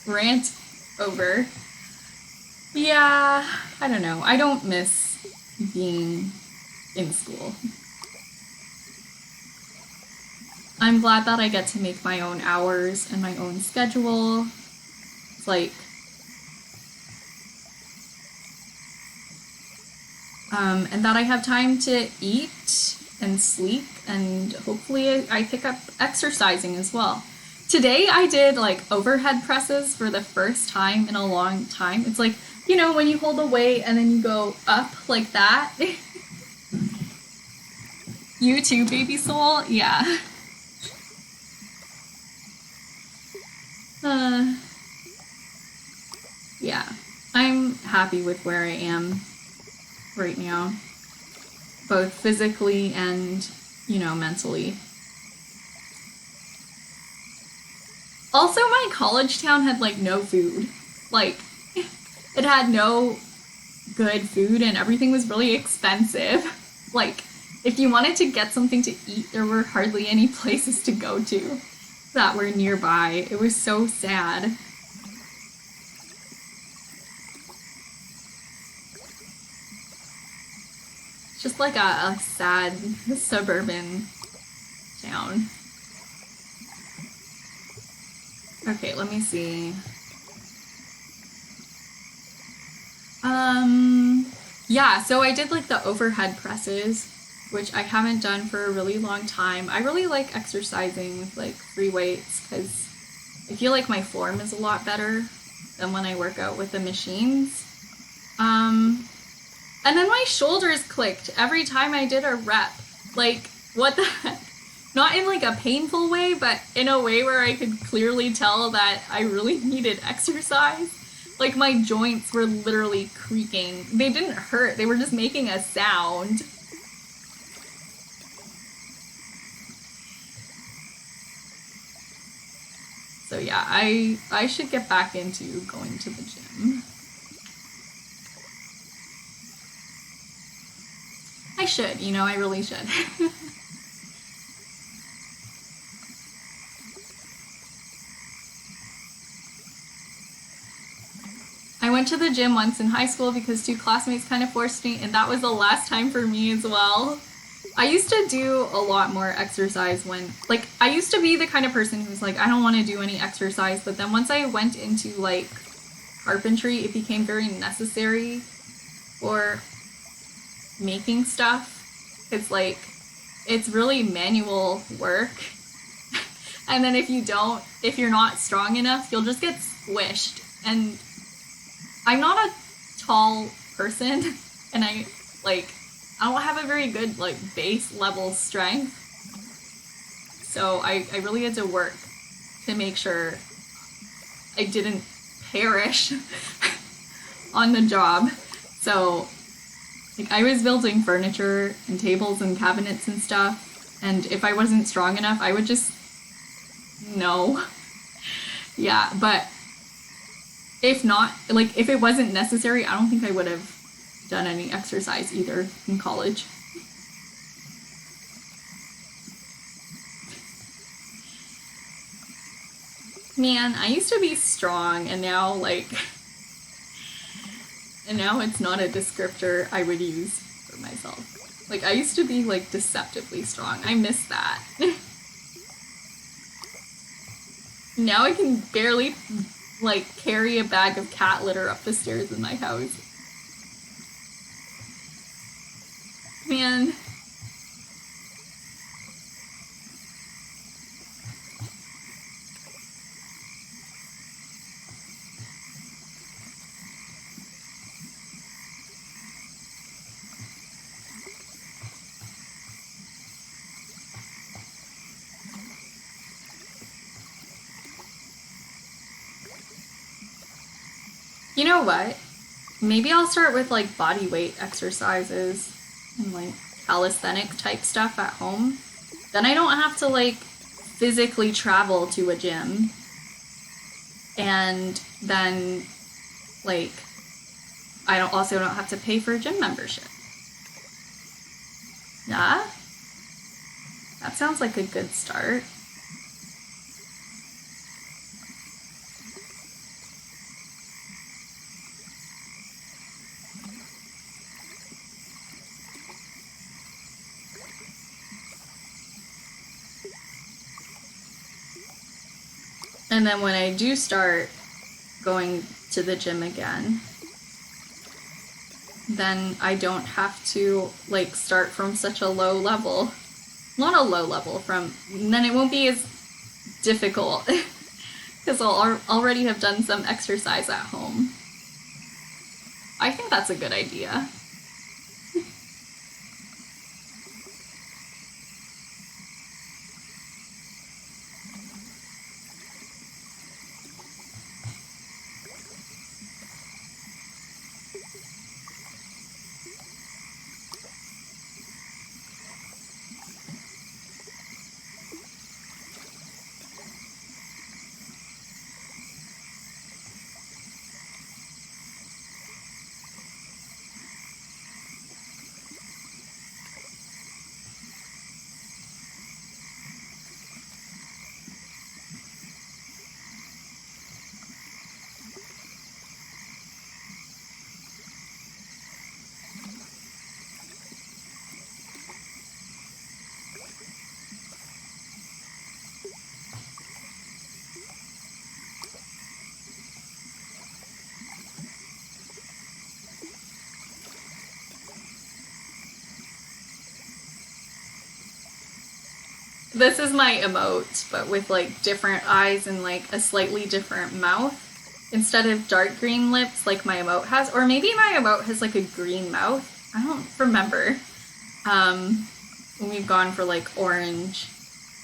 Rant over. Yeah, I don't know. I don't miss being in school. I'm glad that I get to make my own hours and my own schedule. It's like, and that I have time to eat and sleep, and hopefully I pick up exercising as well. Today I did like overhead presses for the first time in a long time. It's like, you know, when you hold a weight and then you go up like that. You too, Baby Soul? Yeah. Yeah. I'm happy with where I am right now, both physically and, you know, mentally. Also, my college town had like no food. Like, it had no good food and everything was really expensive. Like, if you wanted to get something to eat, there were hardly any places to go to that were nearby. It was so sad. Just like a sad suburban town. Okay, let me see. Yeah, so I did like the overhead presses, which I haven't done for a really long time. I really like exercising with like free weights because I feel like my form is a lot better than when I work out with the machines. And then my shoulders clicked every time I did a rep. Like, what the heck? Not in like a painful way, but in a way where I could clearly tell that I really needed exercise. Like my joints were literally creaking. They didn't hurt, they were just making a sound. So yeah, I should get back into going to the gym. I should, I really should. I went to the gym once in high school because two classmates kind of forced me, and that was the last time for me as well. I used to do a lot more exercise when, like, I used to be the kind of person who was like, I don't want to do any exercise, but then once I went into, like, carpentry, it became very necessary for making stuff. It's like, it's really manual work. And then if you're not strong enough, you'll just get squished. And I'm not a tall person, and I don't have a very good, like, base level strength. So I really had to work to make sure I didn't perish on the job. So, like, I was building furniture and tables and cabinets and stuff, and if I wasn't strong enough, I would just... No. Yeah, but if not, like, if it wasn't necessary, I don't think I would have done any exercise either in college. Man, I used to be strong, and now, like, and now it's not a descriptor I would use for myself. Like, I used to be, like, deceptively strong. I miss that. Now I can barely, like, carry a bag of cat litter up the stairs in my house. Man. You know what? Maybe I'll start with like body weight exercises and like calisthenic type stuff at home. Then I don't have to like physically travel to a gym. And then like I don't have to pay for a gym membership. Yeah? That sounds like a good start. And then when I do start going to the gym again, then I don't have to like start from such a low level. Not a low level, then it won't be as difficult because I'll already have done some exercise at home. I think that's a good idea. This is my emote, but with like different eyes and like a slightly different mouth. Instead of dark green lips like my emote has, or maybe my emote has like a green mouth. I don't remember. When we've gone for like orange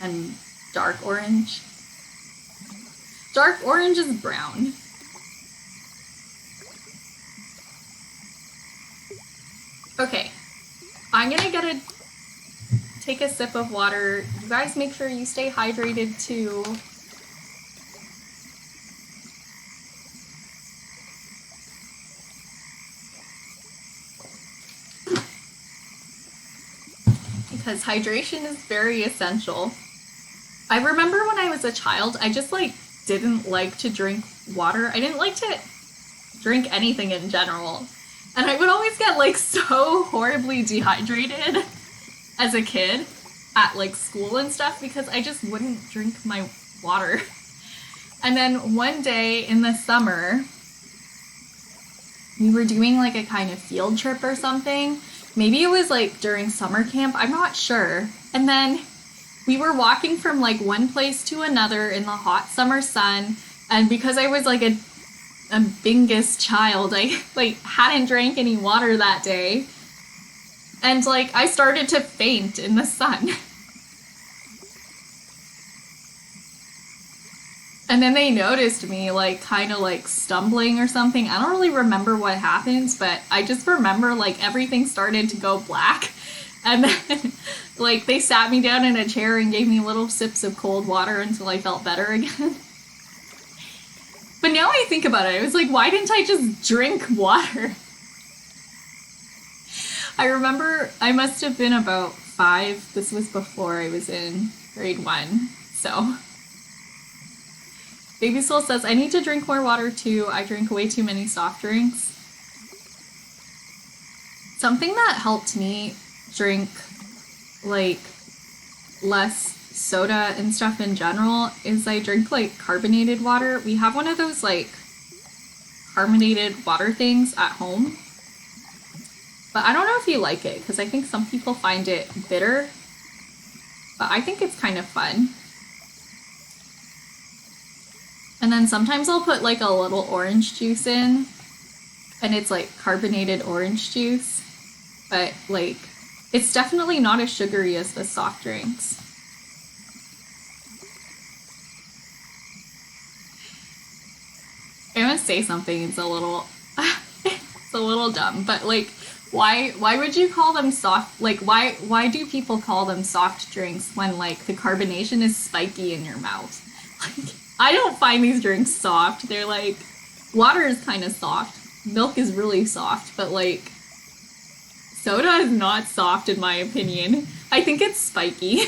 and dark orange. Dark orange is brown. Okay, I'm gonna take a sip of water. You guys make sure you stay hydrated too. Because hydration is very essential. I remember when I was a child, I just like didn't like to drink water. I didn't like to drink anything in general. And I would always get like so horribly dehydrated as a kid at like school and stuff because I just wouldn't drink my water. And then one day in the summer, we were doing like a kind of field trip or something. Maybe it was like during summer camp, I'm not sure. And then we were walking from like one place to another in the hot summer sun. And because I was like a bingus child, I like hadn't drank any water that day. And like I started to faint in the sun. And then they noticed me like kind of like stumbling or something. I don't really remember what happened, but I just remember like everything started to go black. And then like they sat me down in a chair and gave me little sips of cold water until I felt better again. But now I think about it, I was like, why didn't I just drink water? I remember I must have been about 5. This was before I was in grade 1, so. Baby Soul says, I need to drink more water too. I drink way too many soft drinks. Something that helped me drink like less soda and stuff in general is I drink like carbonated water. We have one of those like carbonated water things at home. But I don't know if you like it because I think some people find it bitter. But I think it's kind of fun. And then sometimes I'll put like a little orange juice in, and it's like carbonated orange juice, but like it's definitely not as sugary as the soft drinks. I'm gonna say something, it's a little dumb, but like why would you call them soft, like why do people call them soft drinks when like the carbonation is spiky in your mouth? Like I don't find these drinks soft. They're like, water is kind of soft. Milk is really soft, but like, soda is not soft in my opinion. I think it's spiky.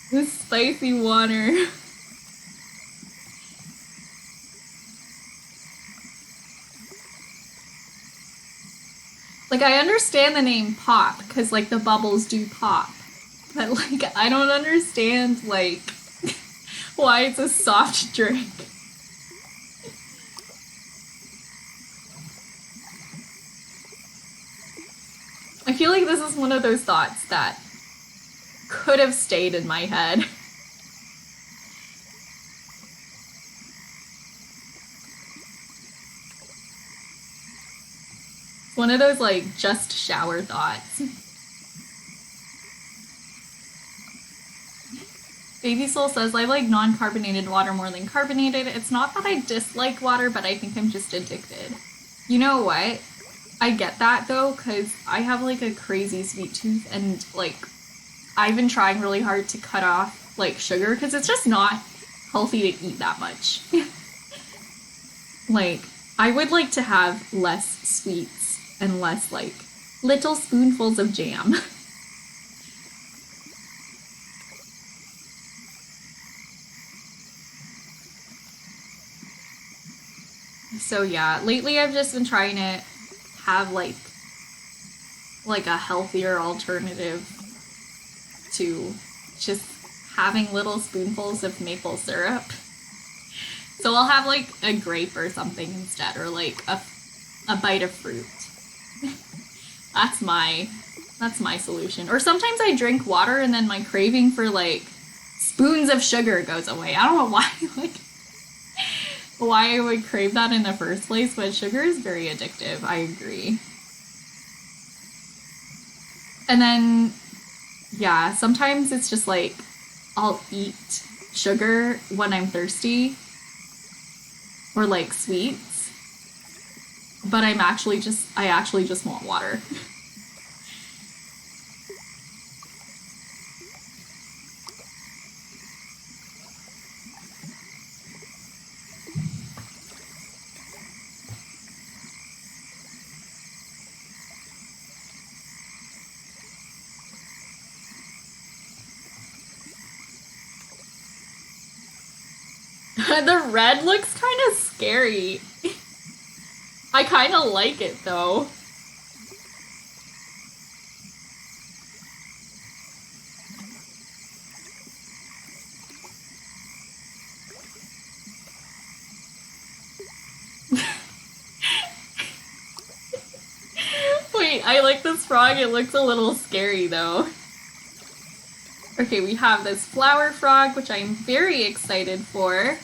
This spicy water. Like, I understand the name pop, because like the bubbles do pop. But like, I don't understand like why it's a soft drink. I feel like this is one of those thoughts that could have stayed in my head. It's one of those like just shower thoughts. Baby Soul says, I like non-carbonated water more than carbonated. It's not that I dislike water, but I think I'm just addicted. You know what? I get that though, because I have like a crazy sweet tooth, and like I've been trying really hard to cut off like sugar because it's just not healthy to eat that much. Like, I would like to have less sweets and less like little spoonfuls of jam. So yeah, lately I've just been trying to have like a healthier alternative to just having little spoonfuls of maple syrup. So I'll have like a grape or something instead, or like a bite of fruit. That's That's my solution. Or sometimes I drink water and then my craving for like spoons of sugar goes away. I don't know why, like, why I would crave that in the first place, but sugar is very addictive. I agree. And then, yeah, sometimes it's just like I'll eat sugar when I'm thirsty or like sweets, but I actually just want water. The red looks kind of scary. I kind of like it though. Wait, I like this frog. It looks a little scary though. Okay, we have this flower frog, which I'm very excited for.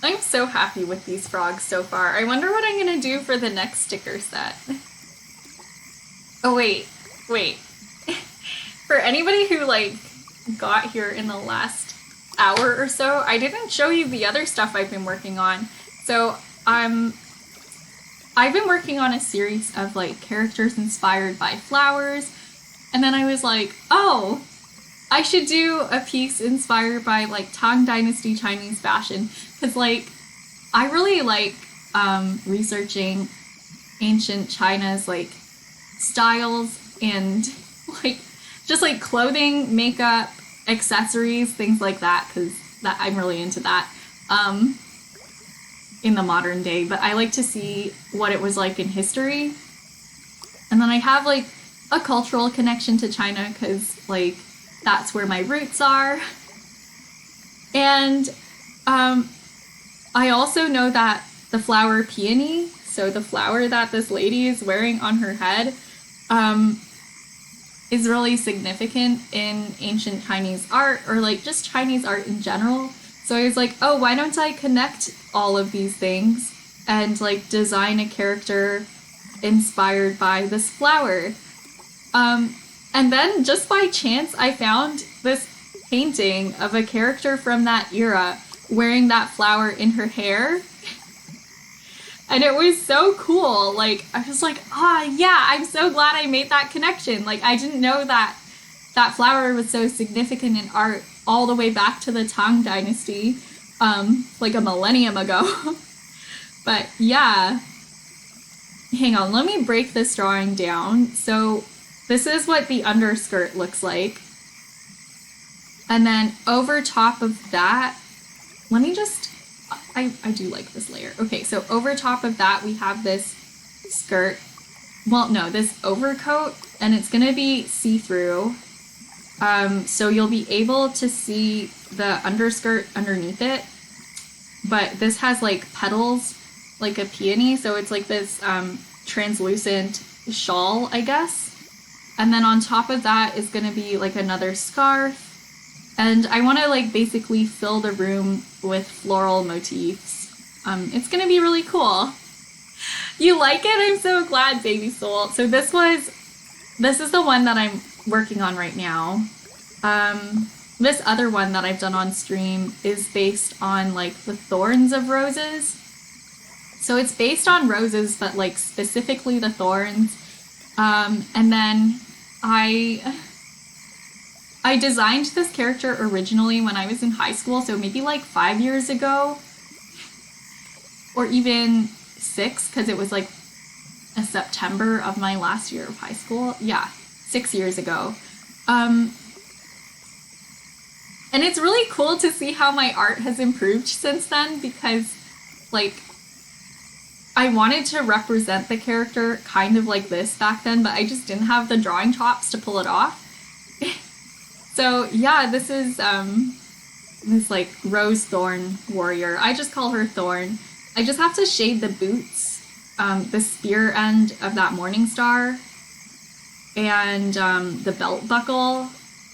I'm so happy with these frogs so far. I wonder what I'm gonna do for the next sticker set. Oh wait. For anybody who like got here in the last hour or so, I didn't show you the other stuff I've been working on. So I've been working on a series of like characters inspired by flowers, and then I was like, oh, I should do a piece inspired by like Tang Dynasty Chinese fashion, because like I really like researching ancient China's like styles and like just like clothing, makeup, accessories, things like that, because that I'm really into that in the modern day. But I like to see what it was like in history, and then I have like a cultural connection to China because like that's where my roots are. And I also know that the flower peony, so the flower that this lady is wearing on her head, is really significant in ancient Chinese art, or like just Chinese art in general. So I was like, oh, why don't I connect all of these things and like design a character inspired by this flower? And then just by chance, I found this painting of a character from that era wearing that flower in her hair. And it was so cool. Like, I was like, yeah, I'm so glad I made that connection. Like, I didn't know that that flower was so significant in art all the way back to the Tang Dynasty, like a millennium ago. But yeah. Hang on, let me break this drawing down. So this is what the underskirt looks like. And then over top of that, let me just, I do like this layer. Okay, so over top of that, we have this skirt. Well, no, this overcoat, and it's gonna be see-through. So you'll be able to see the underskirt underneath it. But this has like petals, like a peony, so it's like this translucent shawl, I guess. And then on top of that is gonna be like another scarf. And I wanna like basically fill the room with floral motifs. It's gonna be really cool. You like it? I'm so glad, baby soul. So this is the one that I'm working on right now. this other one that I've done on stream is based on like the thorns of roses. So it's based on roses, but like specifically the thorns. And then I designed this character originally when I was in high school, so maybe like 5 years ago, or even 6, because it was like a September of my last year of high school. Yeah, 6 years ago. And it's really cool to see how my art has improved since then, because like I wanted to represent the character kind of like this back then, but I just didn't have the drawing chops to pull it off. So yeah, this is this like rose thorn warrior. I just call her Thorn. I just have to shade the boots, the spear end of that morning star, and the belt buckle,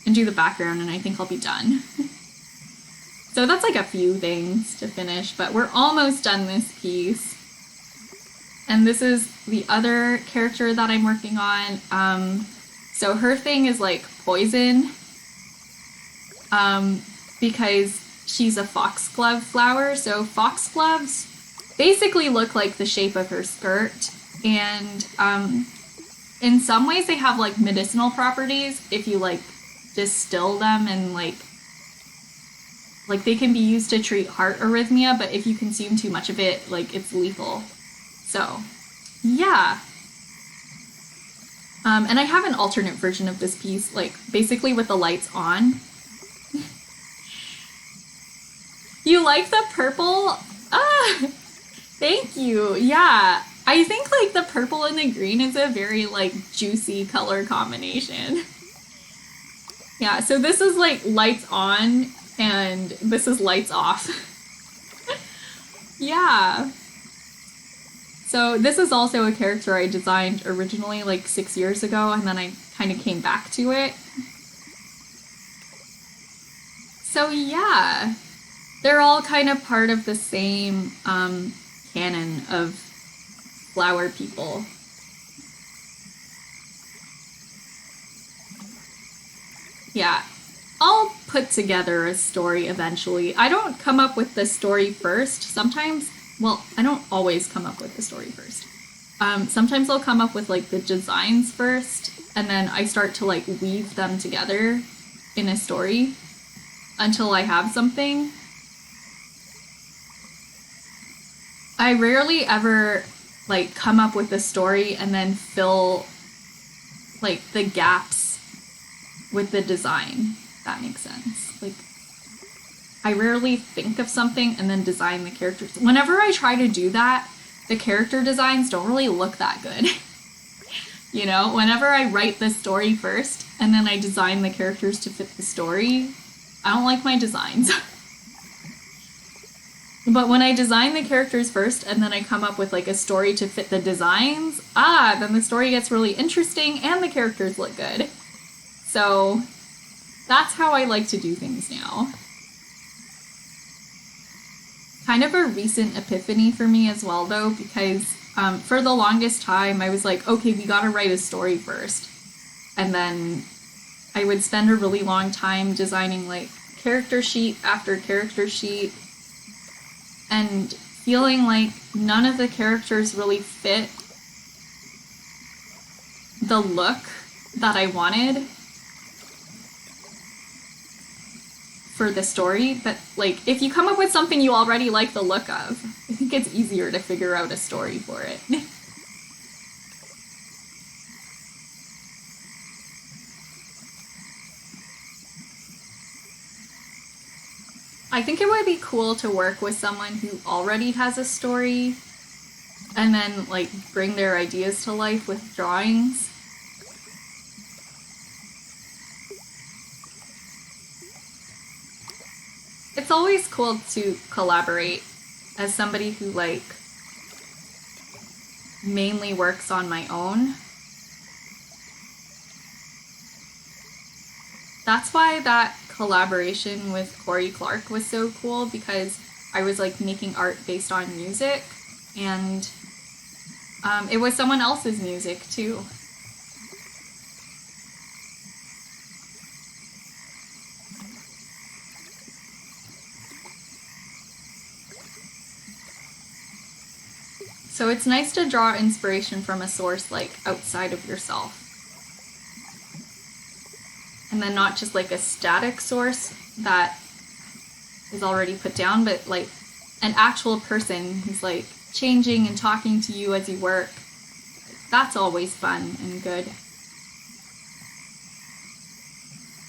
and do the background, and I think I'll be done. So that's like a few things to finish, but we're almost done this piece. And this is the other character that I'm working on. So her thing is like poison, because she's a foxglove flower. So foxgloves basically look like the shape of her skirt, and in some ways they have like medicinal properties if you like distill them, and like they can be used to treat heart arrhythmia, but if you consume too much of it, like it's lethal. So yeah. And I have an alternate version of this piece, like basically with the lights on. You like the purple? Ah, thank you. Yeah, I think like the purple and the green is a very like juicy color combination. Yeah, so this is like lights on and this is lights off. Yeah. So this is also a character I designed originally like 6 years ago, and then I kind of came back to it. So yeah, they're all kind of part of the same canon of flower people. Yeah, I'll put together a story eventually. I don't come up with the story first. Sometimes, well, I don't always come up with the story first. Sometimes I'll come up with like the designs first, and then I start to like weave them together in a story until I have something. I rarely ever like come up with a story and then fill like the gaps with the design. If that makes sense. Like I rarely think of something and then design the characters. Whenever I try to do that, the character designs don't really look that good. You know, whenever I write the story first and then I design the characters to fit the story, I don't like my designs. But when I design the characters first and then I come up with like a story to fit the designs, then the story gets really interesting and the characters look good. So that's how I like to do things now. Kind of a recent epiphany for me as well though, because for the longest time I was like, okay, we gotta write a story first. And then I would spend a really long time designing like character sheet after character sheet, and feeling like none of the characters really fit the look that I wanted for the story. But like, if you come up with something you already like the look of, I think it's easier to figure out a story for it. I think it would be cool to work with someone who already has a story and then like bring their ideas to life with drawings. It's always cool to collaborate as somebody who like mainly works on my own. That's why that collaboration with Corey Clark was so cool, because I was like making art based on music, and it was someone else's music too. So it's nice to draw inspiration from a source like outside of yourself. And then not just like a static source that is already put down, but like an actual person who's like changing and talking to you as you work. That's always fun and good.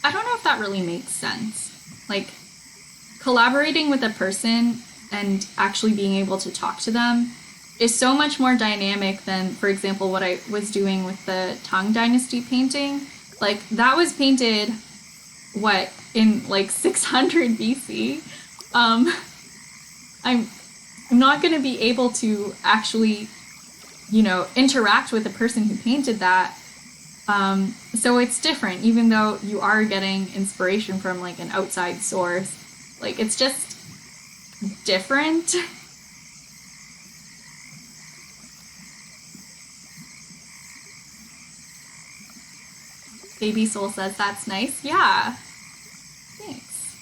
I don't know if that really makes sense. Like, collaborating with a person and actually being able to talk to them is so much more dynamic than, for example, what I was doing with the Tang Dynasty painting. Like, that was painted, in like 600 BC. I'm not going to be able to actually, interact with the person who painted that. So it's different, even though you are getting inspiration from like an outside source. Like, it's just different. Baby Soul says that's nice. Yeah. Thanks.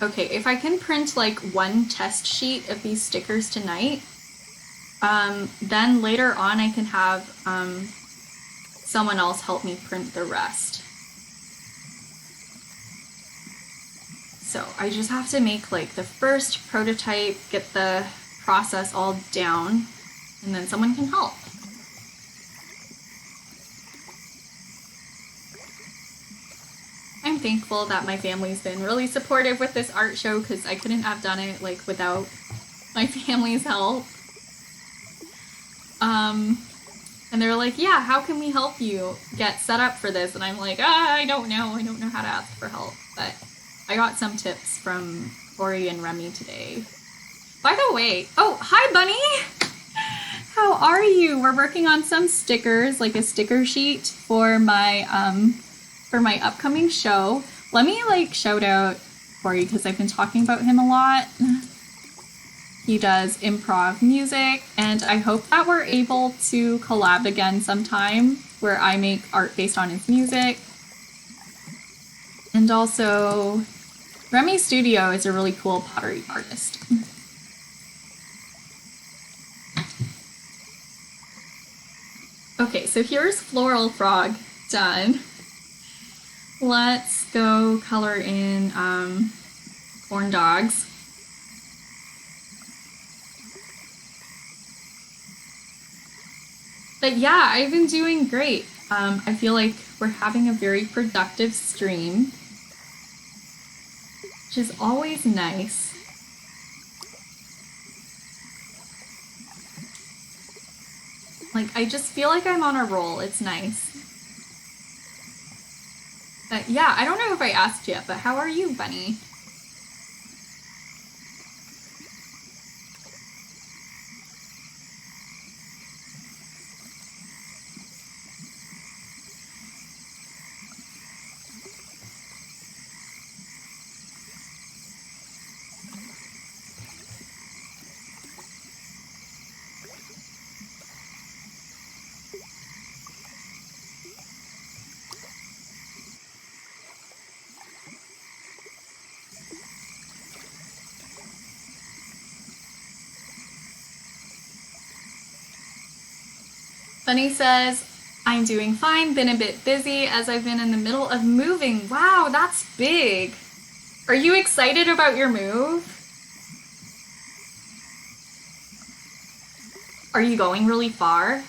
Okay, if I can print like one test sheet of these stickers tonight, then later on I can have someone else help me print the rest. So I just have to make like the first prototype, get the process all down, and then someone can help. I'm thankful that my family's been really supportive with this art show because I couldn't have done it like without my family's help. And they're like, yeah, how can we help you get set up for this? And I'm like, I don't know. I don't know how to ask for help. But I got some tips from Tori and Remy today. By the way, oh, hi, Bunny! How are you? We're working on some stickers, like a sticker sheet for my upcoming show. Let me like shout out Tori because I've been talking about him a lot. He does improv music, and I hope that we're able to collab again sometime where I make art based on his music. And also, Remy Studio is a really cool pottery artist. Okay, so here's Floral Frog done. Let's go color in corn dogs. But yeah, I've been doing great. I feel like we're having a very productive stream, which is always nice. Like, I just feel like I'm on a roll. It's nice. But yeah, I don't know if I asked yet, but how are you, Bunny? Bunny says, I'm doing fine, been a bit busy as I've been in the middle of moving. Wow, that's big. Are you excited about your move? Are you going really far?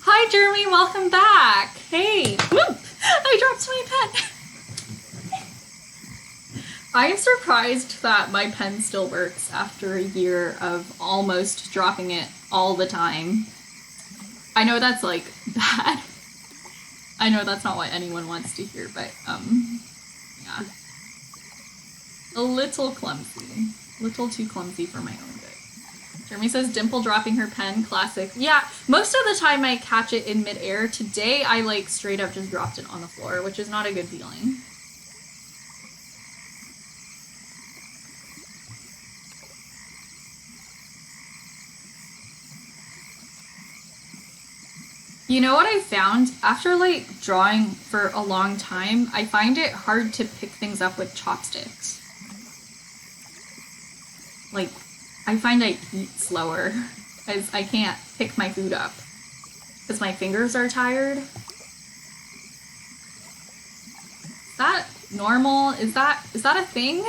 Hi, Jeremy, welcome back. Hey, whoop, I dropped my pen. I'm surprised that my pen still works after a year of almost dropping it all the time. I know that's like bad, I know that's not what anyone wants to hear, but, yeah. A little clumsy. A little too clumsy for my own good. Jeremy says Dimple dropping her pen, classic. Yeah, most of the time I catch it in midair. Today I like straight up just dropped it on the floor, which is not a good feeling. You know what I found? After like drawing for a long time, I find it hard to pick things up with chopsticks. Like, I find I eat slower because I can't pick my food up because my fingers are tired. Is that normal? Is that a thing?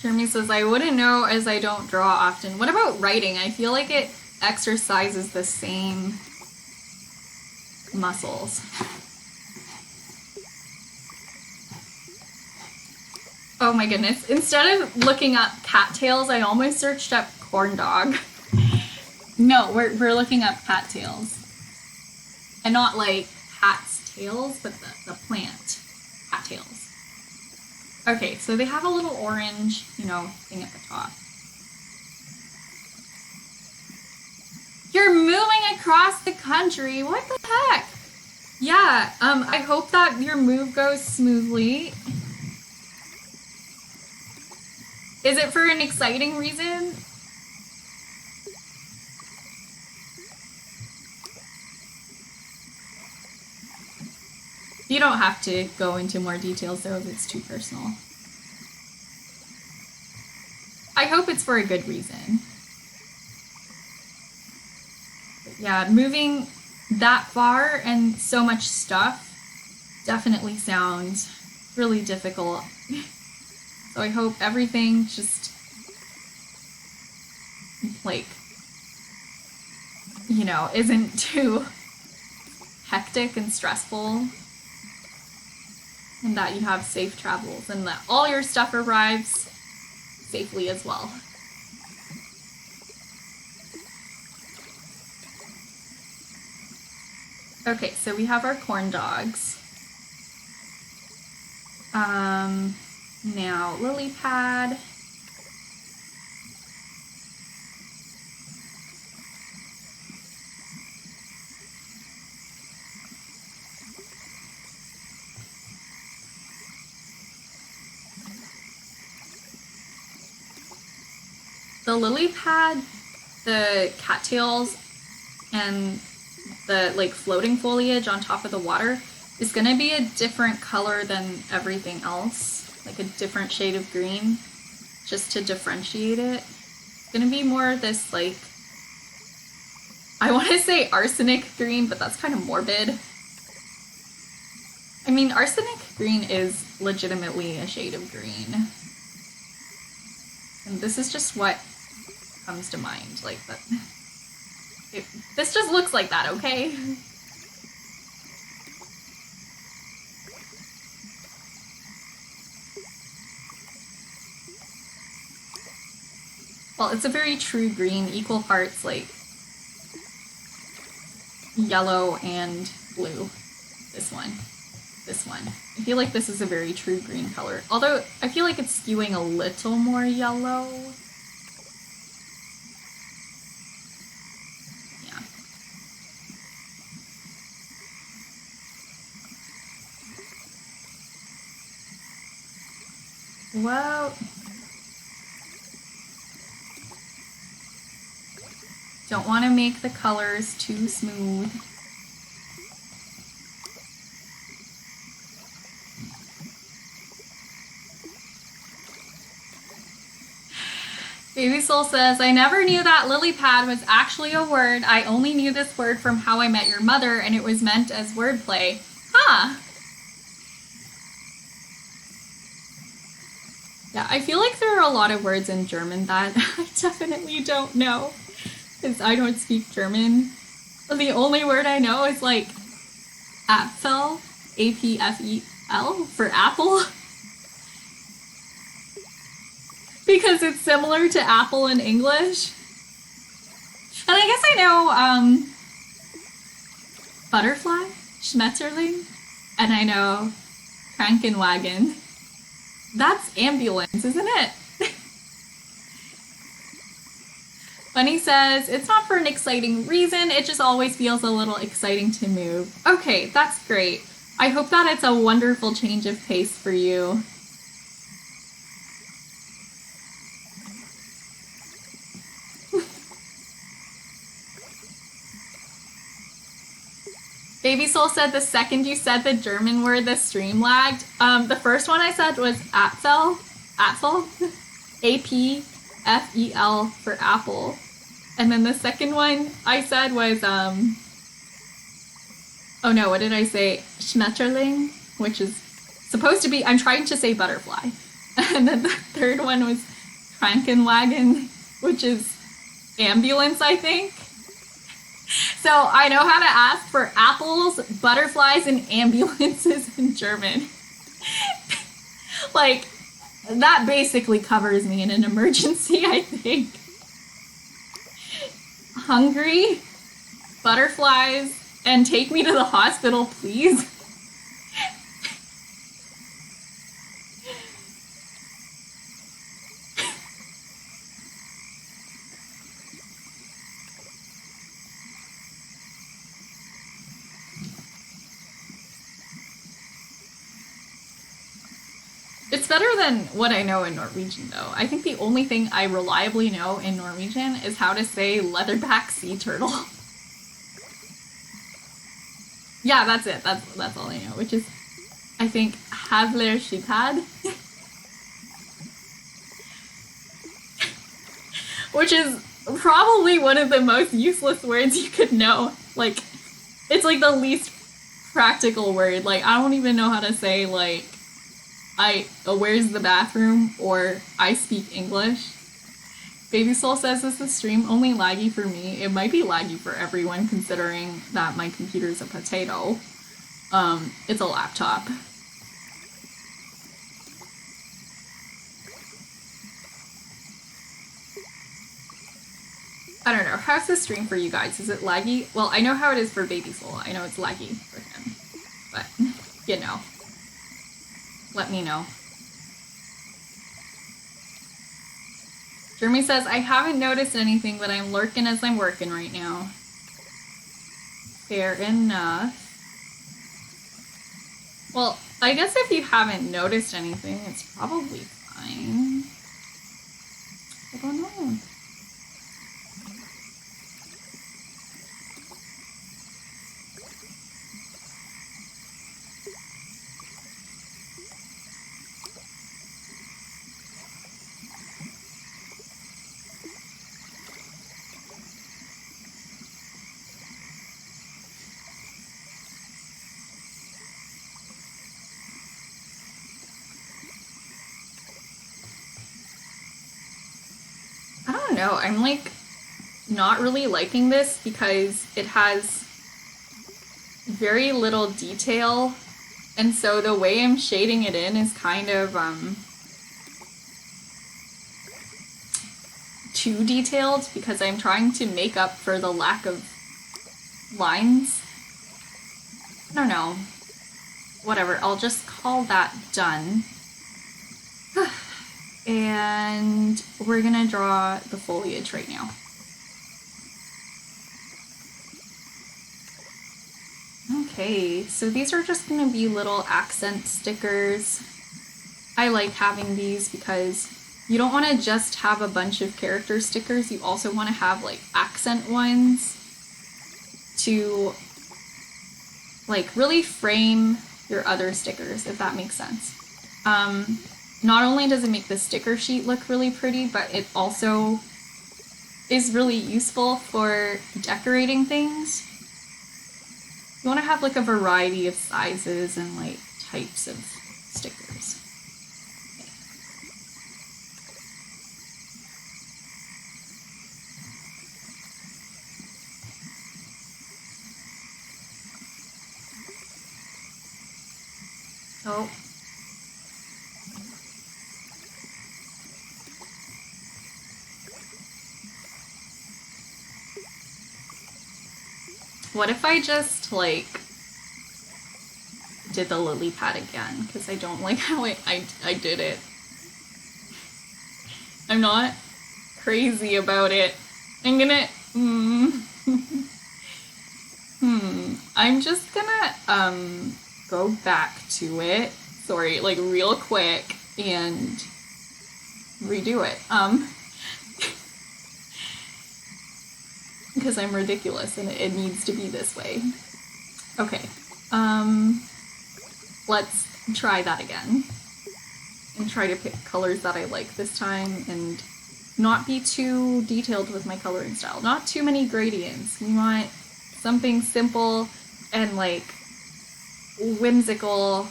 Jeremy says, I wouldn't know as I don't draw often. What about writing? I feel like it exercises the same muscles. Oh my goodness. Instead of looking up cattails, I almost searched up corn dog. No, we're looking up cattails. And not like cat's tails, but the plant cattails. Okay, so they have a little orange, thing at the top. You're moving across the country. What the heck? Yeah, I hope that your move goes smoothly. Is it for an exciting reason? You don't have to go into more details though if it's too personal. I hope it's for a good reason. But yeah, moving that far and so much stuff definitely sounds really difficult. So I hope everything just, like, isn't too hectic and stressful. And that you have safe travels and that all your stuff arrives safely as well. Okay, so we have our corn dogs. Now lily pad. The lily pad, the cattails, and the like floating foliage on top of the water is gonna be a different color than everything else, like a different shade of green, just to differentiate it. It's gonna be more this like, I want to say arsenic green, but that's kind of morbid. I mean, arsenic green is legitimately a shade of green. And this is just what comes to mind, like that. This just looks like that, okay? Well, it's a very true green, equal parts like yellow and blue. This one. I feel like this is a very true green color. Although, I feel like it's skewing a little more yellow. Yeah. Well, don't want to make the colors too smooth. Baby Soul says, I never knew that lily pad was actually a word. I only knew this word from How I Met Your Mother, and it was meant as wordplay. Huh. Yeah, I feel like there are a lot of words in German that I definitely don't know, because I don't speak German. The only word I know is like Apfel, Apfel for apple. Because it's similar to apple in English. And I guess I know butterfly, Schmetterling, and I know Krankenwagen. That's ambulance, isn't it? Bunny says, it's not for an exciting reason, it just always feels a little exciting to move. Okay, that's great. I hope that it's a wonderful change of pace for you. Baby Soul said the second you said the German word, the stream lagged. The first one I said was Apfel, A-P-F-E-L for apple. And then the second one I said was, oh no, what did I say? Schmetterling, which is supposed to be, I'm trying to say butterfly. And then the third one was Krankenwagen, which is ambulance, I think. So I know how to ask for apples, butterflies, and ambulances in German. Like, that basically covers me in an emergency, I think. Hungry, butterflies, and take me to the hospital, please. It's better than what I know in Norwegian, though. I think the only thing I reliably know in Norwegian is how to say leatherback sea turtle. Yeah, that's it. That's all I know, which is, I think, Havler Shipad. Which is probably one of the most useless words you could know. Like, it's like the least practical word. Like, I don't even know how to say, like, where's the bathroom, or I speak English. Baby Soul says, is the stream only laggy for me? It might be laggy for everyone, considering that my computer's a potato. It's a laptop. I don't know, how's the stream for you guys? Is it laggy? Well, I know how it is for Baby Soul. I know it's laggy for him. But, you know. Let me know. Jeremy says, I haven't noticed anything, but I'm lurking as I'm working right now. Fair enough. Well, I guess if you haven't noticed anything, it's probably fine. I don't know. No, I'm like not really liking this because it has very little detail, and so the way I'm shading it in is kind of too detailed because I'm trying to make up for the lack of lines. I don't know. Whatever, I'll just call that done. And we're gonna draw the foliage right now. Okay, so these are just gonna be little accent stickers. I like having these because you don't want to just have a bunch of character stickers, you also want to have like accent ones to like really frame your other stickers, if that makes sense. Not only does it make the sticker sheet look really pretty, but it also is really useful for decorating things. You want to have like a variety of sizes and like types of stickers. Oh. What if I just, like, did the lily pad again? Because I don't like how I did it. I'm not crazy about it. I'm gonna... I'm just gonna, go back to it. Sorry, like, real quick and redo it. Because I'm ridiculous and it needs to be this way. Okay. Let's try that again. And try to pick colors that I like this time and not be too detailed with my coloring style. Not too many gradients. We want something simple and, like, whimsical.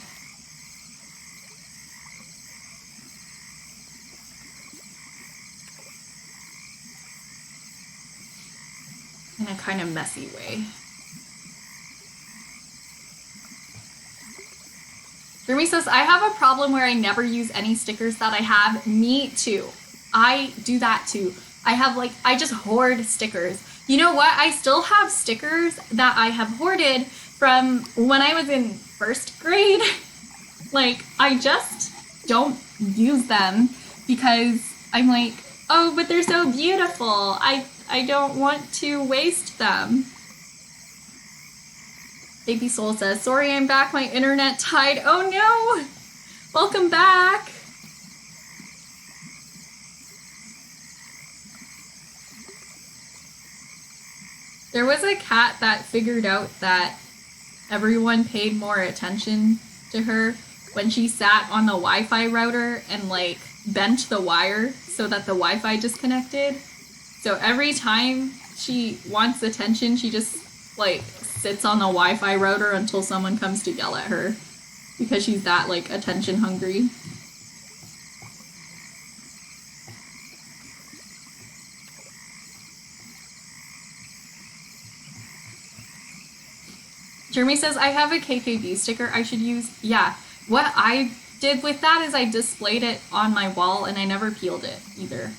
In a kind of messy way. Jeremy says, I have a problem where I never use any stickers that I have. Me too. I do that too. I just hoard stickers. You know what? I still have stickers that I have hoarded from when I was in first grade. Like, I just don't use them because I'm like, oh, but they're so beautiful. I don't want to waste them. Baby Soul says, sorry I'm back, my internet died. Oh no! Welcome back! There was a cat that figured out that everyone paid more attention to her when she sat on the Wi-Fi router and, like, bent the wire so that the Wi-Fi disconnected. So every time she wants attention, she just, like, sits on the Wi-Fi router until someone comes to yell at her because she's that, like, attention hungry. Jeremy says, I have a KKB sticker I should use. Yeah, what I did with that is I displayed it on my wall and I never peeled it either.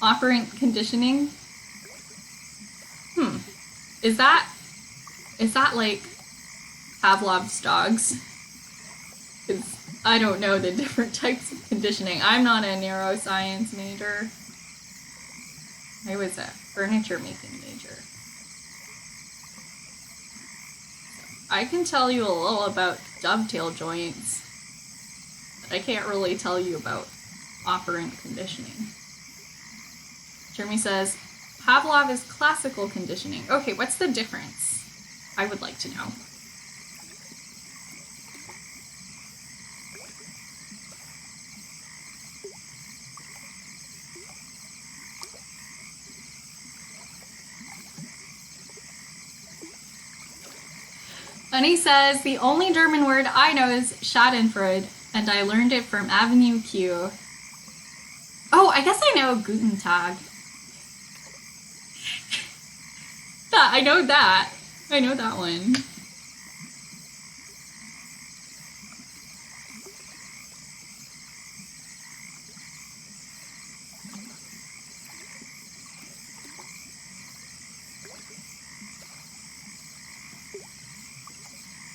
Operant conditioning? Is that like Pavlov's dogs? 'Cause I don't know the different types of conditioning. I'm not a neuroscience major. I was a furniture making major. I can tell you a little about dovetail joints, but I can't really tell you about operant conditioning. Jeremy says, Pavlov is classical conditioning. Okay, what's the difference? I would like to know. Bunny says, the only German word I know is Schadenfreude, and I learned it from Avenue Q. Oh, I guess I know Guten Tag. I know that. I know that one.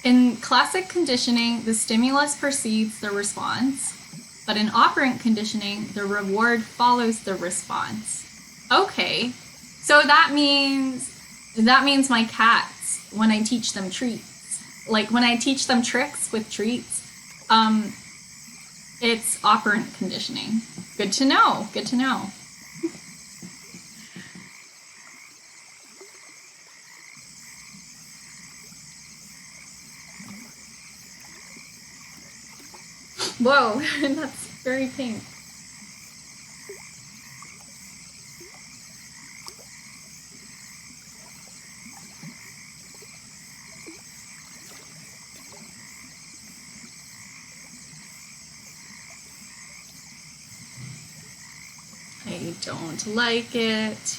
In classic conditioning, the stimulus precedes the response, but in operant conditioning, the reward follows the response. Okay, so that means my cats, when I teach them treats, like when I teach them tricks with treats, it's operant conditioning. Good to know, good to know. Whoa, that's very pink. I don't like it.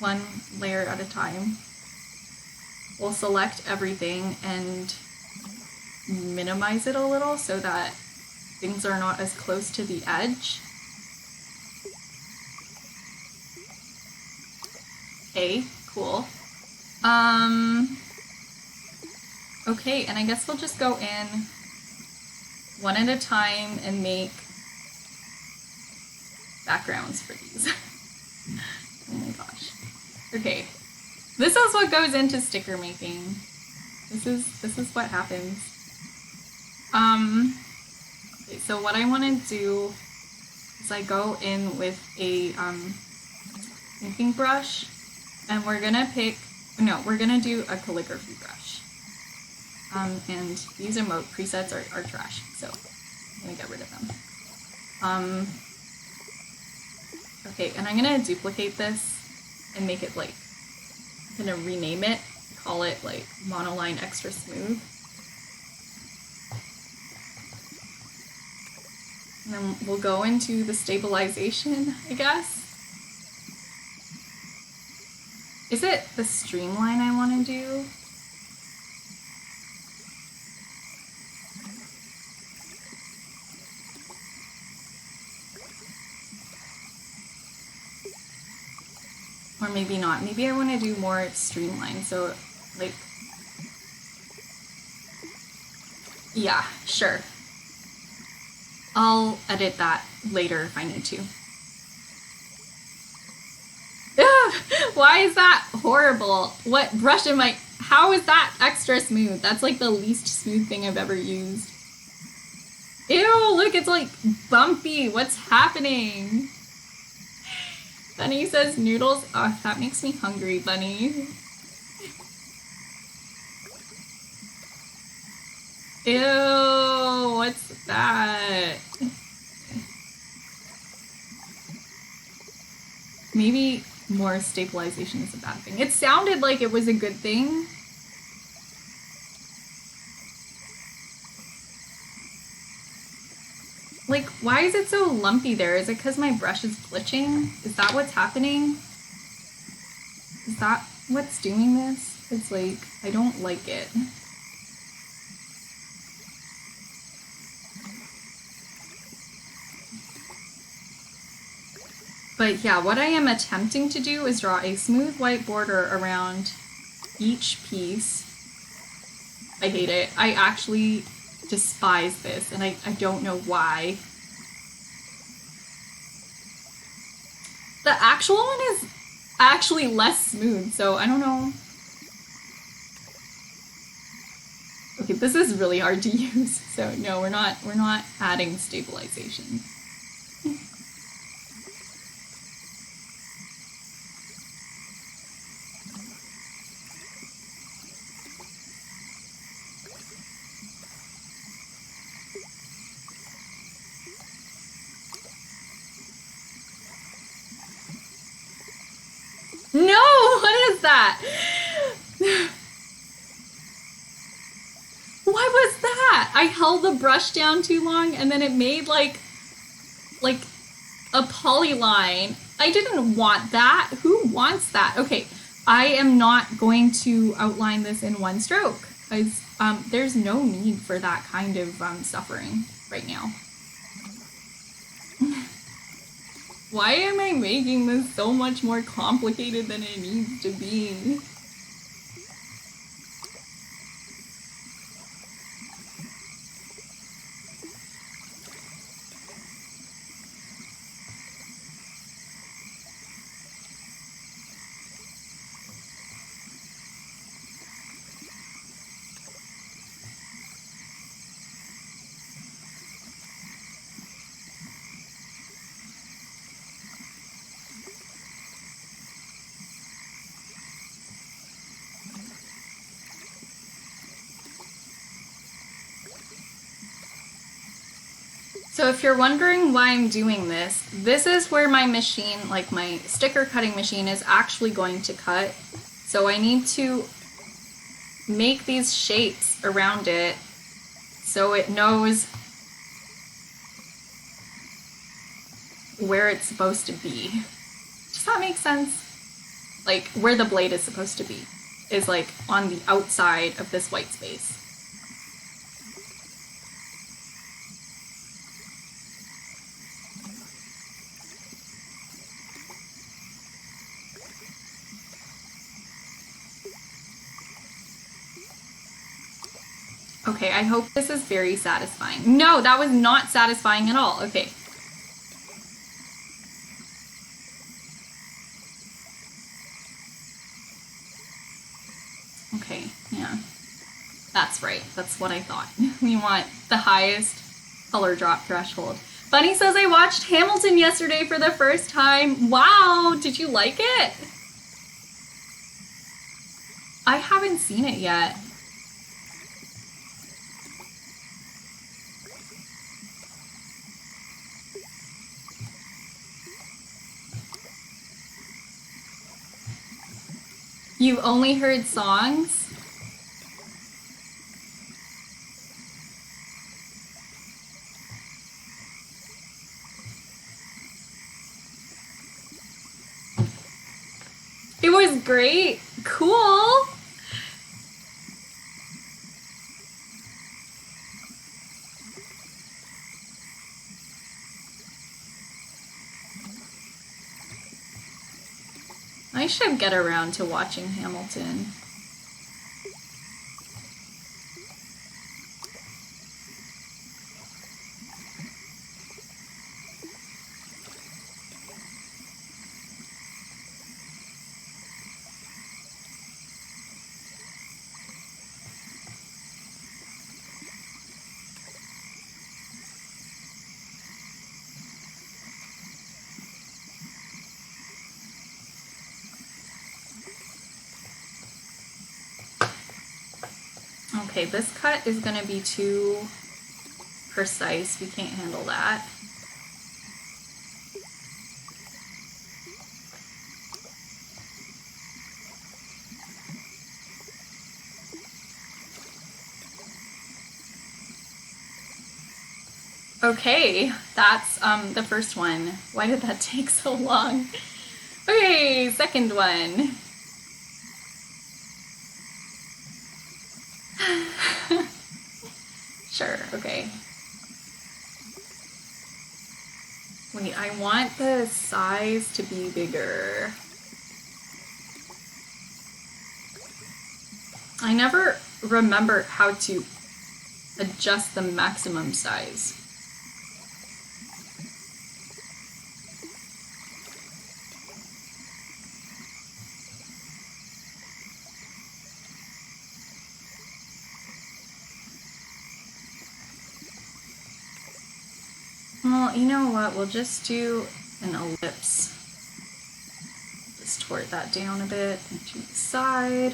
one layer at a time. We'll select everything and minimize it a little so that things are not as close to the edge. Okay, cool. Okay, and I guess we'll just go in one at a time and make backgrounds for these. Oh my gosh. Okay. This is what goes into sticker making. This is what happens. Okay, so what I want to do is I go in with a inking brush, and we're gonna do a calligraphy brush. And these emote presets are trash, so I'm gonna get rid of them. Okay, and I'm gonna duplicate this and make it like, I'm gonna rename it, call it like Monoline Extra Smooth. And then we'll go into the stabilization, I guess. Is it the streamline I want to do? Or maybe not. Maybe I want to do more streamline. So, like, yeah, sure. I'll edit that later if I need to. Why is that horrible? What brush am I? How is that extra smooth? That's like the least smooth thing I've ever used. Ew, look, it's like bumpy. What's happening? Bunny says noodles. Oh, that makes me hungry, Bunny. Ew, what's that? Maybe more stabilization is a bad thing. It sounded like it was a good thing. Like, why is it so lumpy there? Is it because my brush is glitching? Is that what's happening? Is that what's doing this? It's like, I don't like it. But yeah, what I am attempting to do is draw a smooth white border around each piece. I hate it. I actually despise this, and I don't know why. The actual one is actually less smooth, so I don't know. Okay, this is really hard to use, so no, we're not adding stabilization. No, what is that? What was that? I held the brush down too long and then it made like a polyline. I didn't want that. Who wants that? Okay, I am not going to outline this in one stroke because there's no need for that kind of suffering right now. Why am I making this so much more complicated than it needs to be? So if you're wondering why I'm doing this, this is where my machine, like my sticker cutting machine, is actually going to cut. So I need to make these shapes around it so it knows where it's supposed to be. Does that make sense? like where the blade is supposed to be, is like on the outside of this white space. Okay, I hope this is very satisfying. No, that was not satisfying at all. Okay. Okay, yeah. That's right. That's what I thought. We want the highest color drop threshold. Bunny says I watched Hamilton yesterday for the first time. Wow, did you like it? I haven't seen it yet. You've only heard songs? It was great. Cool. I should get around to watching Hamilton. Okay, this cut is gonna be too precise. We can't handle that. Okay, that's the first one. Why did that take so long? Okay, second one. Sure, okay. Wait, I want the size to be bigger. I never remember how to adjust the maximum size. Well, you know what? We'll just do an ellipse. Just tort that down a bit and to the side.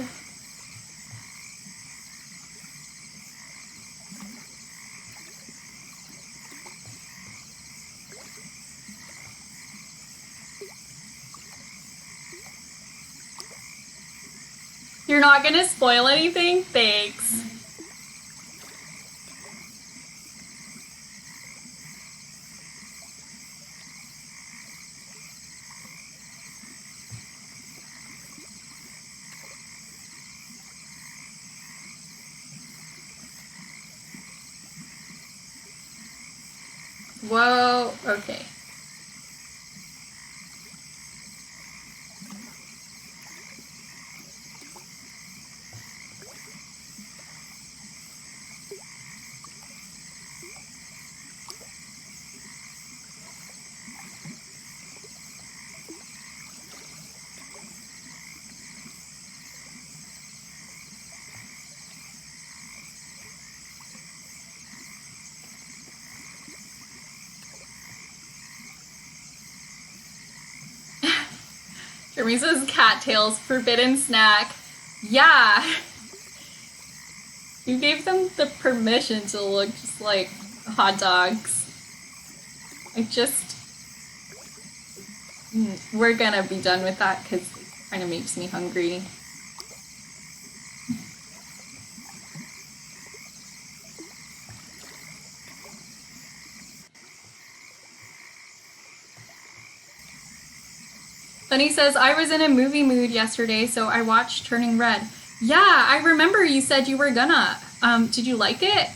You're not gonna spoil anything? Thanks. Whoa, okay. Jeremy says cattails, forbidden snack. Yeah. You gave them the permission to look just like hot dogs. I just... We're gonna be done with that because it kind of makes me hungry. Funny says, I was in a movie mood yesterday, so I watched Turning Red. Yeah, I remember you said you were gonna. Did you like it?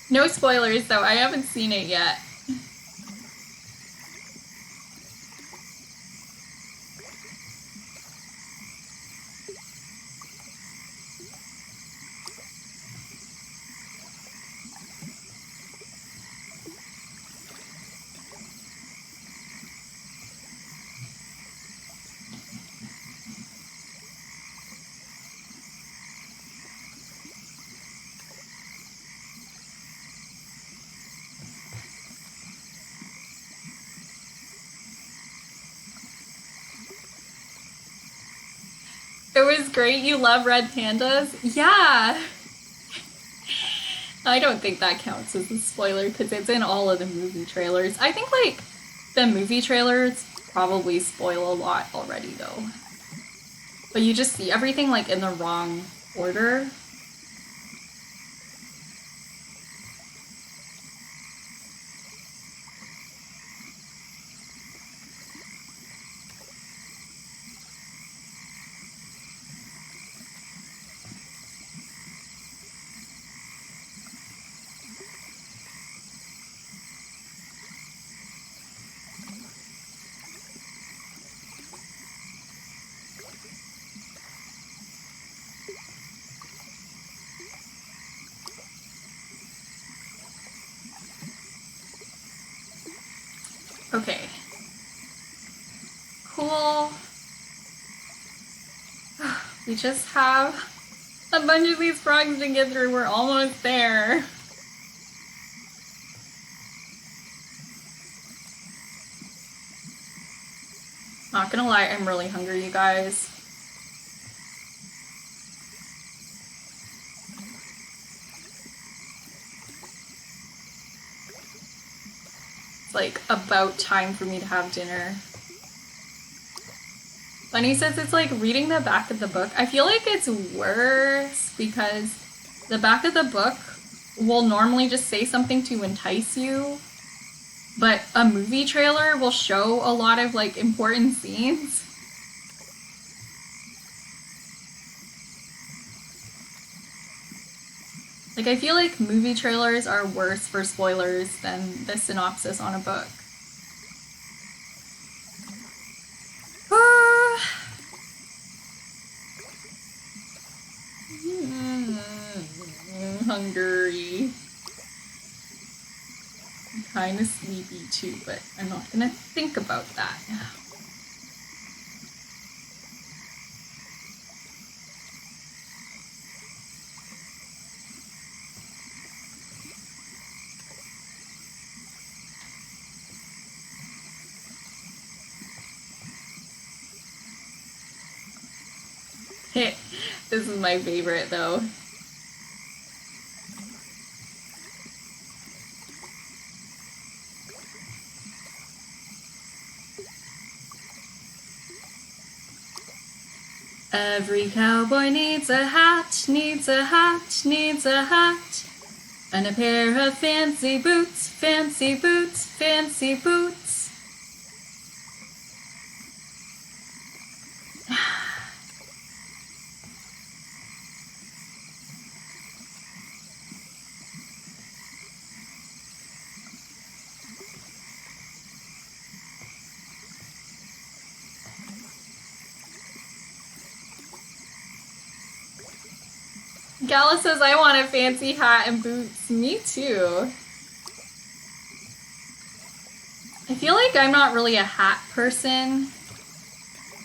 No spoilers, though. I haven't seen it yet. It was great. You love red pandas? Yeah. I don't think that counts as a spoiler because it's in all of the movie trailers. I think, like, the movie trailers probably spoil a lot already, though. But you just see everything, like, in the wrong order. Okay. Cool. We just have a bunch of these frogs to get through. We're almost there. Not gonna lie, I'm really hungry, you guys. It's like about time for me to have dinner. Bunny says it's like reading the back of the book. I feel like it's worse because the back of the book will normally just say something to entice you, but a movie trailer will show a lot of like important scenes. Like, I feel like movie trailers are worse for spoilers than the synopsis on a book. Hungry. I'm kind of sleepy too, but I'm not gonna think about that now. This is my favorite though. Every cowboy needs a hat, needs a hat, needs a hat, and a pair of fancy boots, fancy boots, fancy boots. Gala says, I want a fancy hat and boots. Me too. I feel like I'm not really a hat person.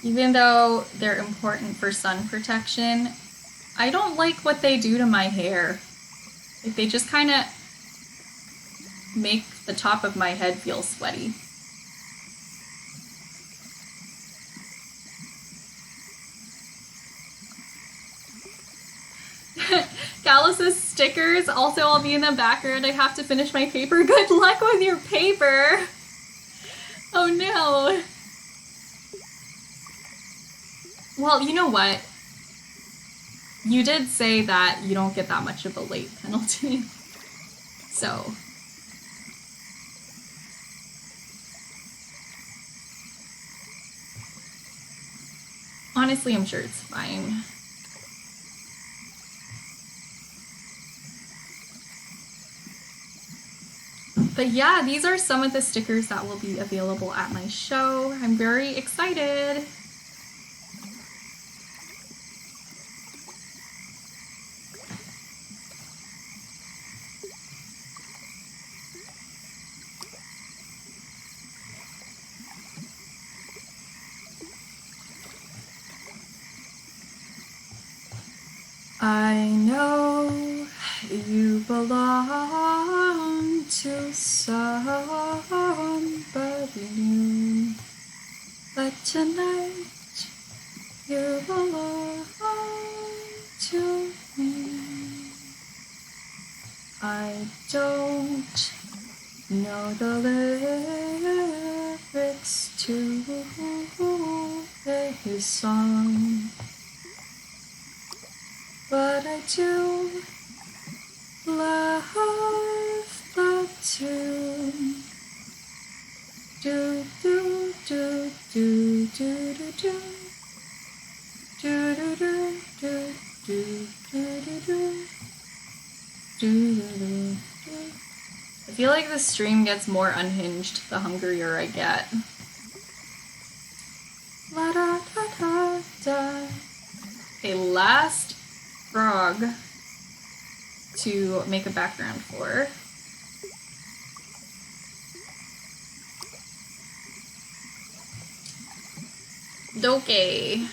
Even though they're important for sun protection, I don't like what they do to my hair. Like, they just kind of make the top of my head feel sweaty. Gallus' stickers. Also, I'll be in the background. I have to finish my paper. Good luck with your paper! Oh no! Well, you know what? You did say that you don't get that much of a late penalty. So, honestly, I'm sure it's fine. But yeah, these are some of the stickers that will be available at my show. I'm very excited. I know you belong to somebody new, but tonight you belong to me. I don't know the lyrics to his song, but I do love the tune. Do do do do do do do do do do do do do do do. I feel like the stream gets more unhinged the hungrier I get. La da da da da. A last frog to make a background for. Okay.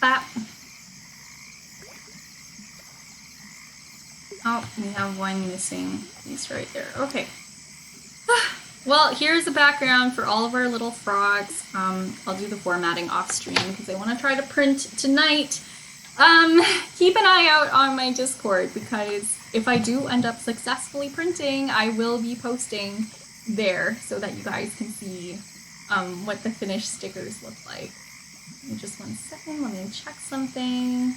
Bap. Oh, we have one missing. He's right there. Okay. Well, here's the background for all of our little frogs. I'll do the formatting off stream because I want to try to print tonight. Keep an eye out on my Discord because if I do end up successfully printing, I will be posting there so that you guys can see what the finished stickers look like. Give me just 1 second, let me check something.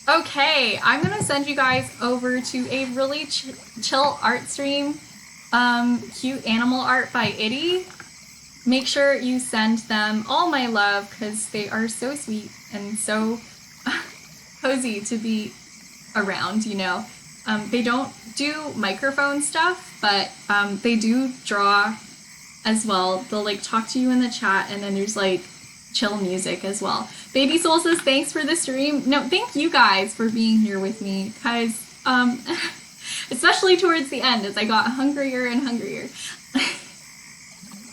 Okay, I'm gonna send you guys over to a really chill art stream. Cute animal art by Itty. Make sure you send them all my love because they are so sweet and so cozy to be around, you know. They don't do microphone stuff, but they do draw as well. They'll like talk to you in the chat and then there's like chill music as well. Baby Soul says thanks for the stream. No, thank you guys for being here with me because especially towards the end as I got hungrier and hungrier.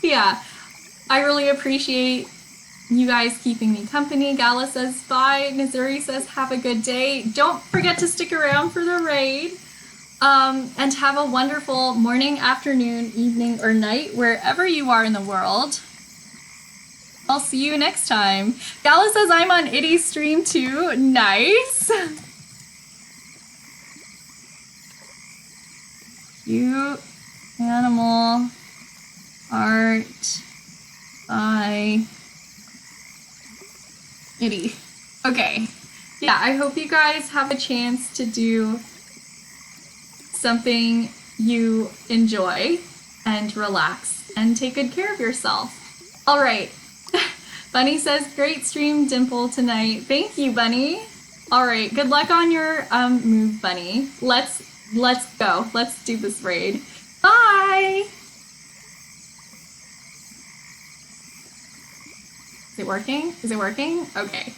Yeah, I really appreciate you guys keeping me company. Gala says bye. Missouri says have a good day. Don't forget to stick around for the raid. And have a wonderful morning, afternoon, evening, or night, wherever you are in the world. I'll see you next time. Gala says I'm on Itty's stream too. Nice. Cute animal art by Itty. Okay. Yeah, I hope you guys have a chance to do something you enjoy and relax and take good care of yourself. All right. Bunny says, great stream, Dimple, tonight. Thank you, Bunny. All right, good luck on your move, Bunny. Let's go. Let's do this raid. Bye. Is it working? Is it working? Okay.